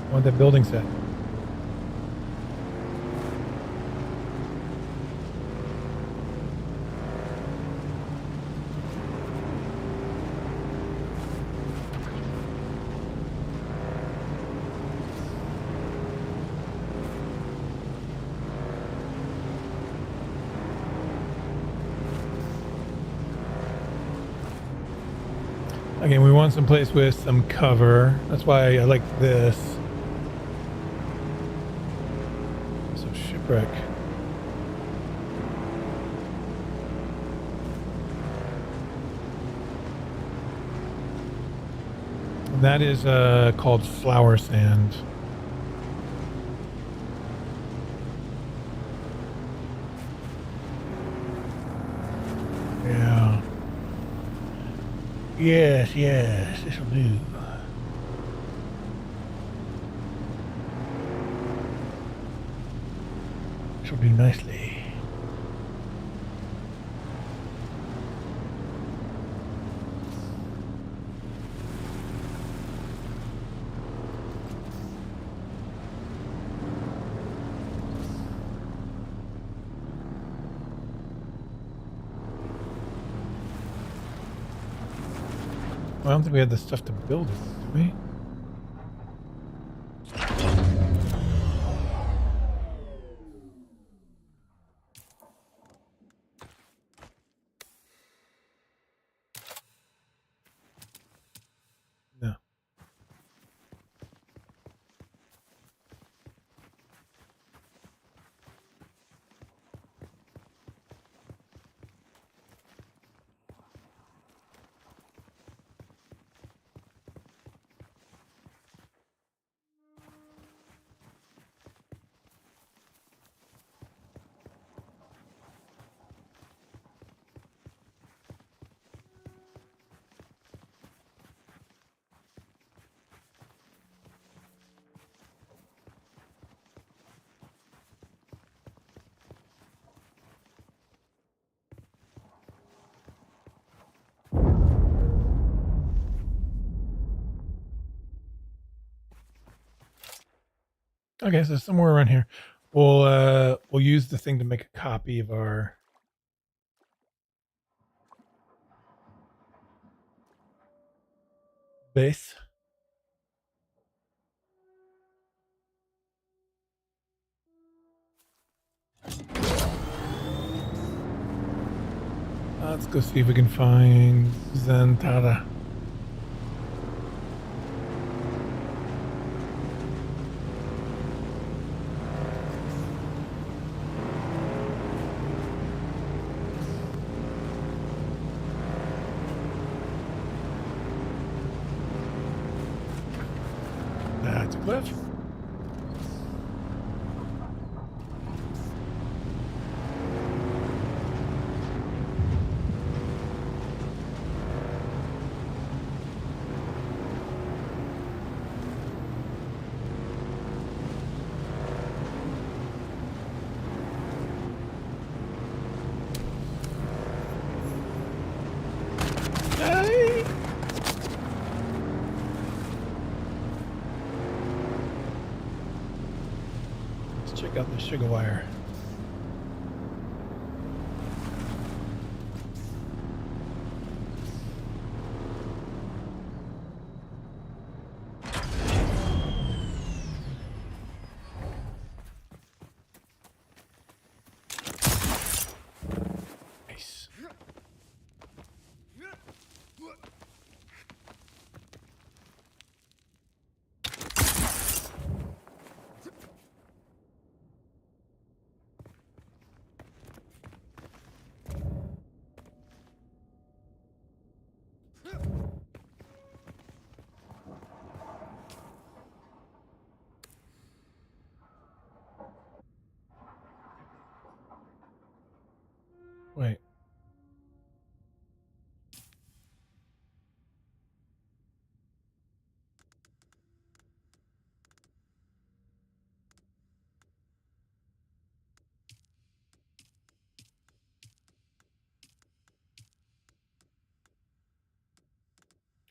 I want that building set. Again, we want some place with some cover. That's why I like this. So shipwreck. And that is called flower sand. Yeah. Yes, yes, this'll do. This'll do nicely. I don't think we had the stuff to build it, do we? No. Okay, so somewhere around here. We'll use the thing to make a copy of our base. Let's go see if we can find Zantara. That's a cliff. Hey! Let's check out the sugar wire. Nice. Wait.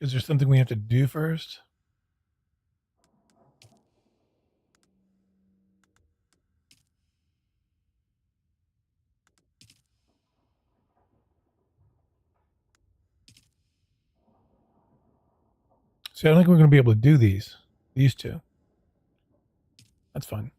Is there something we have to do first? See, I don't think we're going to be able to do these two. That's fine.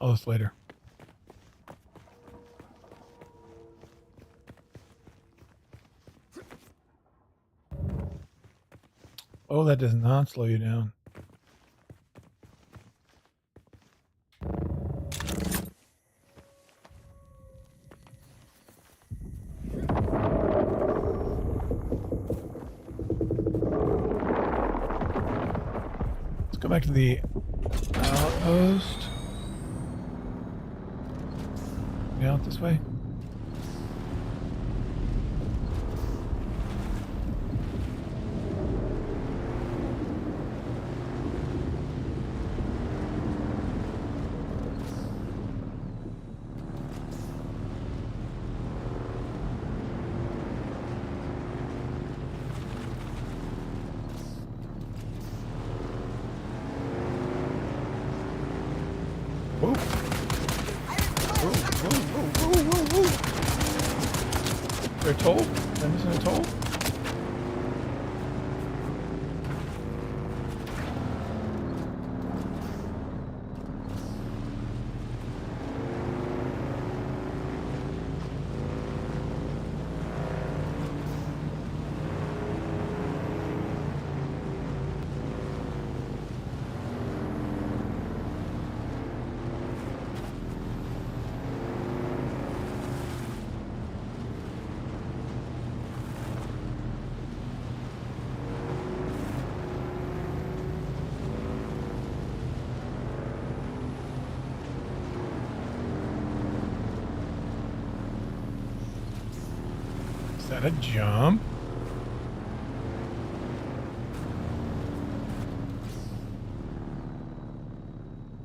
All this later. Oh, that does not slow you down. Let's go back to the outpost. Get out this way. Whoa. Whoa, whoa, whoa, whoa, whoa, whoa. Is there a toll? Am I missing a toll? Is that a jump?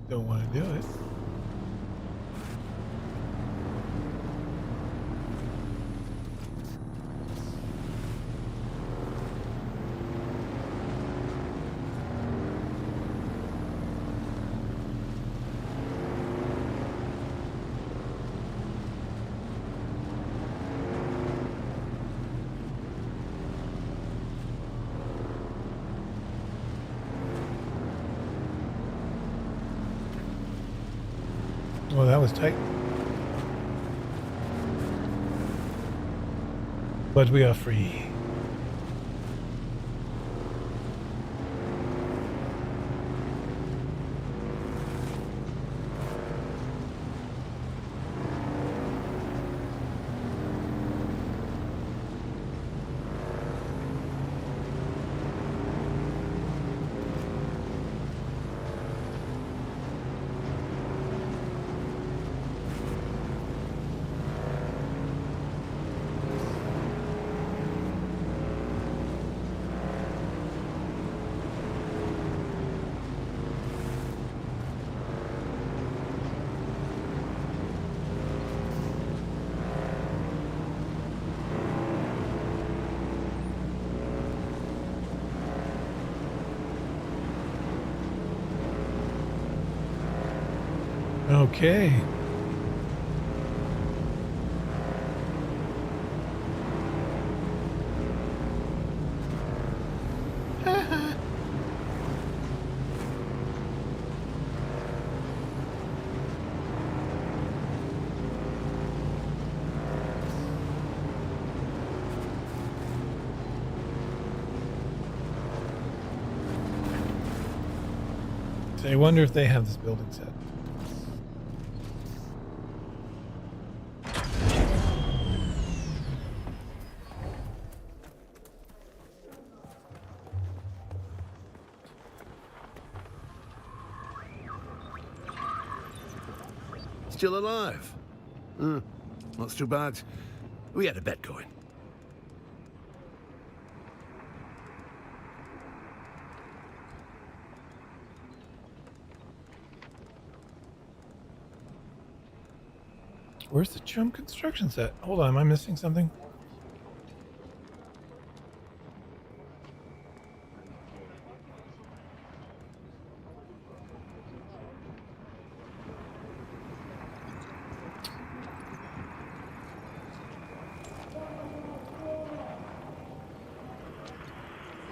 Don't want to do it. Well, that was tight. But we are free. Okay. So I wonder if they have this building set. Still alive? Not too bad. We had a bet going. Where's the jump construction set? Hold on, am I missing something?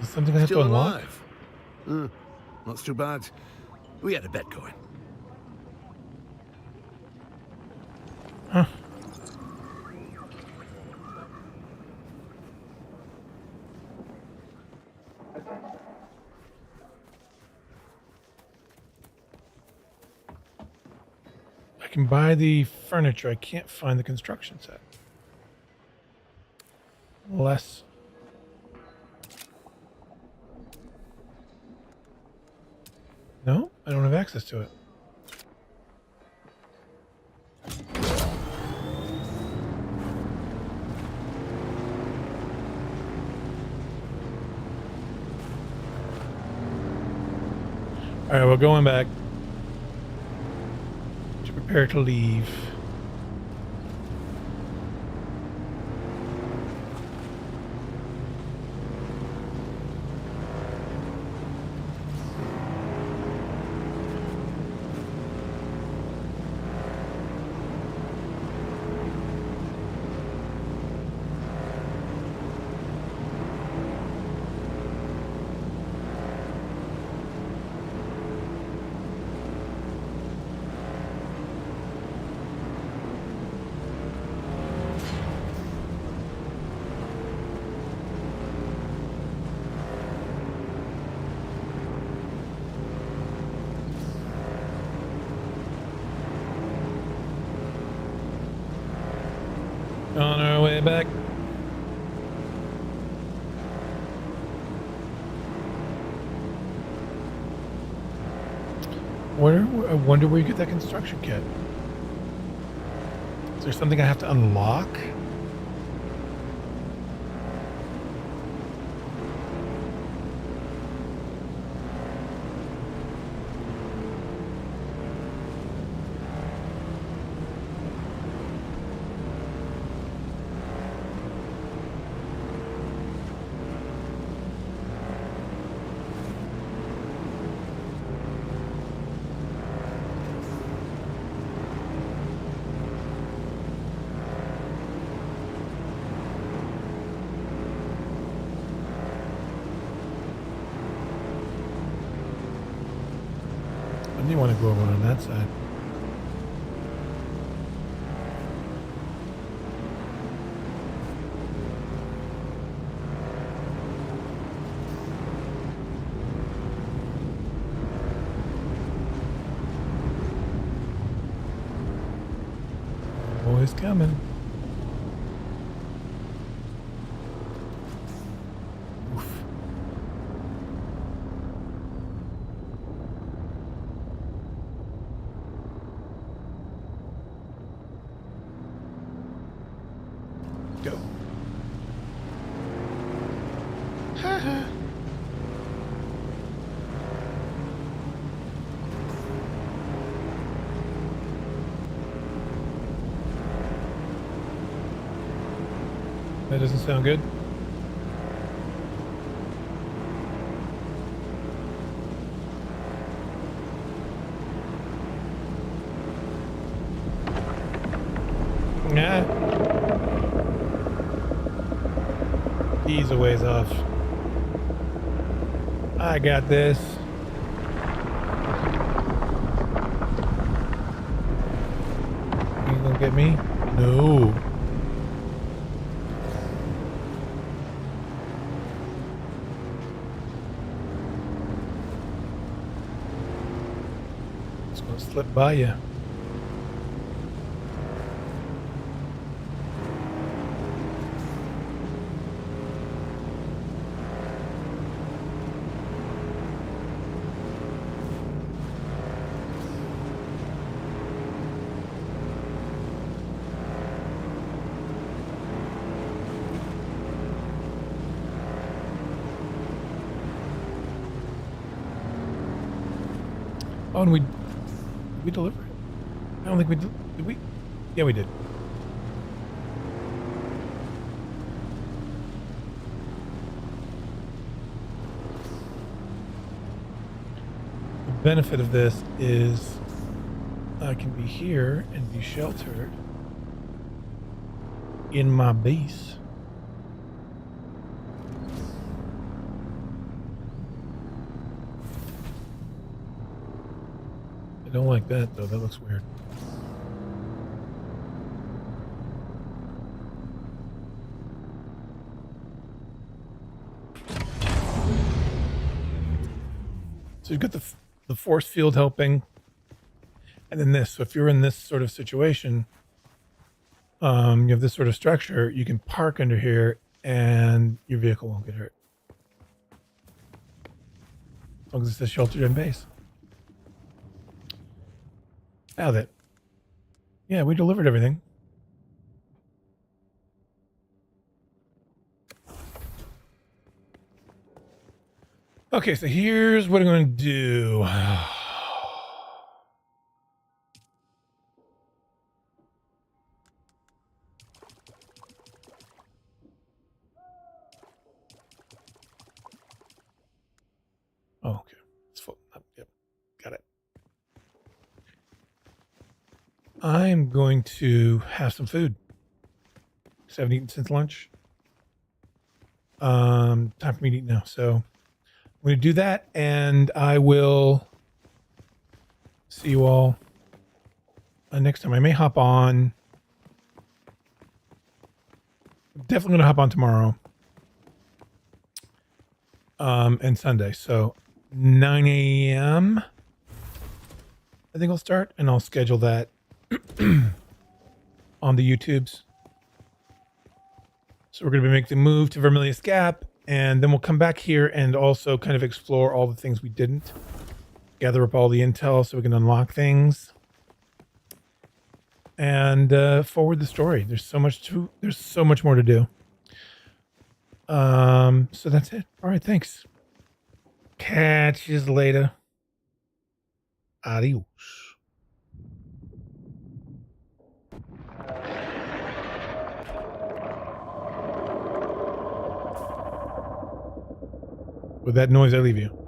Is something I have Still to unlock? alive? Not too bad. We had a bet going. Huh. I can buy the furniture. I can't find the construction set. Less. No, I don't have access to it. All right, we're going back to prepare to leave. On our way back. I wonder where you get that construction kit. Is there something I have to unlock? I didn't want to go over on that side. Boys coming. Oof. Go. Ha. That doesn't sound good. Nah. He's a ways off. I got this. You gonna get me? No. It's gonna slip by you. Oh, and did we deliver it? I don't think we did. Did we? Yeah, we did. The benefit of this is I can be here and be sheltered in my base. I don't like that, though. That looks weird. So you've got the force field helping, and then this. So if you're in this sort of situation, you have this sort of structure, you can park under here and your vehicle won't get hurt. As long as it says sheltered in base. Now that, yeah, we delivered everything. Okay, so here's what I'm going to do. Oh, okay. It's full. Yep. Got it. I'm going to have some food. 7 eaten since lunch. Time for me to eat now. So I'm going to do that, and I will see you all next time. I may hop on. I'm definitely going to hop on tomorrow. And Sunday. So 9 a.m. I think I'll start, and I'll schedule that on the YouTubes. So we're going to be making the move to Vermilius Gap, and then we'll come back here and also kind of explore all the things we didn't. Gather up all the intel so we can unlock things. And forward the story. There's so much more to do. So that's it. All right, thanks. Catch you later. Adios. With that noise, I leave you.